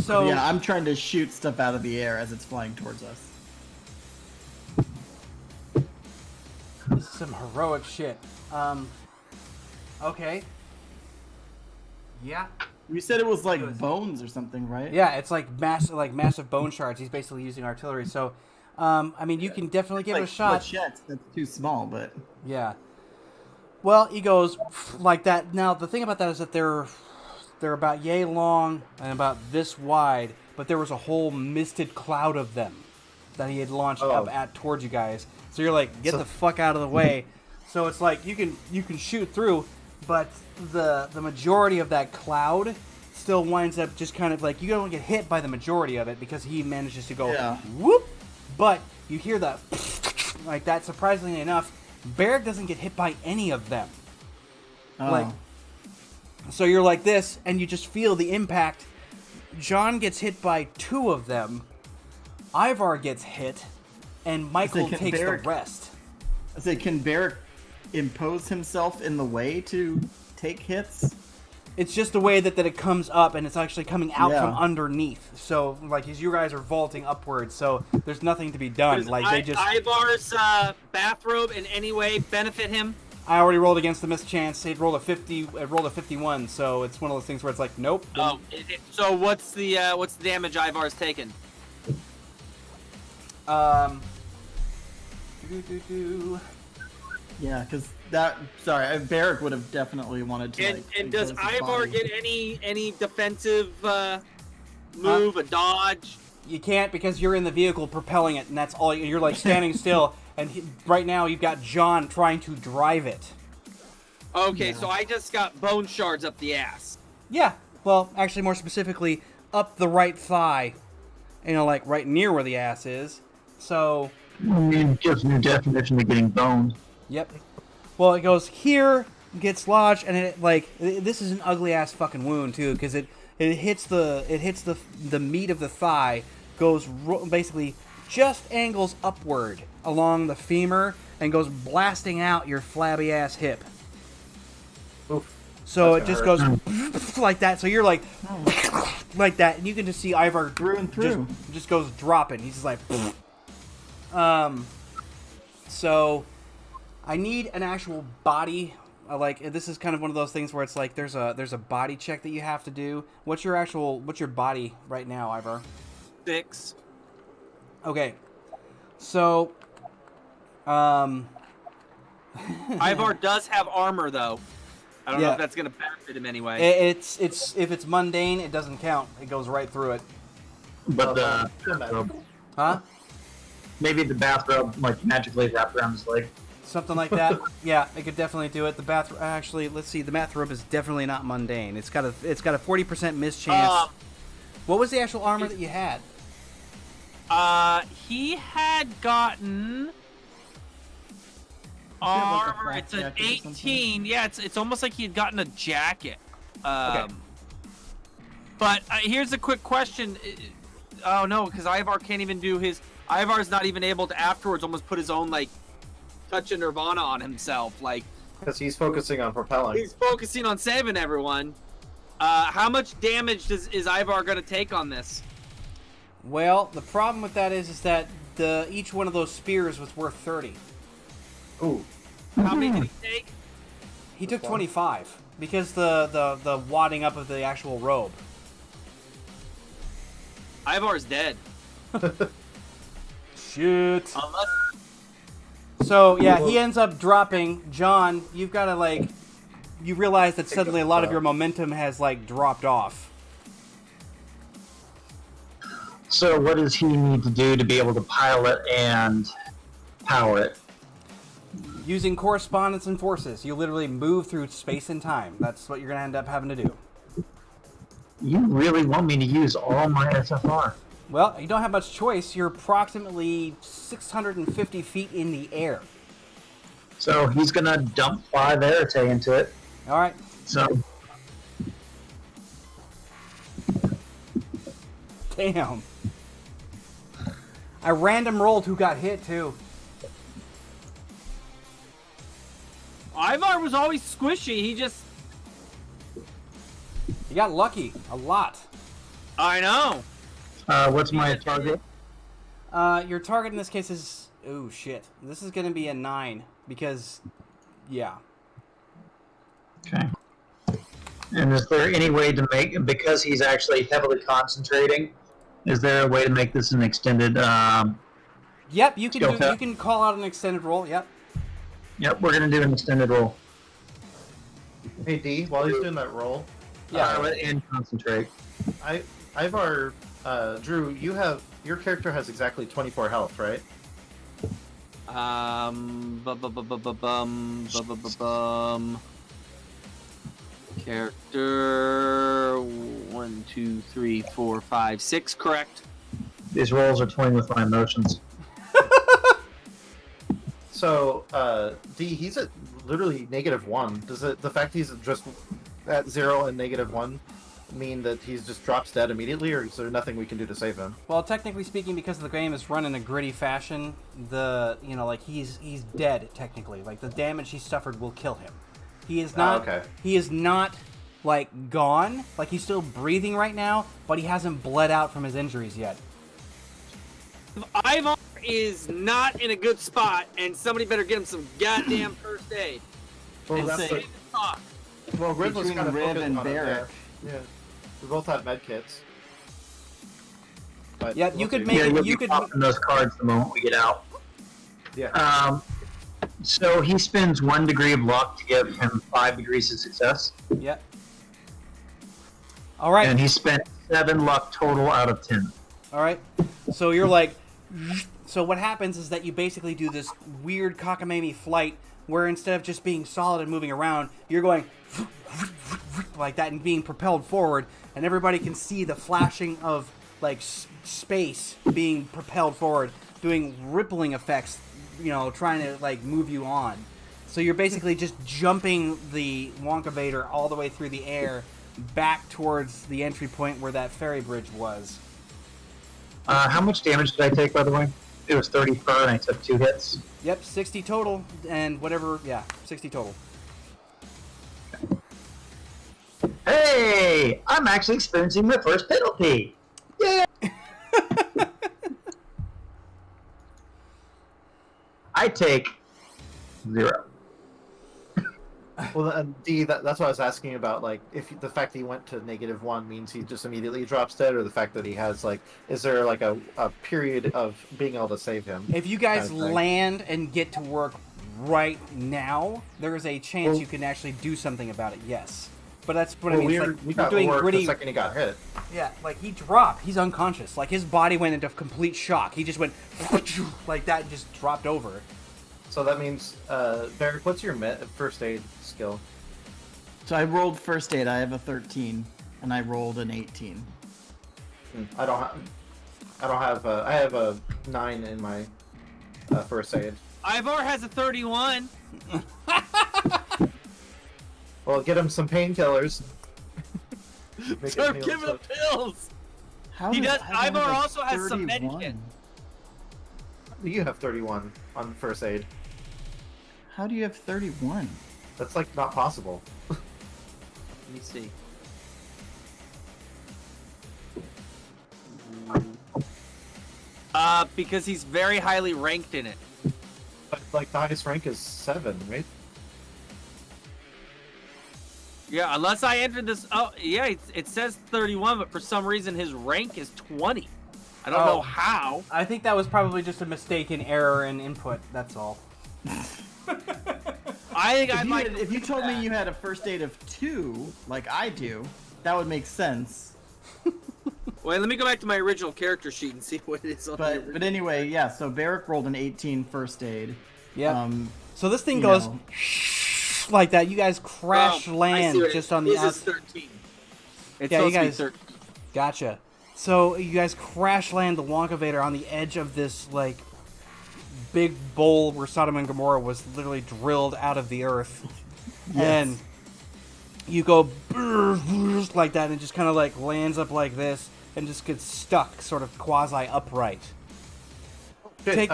So Yeah, I'm trying to shoot stuff out of the air as it's flying towards us. this is some heroic shit. Okay. Yeah. You said it was like Good. bones or something, right? Yeah, it's like massive bone shards. He's basically using artillery. So, I mean, you can definitely give it a Like shot. flechettes, that's too small, but Yeah. Well, he goes like that. Now, the thing about that is that they're about yay long and about this wide, but there was a whole misted cloud of them that he had launched up at towards you guys. So you're like, get the fuck out of the way. So it's like you can shoot through, but the majority of that cloud still winds up just kind of like you don't get hit by the majority of it because he manages to go whoop. But you hear that like that. Surprisingly enough, Barrick doesn't get hit by any of them. oh. Like, so you're like this, and you just feel the impact. John gets hit by 2 of them. Ivar gets hit, and Michael can takes Barrick- the rest. I say, can Barrick impose himself in the way to take hits? It's just the way that it comes up, and it's actually coming out Yeah. from underneath. So, like, as you guys are vaulting upwards, so there's nothing to be done. Does Like, they just... Ivar's bathrobe in any way benefit him? I already rolled against the mischance. It rolled a 50. It rolled a 51. So it's one of those things where it's like, nope. Oh, so what's the damage Ivar's taken? Do-do-do-do. Yeah, because Barrick would have definitely wanted to. And does impose his Ivar body. get any defensive move, a dodge? You can't because you're in the vehicle propelling it, and that's all. You're like standing still, and right now you've got John trying to drive it. Okay, so I just got bone shards up the ass. Yeah. Well, actually, more specifically, up the right thigh. Like right near where the ass is. So. I mean, just new definition of getting boned. Yep. Well, it goes here, gets lodged, and this is an ugly ass fucking wound too, because it hits the meat of the thigh, goes basically just angles upward along the femur and goes blasting out your flabby ass hip. Oof. So it That's just gonna goes like that. So you're like that, and you can just see Ivar Through and through. just goes dropping. He's just like. So I need an actual body like this is kind of one of those things where it's like there's a body check that you have to do. What's your body right now, Ivar? 6. Okay, so Ivar does have armor though. I don't know Yeah. if that's gonna benefit him anyway. it's if it's mundane, it doesn't count. It goes right through it. But Still matter. Huh? maybe the bathrobe like magically wrapped around his leg. Something like that. Yeah, it could definitely do it. The bathrobe. Actually, let's see. The bathrobe is definitely not mundane. It's got a 40% miss chance. What was the actual armor that you had? He had gotten armor. It's an 18. Yeah, it's almost like he had gotten a jacket. Okay. But here's a quick question. Oh no, because Ivar can't even do his. Ivar's not even able to afterwards almost put his own like touch of Nirvana on himself. Like Because he's focusing on propelling. he's focusing on saving everyone. How much damage is Ivar gonna take on this? Well, the problem with that is that each one of those spears was worth 30. Ooh. How many did he take? He took 25 because the wadding up of the actual robe. Ivar's dead. Shit. Unless So yeah, he ends up dropping. John, you've got to like, you realize that suddenly a lot of your momentum has like dropped off. So what does he need to do to be able to pilot and power it? Using correspondence and forces, you literally move through space and time. That's what you're gonna end up having to do. You really want me to use all my SFR? Well, you don't have much choice. You're approximately 650 feet in the air. So he's gonna dump 5 Arete into it. All right. So Damn. I random rolled who got hit too. Ivar was always squishy. He just. You got lucky a lot. I know. what's my target? Your target in this case is oh shit. This is gonna be a 9 because, yeah. Okay. And is there any way to make, because he's actually heavily concentrating, is there a way to make this an extended? Yep, you can Skill do. test. You can call out an extended roll. Yep. Yep, we're gonna do an extended roll. Hey D, while he's doing that roll, Pilot and concentrate. Ivar, Drew, your character has exactly 24 health, right? Character 1, 2, 3, 4, 5, 6. Correct. These rolls are toying with my emotions. So, D, he's at literally -1. Does the fact he's just at 0 and -1 mean that he's just drops dead immediately, or is there nothing we can do to save him? Well, technically speaking, because the game is run in a gritty fashion, he's dead technically. Like the damage he suffered will kill him. He is not. okay. He is not like gone. Like he's still breathing right now, but he hasn't bled out from his injuries yet. Ivar is not in a good spot, and somebody better get him some goddamn first aid. Well, It's that's a- the, well, Riv was Between kind of Riv focused and on it, Barrick. yeah. We both have med kits. But Yeah, you could see. make- Yeah, you'll you be could- popping those cards the moment we get out. Yeah. So he spends 1 degree of luck to give him 5 degrees of success, Yep. All right. and he spent 7 luck total out of 10. All right. So you're like, so what happens is that you basically do this weird cockamamie flight where instead of just being solid and moving around, you're going like that and being propelled forward, and everybody can see the flashing of like space being propelled forward, doing rippling effects, trying to like move you on. So you're basically just jumping the Wonka Vader all the way through the air back towards the entry point where that ferry bridge was. How much damage did I take, by the way? It was 30 per, and I took 2 hits. Yep, 60 total, and whatever, 60 total. Hey! I'm actually experiencing my first penalty! Yeah! I take 0. Well, D, that's what I was asking about. Like, if the fact that he went to -1 means he just immediately drops dead, or the fact that he has like, is there like a period of being able to save him? If you guys kind of thing? land and get to work right now, there is a chance Well- you can actually do something about it. Yes, but that's what Well, I mean. It's we like, got you're doing work gritty. the second he got hit. Yeah, like he dropped. He's unconscious. Like his body went into complete shock. He just went like that and just dropped over. So that means, Barrick, what's your first aid skill? So I rolled first aid. I have a 13, and I rolled an 18. I don't have. I have a 9 in my first aid. Ivar has a 31. Well, get him some painkillers. Make him Start heal giving him himself. pills. How He does does- Ivar Ivar have a also has some 31? medkit. You have 31 on first aid. How do you have 31? That's like not possible. Let me see. Because he's very highly ranked in it. But like the highest rank is 7, right? Yeah, unless I entered this. Oh, yeah, it says 31, but for some reason his rank is 20. I don't know how. I think that was probably just a mistaken error in input. That's all. I think I If you, might. if you told me you had a first aid of 2, like I do, that would make sense. Wait, let me go back to my original character sheet and see what it is on But anyway, yeah. So Barrick rolled an 18 first aid. Yeah. So this thing you goes know. like that. You guys crash land just on the This is outside. 13. It's Yeah, you supposed to be guys- 13. Gotcha. So you guys crash land the Wonkavator on the edge of this like big bowl where Sodom and Gomorrah was literally drilled out of the earth, and you go like that, and it just kind of like lands up like this, and just gets stuck, sort of quasi upright. Shit, Take-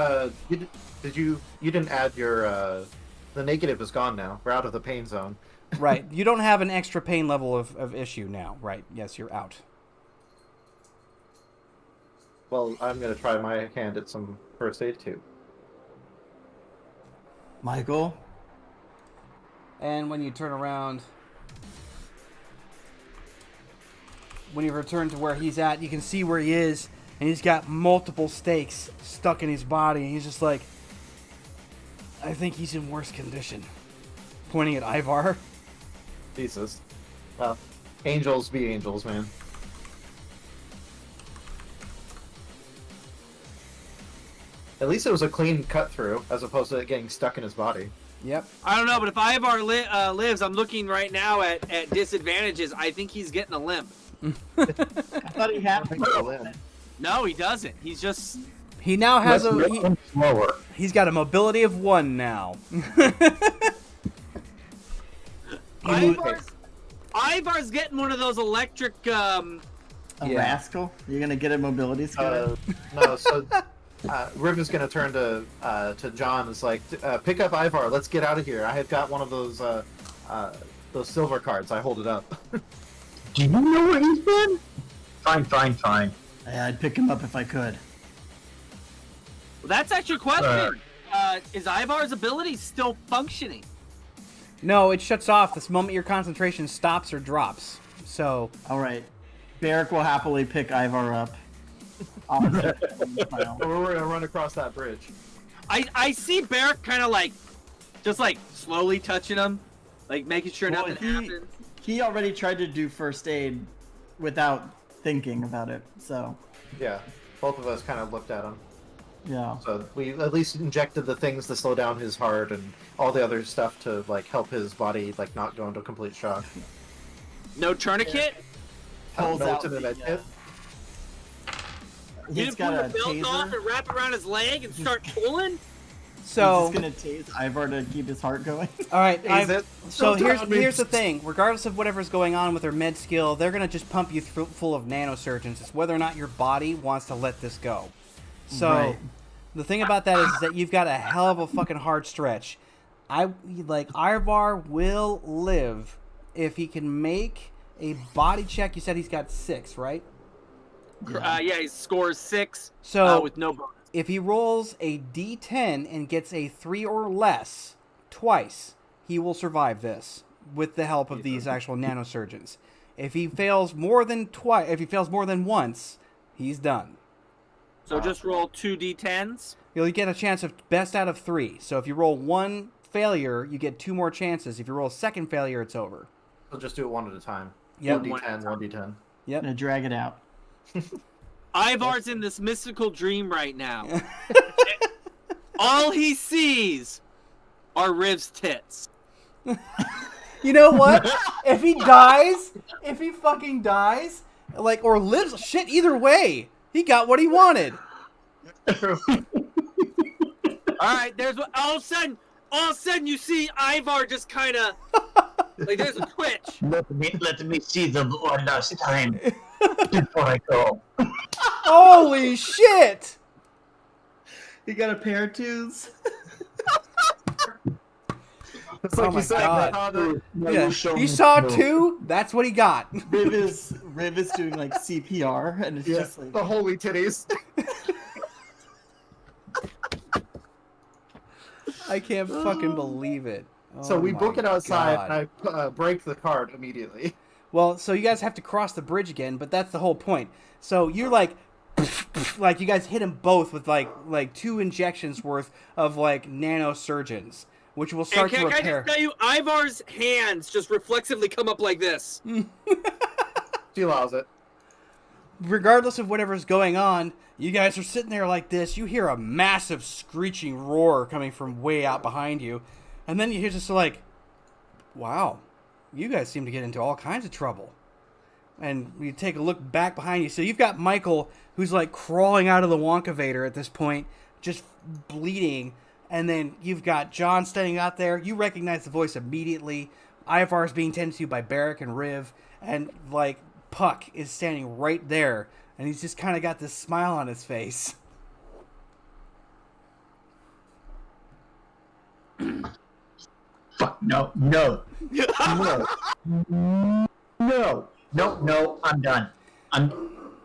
you didn't add your the negative is gone now. We're out of the pain zone. Right. You don't have an extra pain level of issue now. Right. Yes, you're out. Well, I'm gonna try my hand at some first aid too. Michael, And when you turn around, when you return to where he's at, you can see where he is, and he's got multiple stakes stuck in his body, and he's just like, I think he's in worse condition. Pointing at Ivar. Jesus. Well, angels be angels, man. At least it was a clean cut through, as opposed to it getting stuck in his body. Yep. I don't know, but if Ivar lives, I'm looking right now at disadvantages. I think he's getting a limp. I thought he had. No, he doesn't. He's just. He now has slower. he's got a mobility of 1 now. Ivar's getting one of those electric. A Yeah. rascal? You're gonna get a mobility skill? No, so Riv is going to turn to John. It's like, pick up Ivar. Let's get out of here. I have got one of those silver cards. I hold it up. Do you know where he's been? Fine. Yeah, I'd pick him up if I could. Well, that's actually a question. Is Ivar's ability still functioning? No, it shuts off this moment your concentration stops or drops. So, All right, Barrick will happily pick Ivar up. I'll set him down. We're going to run across that bridge. I see Barrick kind of like, just like slowly touching him, like making sure Well, nothing happens. He already tried to do first aid without thinking about it, so Yeah, both of us kind of looked at him. yeah. So we at least injected the things to slow down his heart and all the other stuff to like help his body like not go into complete shock. No tourniquet? Pulls No out to the med kit. You He's didn't got pull a the belt off taser. and wrap it around his leg and start pulling? so He's just gonna tase Ivar to keep his heart going. all right. Is it? So Don't tell me. here's the thing. Regardless of whatever's going on with their med skill, they're gonna just pump you full of nanosurgeons. It's whether or not your body wants to let this go. So Right. the thing about that is that you've got a hell of a fucking hard stretch. Ivar will live if he can make a body check. You said he's got 6, right? Yeah, he scores 6 So with no bonus. if he rolls a D10 and gets a 3 or less twice, he will survive this with the help of these actual nanosurgeons. If he fails more than once, he's done. So just roll 2d10s. You'll get a chance of best out of 3. So if you roll 1 failure, you get 2 more chances. If you roll a second failure, it's over. We'll just do it one at a time. Yep. 1d10, 1d10. Yep. Gonna drag it out. Ivar's in this mystical dream right now. All he sees are Riv's tits. You know what? If he fucking dies, like, or lives, shit, either way, he got what he wanted. All right, there's what. All of a sudden, you see Ivar just kind of like there's a twitch. Let me see them one last time before I go. Holy shit! You got a pair of twos. It's Oh like my you said, God. Yeah. show He me saw no. 2, that's what he got. Riv is doing like CPR, and it's just like the holy titties. I can't fucking believe it. So Oh we my book it outside, God. and I break the card immediately. Well, so you guys have to cross the bridge again, but that's the whole point. So you're like you guys hit them both with like 2 injections worth of like nanosurgeons, which will start to Can I repair. just tell you, Ivar's hands just reflexively come up like this. She allows it. Regardless of whatever's going on, you guys are sitting there like this. You hear a massive screeching roar coming from way out behind you, and then you hear just like, wow, you guys seem to get into all kinds of trouble. And you take a look back behind you. So you've got Michael, who's like crawling out of the Wonkavator at this point, just bleeding. And then you've got John standing out there. You recognize the voice immediately. Ivar's being tended to by Barrick and Riv. And like Puck is standing right there. And he's just kind of got this smile on his face. Fuck no. I'm done.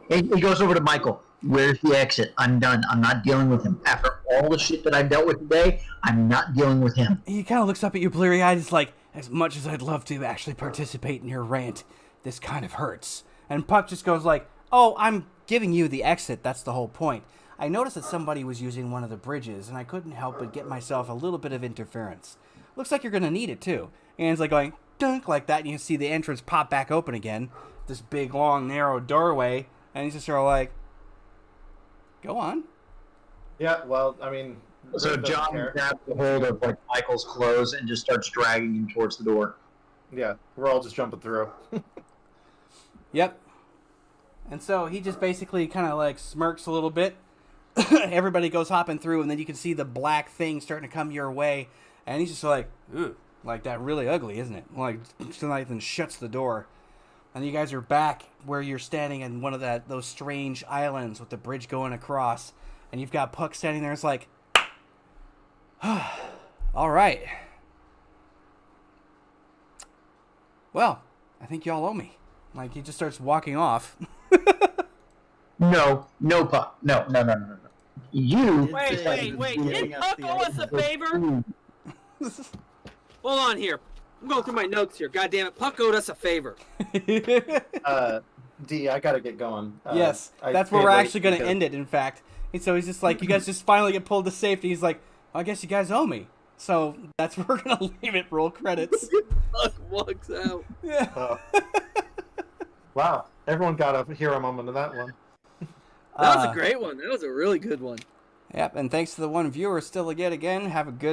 He goes over to Michael. Where's the exit? I'm done. I'm not dealing with him. After all the shit that I've dealt with today, I'm not dealing with him. He kind of looks up at you bleary-eyed. He's like, as much as I'd love to actually participate in your rant, this kind of hurts. And Puck just goes like, oh, I'm giving you the exit. That's the whole point. I noticed that somebody was using one of the bridges, and I couldn't help but get myself a little bit of interference. Looks like you're going to need it, too. And it's like going, dunk, like that, and you see the entrance pop back open again. This big, long, narrow doorway. And he's just sort of like, go on. Yeah, well, I mean... So Riv doesn't John care. grabs a hold of like Michael's clothes and just starts dragging him towards the door. Yeah, we're all just jumping through. Yep. And so he just basically kind of like smirks a little bit. Everybody goes hopping through, and then you can see the black thing starting to come your way. And he's just like, ooh, like that really ugly, isn't it? Like, then shuts the door. And you guys are back where you're standing in one of those strange islands with the bridge going across. And you've got Puck standing there. It's like, all right. Well, I think y'all owe me. Like, he just starts walking off. No, Puck. No. You. Wait. Did Puck owe us a favor? Hold on here. I'm going through my notes here. God damn it. Puck owed us a favor. D, I gotta get going. Yes, that's where we're actually going to end it, in fact. And so he's just like, you guys just finally get pulled to safety. He's like, I guess you guys owe me. So that's where we're going to leave it. Roll credits. Puck walks out. Yeah. Wow, everyone got a hero moment in that one. That was a great one. That was a really good one. Yep, and thanks to the one viewer still yet again. Have a good